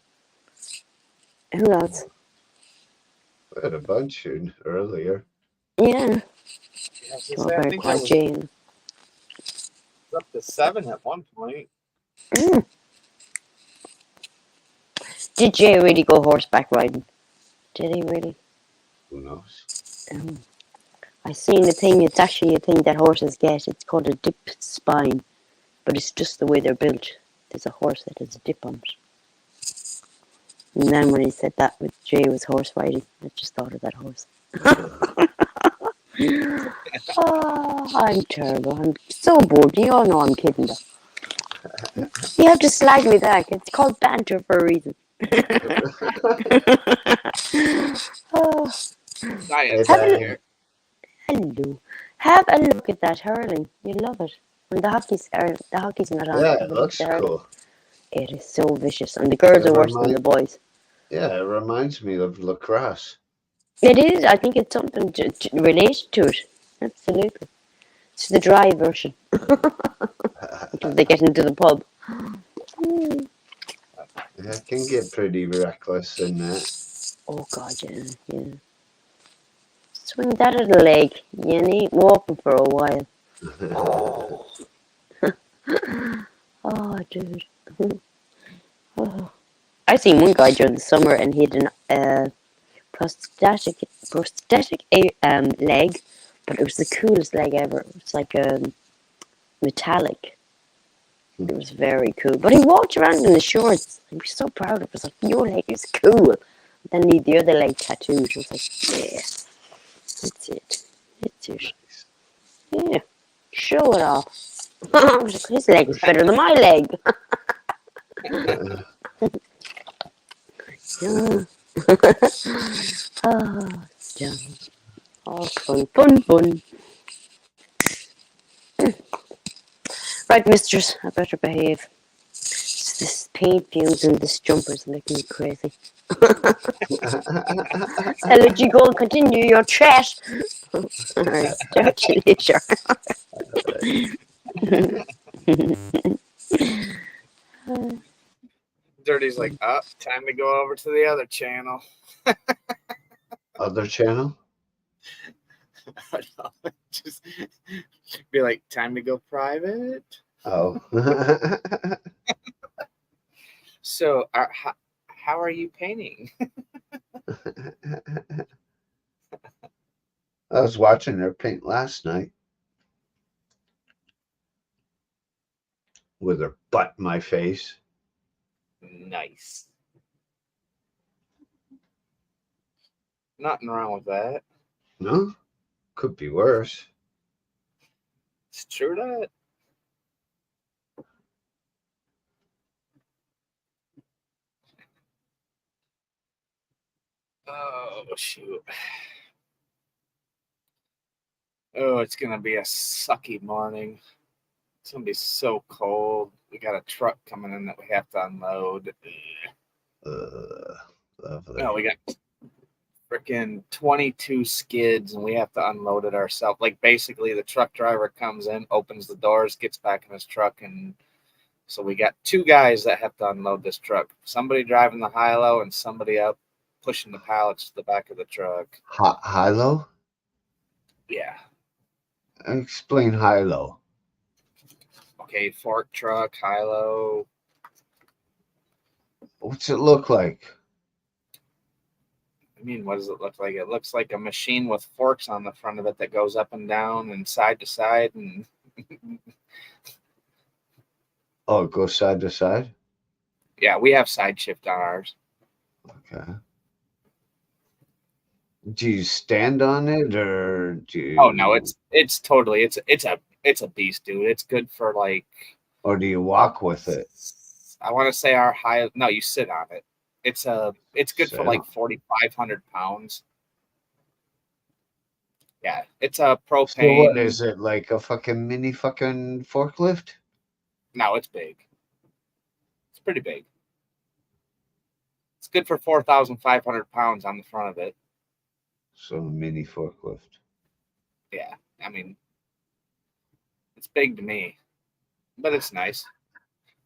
Who else? I had a bunch in earlier. Yeah. Yeah, You're I very think I quiet, was Jane. up to 7 at one point. Mm. Did Jay really go horseback riding? Did he really? Who knows? I seen the thing. It's actually a thing that horses get. It's called a dip spine, but it's just the way they're built. There's a horse that has a dip on it. And then when he said that with Jay was horse riding, I just thought of that horse. Oh, I'm terrible. I'm so bored. You all know I'm kidding though. You have to slag me back. It's called banter for a reason. Oh, Diane's have a Hey, not look. here. Hello. Have a look at that hurling. You love it. When the hockey's not on, yeah, have it a look at looks the hurling. cool. It is so vicious, and the girls It are worse than the boys. Yeah, it reminds me of lacrosse. It is. I think it's something related to it. Absolutely. It's the dry version until they get into the pub. Mm. It can get pretty reckless in that. Oh God, yeah, yeah. Swing that at a leg. You ain't walking for a while. Oh, dude. Oh. I seen one guy during the summer, and he had an prosthetic leg, but it was the coolest leg ever. It was like metallic. It was very cool. But he walked around in the shorts. I was so proud of himself. Your leg is cool. Then he had the other leg tattooed. I was like, yeah, that's it. That's it. Yeah, show it off. I was like, his leg is better than my leg. Yeah. Oh, yeah. Oh, fun, fun, fun. Right, mistress, I better behave. This paint fumes and this jumper's making me crazy. I'll let you go and continue your chat. Alright, talk to you later. Dirty's like, time to go over to the other channel. Other channel? Just be like, time to go private. Oh. So, how are you painting? I was watching her paint last night with her butt in my face. Nice. Nothing wrong with that. No? Could be worse. It's true that. Oh, shoot. Oh, it's going to be a sucky morning. It's going to be so cold. We got a truck coming in that we have to unload. Lovely. No, we got freaking 22 skids and we have to unload it ourselves. Like, basically, the truck driver comes in, opens the doors, gets back in his truck, and so we got two guys that have to unload this truck. Somebody driving the high-low and somebody up pushing the pallets to the back of the truck. High-low? Yeah. Explain high-low. Okay, fork truck, high-low. What's it look like? I mean, what does it look like? It looks like a machine with forks on the front of it that goes up and down and side to side. And Oh, it goes side to side? yeah, we have side shift on ours. Okay. Do you stand on it or do you... Oh no, it's totally it's a beast, dude. It's good for like. Or do you walk with it? I want to say our high. No, you sit on it. It's good for like 4,500 pounds. Yeah, it's a So what propane. is it, like a fucking mini fucking forklift? No, it's big. It's pretty big. It's good for 4,500 pounds on the front of it. So a mini forklift. Yeah, I mean, it's big to me, but it's nice.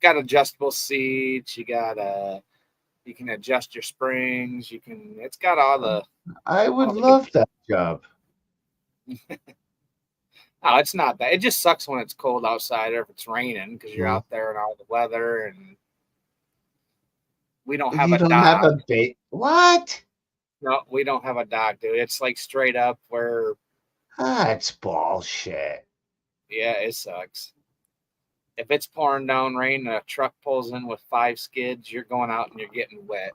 Got adjustable seats. You can adjust your springs. It's got I would all the good. love that job. Oh, it's not bad. It just sucks when it's cold outside or if it's raining because you're Hmm. out there in all the weather, and we don't have You a don't have dock. a bait. What? No, we don't have a dock, dude. It's like straight up where, That's bullshit. yeah, it sucks. If it's pouring down rain and a truck pulls in with 5 skids, you're going out and you're getting wet.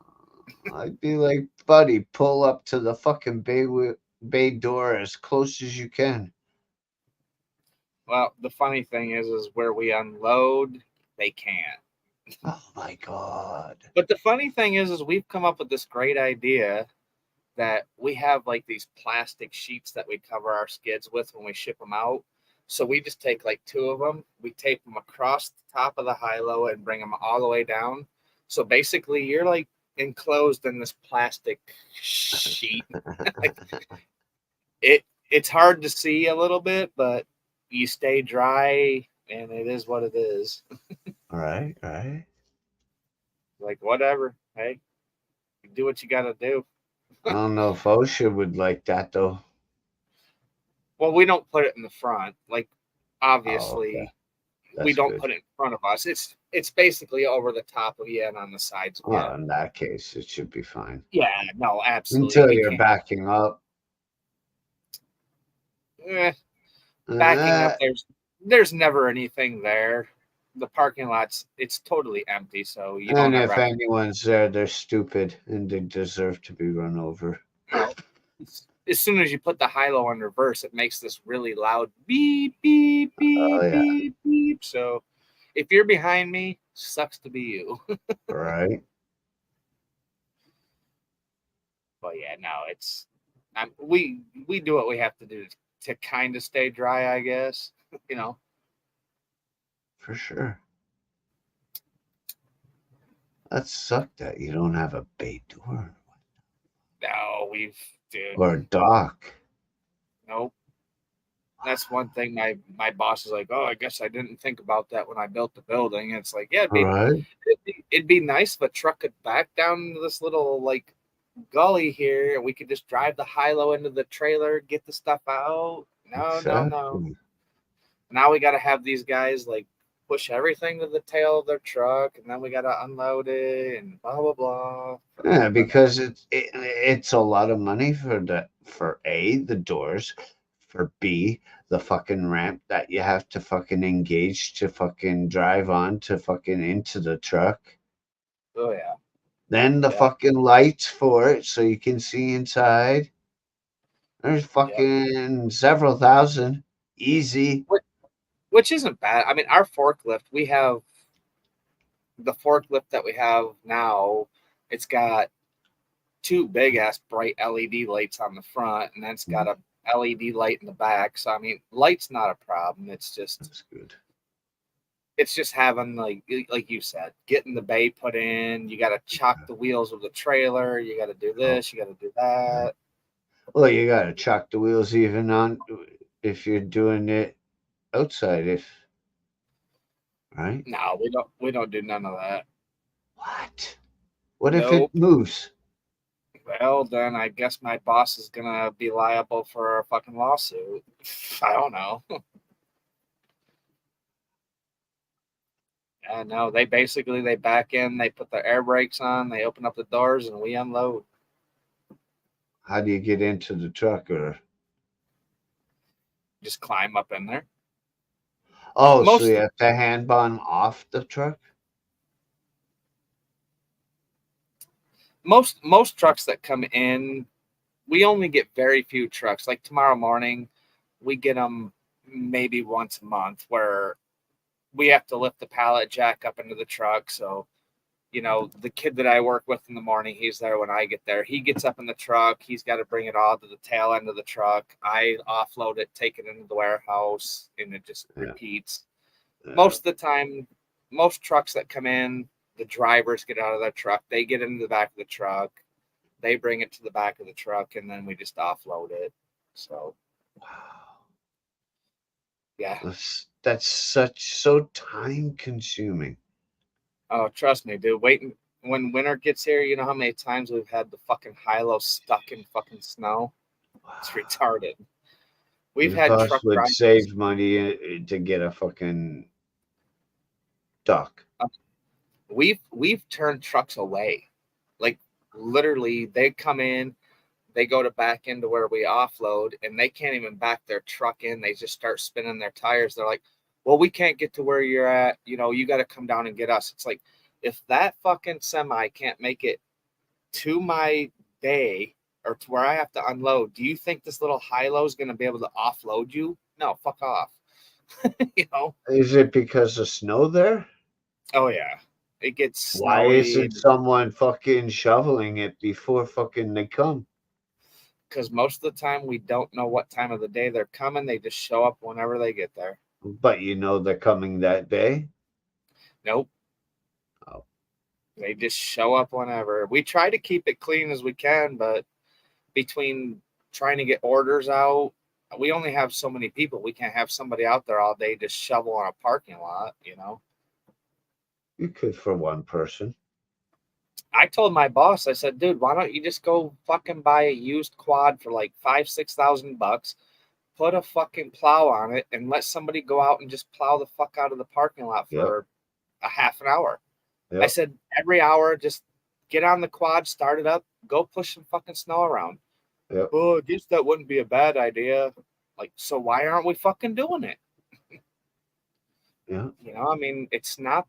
I'd be like, buddy, pull up to the fucking bay door as close as you can. Well, the funny thing is where we unload, they can't. Oh my god. But the funny thing is we've come up with this great idea that we have like these plastic sheets that we cover our skids with when we ship them out. So we just take like 2 of them, we tape them across the top of the high-low and bring them all the way down. So basically, you're like enclosed in this plastic sheet. It's hard to see a little bit, but you stay dry, and it is what it is. Right, right. Like whatever, hey, you do what you got to do. I don't know if OSHA would like that though. Well, we don't put it in the front. Like Oh, okay. obviously, we That's don't good. put it in front of us. It's basically over the top of you and on the sides of you. Well, in that case, it should be fine. Yeah, no, absolutely. Until We you're can't. backing up. Backing Uh, up, there's never anything there. The parking it's totally empty, so you don't and ever if have to. anyone's there, they're stupid and they deserve to be run over. No. As soon as you put the high-low on reverse, it makes this really loud beep beep Oh beep yeah, beep beep. So if you're behind me, sucks to be you. right. But yeah, no, we do what we have to do to kind of stay dry, I guess. You know, For sure. That sucked that you don't have a bay door no, dude, or a dock. nope. That's one thing my boss is like, oh, I guess I didn't think about that when I built the building. And it's like, yeah, Right. it'd be nice if a truck could back down into this little like gully here and we could just drive the high-low into the trailer, get the stuff out. No, no, no. Exactly. Now we got to have these guys like push everything to the tail of their truck, and then we got to unload it and blah blah blah. Yeah, because it's a lot of money for A, the doors, for B, the fucking ramp that you have to fucking engage to fucking drive on to fucking into the truck. Oh yeah, Then the yeah, fucking lights for it so you can see inside. There's yeah. fucking several thousand. Easy. Which isn't bad. I mean, our forklift, we have the forklift that we have now. It's got 2 big ass bright LED lights on the front, and then it's got a LED light in the back. So I mean, light's not a problem. That's good. It's just having like you said, getting the bay put in. You got to chock the wheels of the trailer. You got to do Oh, this. You got to do that. well, you gotta chuck the wheels even on if you're doing it outside. If right? No, we don't do none of that. What? What if it Nope. moves? Well, then I guess my boss is gonna be liable for a fucking lawsuit. I don't know. Yeah, no, they back in, they put the air brakes on, they open up the doors, and we unload. How do you get into the truck? Or Just climb up in there. oh, so Most you have to hand bomb off the truck? most trucks that come in, we only get very few trucks. Like tomorrow morning, we get them maybe once a month, where we have to lift the pallet jack up into the truck. So you know, the kid that I work with in the morning, he's there when I get there. He gets up in the truck. He's got to bring it all to the tail end of the truck. I offload it, take it into the warehouse, and it just repeats. Most of the time, most trucks that come in, the drivers get out of their truck. They get into the back of the truck. They bring it to the back of the truck, and then we just offload it. So, Wow. yeah. That's so time consuming. Oh, trust me, dude. Waiting when winter gets here, you know how many times we've had the fucking high-low stuck in fucking snow? It's retarded. We've Your had boss truck would drivers. save money to get a fucking duck. We've turned trucks away. Like literally, they come in, they go to back into where we offload, and they can't even back their truck in. They just start spinning their tires. They're like, well, we can't get to where you're at. You know, you got to come down and get us. It's like, if that fucking semi can't make it to my day or to where I have to unload, do you think this little high-low is going to be able to offload you? No, fuck off. You know? Is it because of snow there? Oh, yeah. It gets Why snowy. isn't someone fucking shoveling it before fucking they come? Because most of the time we don't know what time of the day they're coming. They just show up whenever they get there. But you know they're coming that day? Nope. Oh. They just show up whenever. We try to keep it clean as we can, but between trying to get orders out, we only have so many people. We can't have somebody out there all day just shovel on a parking lot, you know? You could for one person. I told my boss, I said, dude, why don't you just go fucking buy a used quad for like $5,000-6,000, put a fucking plow on it, and let somebody go out and just plow the fuck out of the parking lot for a half an hour. Yep. I said, every hour, just get on the quad, start it up, go push some fucking snow around. Yep. Oh, I guess that wouldn't be a bad idea. Like, so why aren't we fucking doing it? Yeah. You know, I mean, it's not.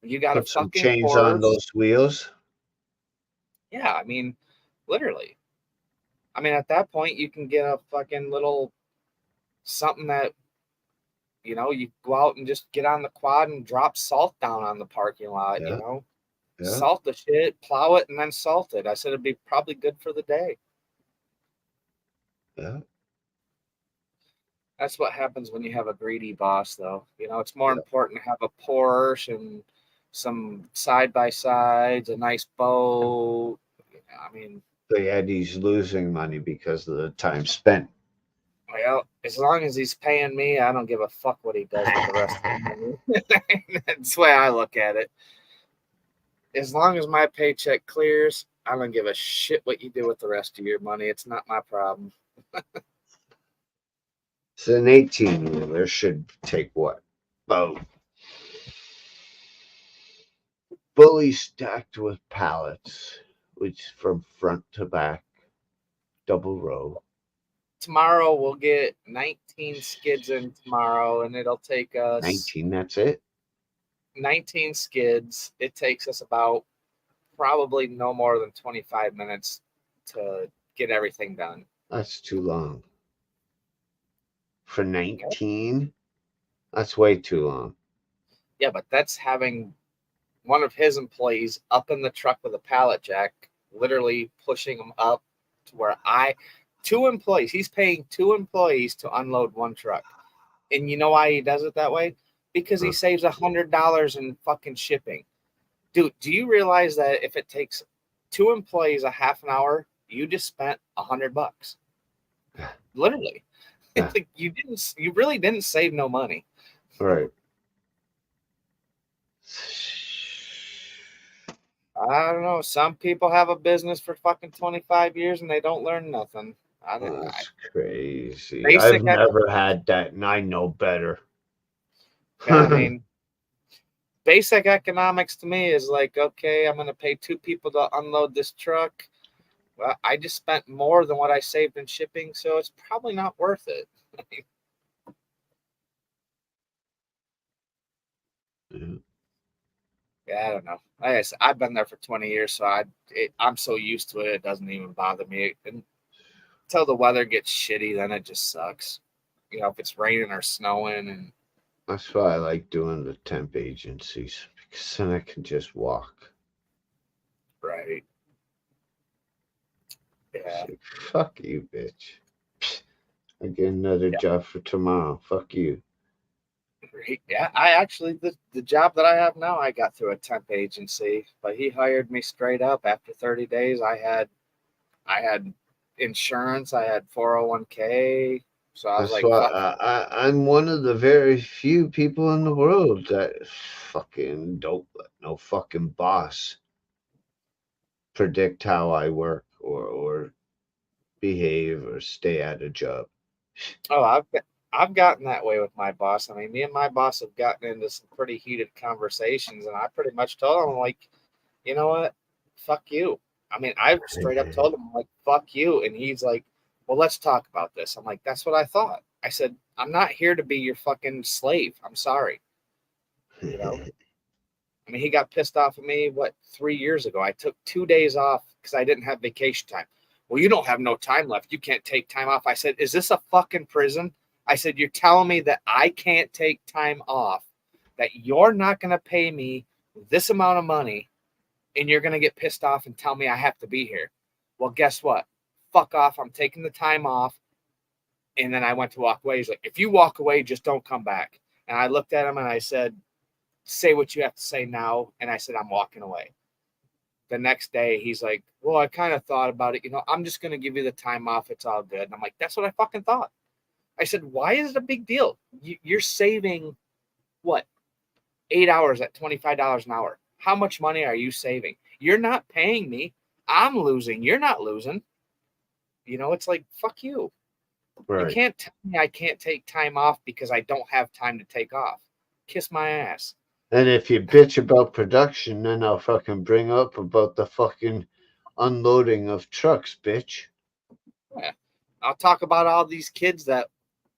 You got to Put some fucking chains on Porsche. those wheels. Yeah, I mean, literally. I mean, at that point, you can get a fucking little something that, you know, you go out and just get on the quad and drop salt down on the parking lot, you know? Yeah. Salt the shit, plow it, and then salt it. I said it'd be probably good for the day. Yeah. That's what happens when you have a greedy boss, though. You know, it's more important to have a Porsche and some side-by-sides, a nice boat. I mean, So yeah, he's losing money because of the time spent. well, as long as he's paying me, I don't give a fuck what he does with the rest of the money. That's the way I look at it. As long as my paycheck clears, I don't give a shit what you do with the rest of your money. It's not my problem. So an 18-wheeler should take what? About fully stacked with pallets, which from front to back, double row. Tomorrow we'll get 19 skids in tomorrow, and it'll take us 19, that's it? 19 skids. It takes us about probably no more than 25 minutes to get everything done. That's too long. For 19? That's way too long. Yeah, but that's having one of his employees up in the truck with a pallet jack, literally pushing them up to where two employees, he's paying two employees to unload one truck. And you know why he does it that way? Because he saves $100 in fucking shipping. Dude, do you realize that if it takes two employees a half an hour, you just spent $100? Literally. It's like you really didn't save no money. Right. I don't know. Some people have a business for fucking 25 years and they don't learn nothing. That's crazy. Basic I've never had that, and I know better. I mean, basic economics to me is like, okay, I'm going to pay two people to unload this truck. Well, I just spent more than what I saved in shipping, so it's probably not worth it. Yeah, I don't know. Like I said, I've been there for 20 years, so I'm so used to it, it doesn't even bother me. Until the weather gets shitty, then it just sucks. You know, if it's raining or snowing. And that's why I like doing the temp agencies, 'Cause then I can just walk. Right. It's Yeah. like, fuck you, bitch. I get another Yeah. job for tomorrow. Fuck you. Yeah. I actually, the job that I have now, I got through a temp agency, but he hired me straight up after 30 days. I had insurance, I had 401k. So I was That's like, why fuck. I'm one of the very few people in the world that fucking don't let no fucking boss predict how I work or behave or stay at a job. Oh, I've gotten that way with my boss. I mean, me and my boss have gotten into some pretty heated conversations, and I pretty much told him, like, you know what, fuck you. I mean, I straight up told him, like, fuck you, and he's like, well, let's talk about this. I'm like, that's what I thought. I said, I'm not here to be your fucking slave. I'm sorry. You know, I mean, he got pissed off at me, 3 years ago. I took 2 days off because I didn't have vacation time. Well, you don't have no time left. You can't take time off. I said, is this a fucking prison? I said, you're telling me that I can't take time off, that you're not going to pay me this amount of money, and you're going to get pissed off and tell me I have to be here. Well, guess what? Fuck off. I'm taking the time off. And then I went to walk away. He's like, if you walk away, just don't come back. And I looked at him and I said, say what you have to say now. And I said, I'm walking away. The next day, he's like, well, I kind of thought about it. I'm just going to give you the time off. It's all good. And I'm like, that's what I fucking thought. I said, why is it a big deal? You're saving what? 8 hours at $25 an hour. How much money are you saving? You're not paying me. I'm losing. You're not losing. It's like, fuck you. You Right. can't tell me I can't take time off because I don't have time to take off. Kiss my ass. And if you bitch about production, then I'll fucking bring up about the fucking unloading of trucks, bitch. Yeah. I'll talk about all these kids that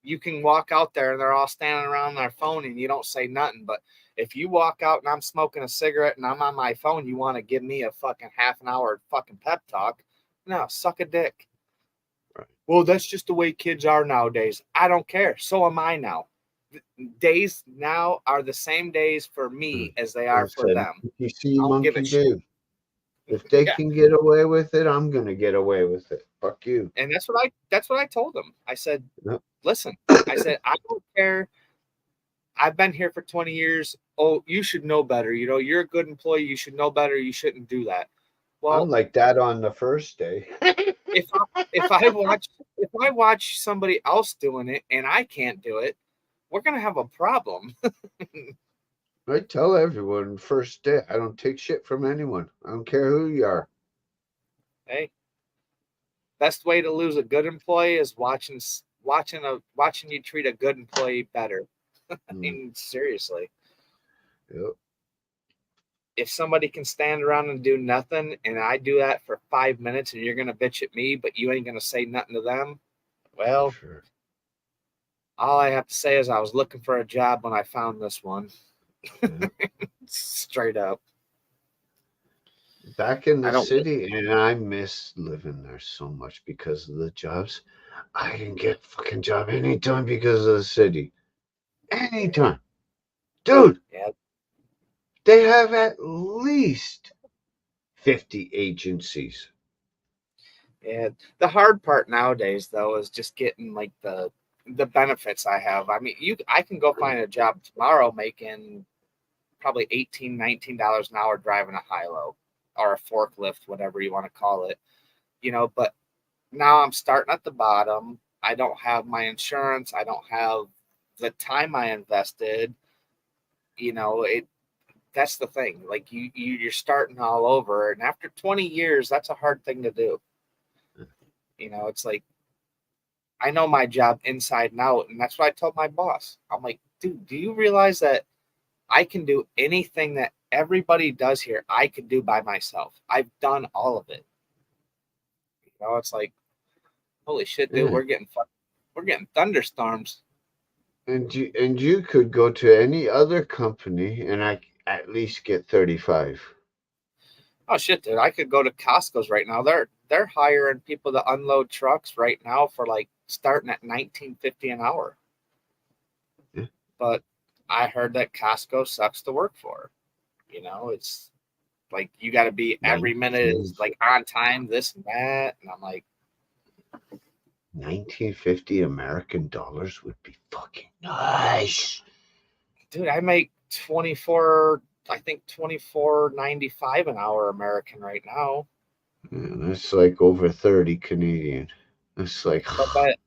you can walk out there and they're all standing around their phone and you don't say nothing. But if you walk out and I'm smoking a cigarette and I'm on my phone, you want to give me a fucking half an hour fucking pep talk? No, suck a dick. Right. Well, that's just the way kids are nowadays. I don't care. So am I now. Days now are the same days for me as they are I for said, them. monkey see, I don't give a monkey shit. do. If they Yeah. can get away with it, I'm gonna get away with it. Fuck you. And that's what I told them. I said, Yep. listen, I said, I don't care. I've been here for 20 years. Oh, you should know better. You're a good employee. You should know better. You shouldn't do that. I'm Well, like that on the first day. if I, if I watch somebody else doing it and I can't do it, we're gonna have a problem. I tell everyone first day, I don't take shit from anyone. I don't care who you are. Hey, best way to lose a good employee is watching you treat a good employee better. I mean, seriously. Yep. If somebody can stand around and do nothing and I do that for 5 minutes and you're going to bitch at me, but you ain't going to say nothing to them, well, For sure. all I have to say is I was looking for a job when I found this one. Yeah. Straight up. Back in I the don't. city, and I miss living there so much because of the jobs. I can get a fucking job anytime because of the city. Anytime. Dude, Yeah. they have at least 50 agencies. Yeah. The hard part nowadays, though, is just getting like the benefits I have. I mean, I can go find a job tomorrow making probably $18, $19 an hour driving a high-low or a forklift, whatever you want to call it. But now I'm starting at the bottom. I don't have my insurance. I don't have the time I invested. It that's the thing. Like you're starting all over, and after 20 years, that's a hard thing to do. It's like I know my job inside and out, and that's what I told my boss. I'm like, dude, do you realize that I can do anything that everybody does here? I could do by myself. I've done all of it. It's like, holy shit, dude, Yeah. we're getting thunderstorms. And you could go to any other company and I at least get 35. Oh shit, dude, I could go to Costco's right now. They're hiring people to unload trucks right now for like starting at $19.50 an hour. Yeah. But I heard that Costco sucks to work for. You know, it's like you got to be every minute is 19, like on time, this and that. And I'm like, 1950 American dollars would be fucking nice. dude, I make 24, I think 24.95 an hour American right now. Yeah, that's like over 30 Canadian. It's like, But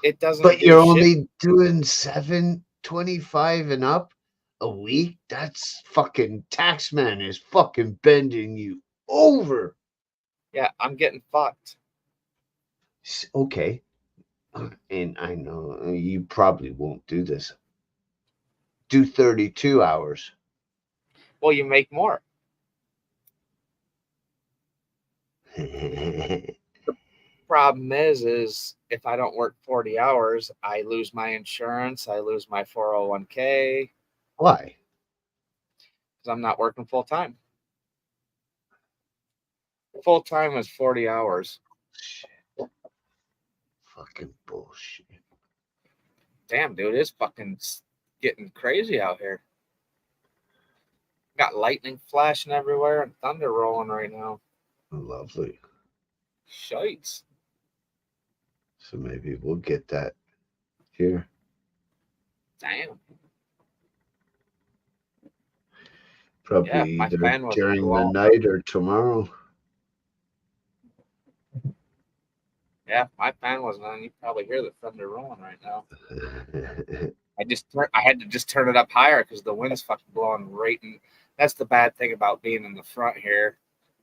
it doesn't but do you're shit. only doing 725 and up a week. That's fucking taxman is fucking bending you over. Yeah, I'm getting fucked. Okay, and I know you probably won't do this. Do 32 hours. Well, you make more. Problem is if I don't work 40 hours, I lose my insurance, I lose my 401k Why? because I'm not working full time. Full time is 40 hours. Shit. Fucking bullshit. Damn, dude, it's fucking getting crazy out here. Got lightning flashing everywhere and thunder rolling right now. Lovely. Shites. So maybe we'll get that here. Damn. Probably Yeah, my either fan was during the blowing. night or tomorrow. Yeah, my fan wasn't on. You probably hear the thunder rolling right now. I had to just turn it up higher because the wind's fucking blowing right in. That's the bad thing about being in the front here.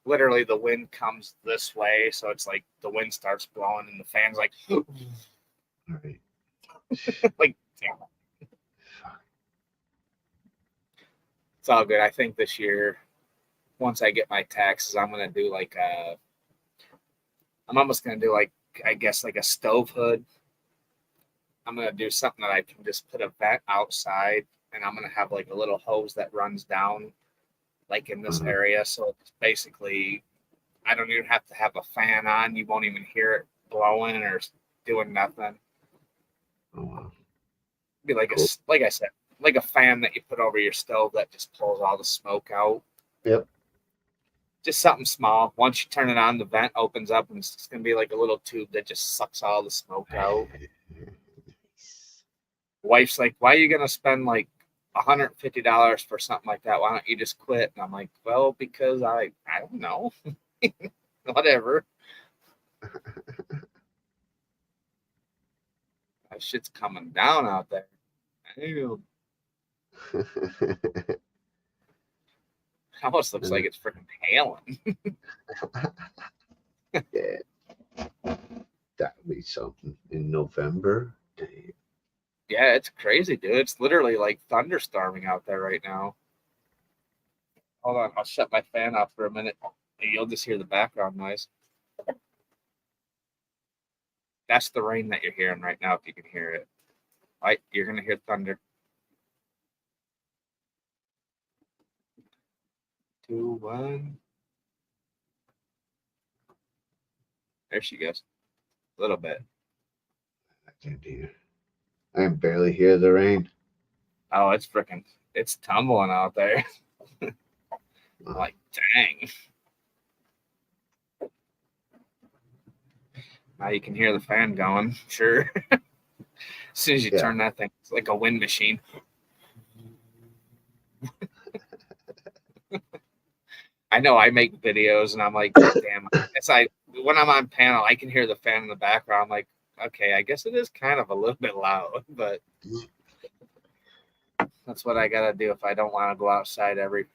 Literally, the wind comes this way, so it's like the wind starts blowing and the fan's like, Right. like, damn. It's all good. I think this year, once I get my taxes, I'm gonna do like a. I'm almost gonna do like I guess like a stove hood. I'm gonna do something that I can just put a vent outside, and I'm gonna have like a little hose that runs down, like in this area. So it's basically, I don't even have to have a fan on. You won't even hear it blowing or doing nothing. Oh, wow. Be like Cool. like I said, like a fan that you put over your stove that just pulls all the smoke out. Yep. Just something small. Once you turn it on, the vent opens up, and it's gonna be like a little tube that just sucks all the smoke out. Wife's like, "Why are you gonna spend like $150 for something like that? Why don't you just quit?" And I'm like, "Well, because I don't know, whatever. That shit's coming down out there. Damn. Almost looks like it's freaking hailing." Yeah. That would be something in November. Damn. Yeah, it's crazy, dude. It's literally like thunderstorming out there right now. Hold on, I'll shut my fan off for a minute. You'll just hear the background noise. That's the rain that you're hearing right now, if you can hear it. Right, you're gonna hear thunder. 2, 1. There she goes. A little bit. I can't hear. I can barely hear the rain. Oh, it's tumbling out there. I'm like, dang. Now you can hear the fan going. Sure. As soon as you turn that thing, it's like a wind machine. I know I make videos and I'm like, damn. When I'm on panel, I can hear the fan in the background. I'm like, okay, I guess it is kind of a little bit loud, but that's what I gotta do if I don't want to go outside every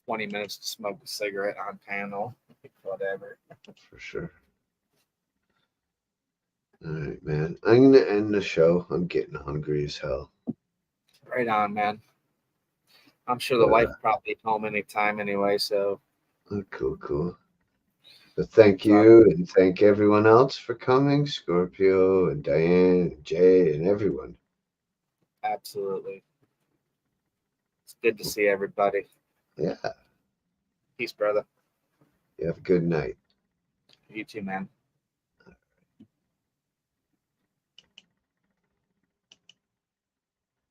20 minutes to smoke a cigarette on panel. Whatever. For sure. All right, man. I'm gonna end the show. I'm getting hungry as hell. Right on, man. I'm sure the wife probably home anytime anyway, so. Cool. But thank you, and thank everyone else for coming. Scorpio and Diane and Jay and everyone. Absolutely. It's good to see everybody. Yeah. Peace, brother. You have a good night. You too, man.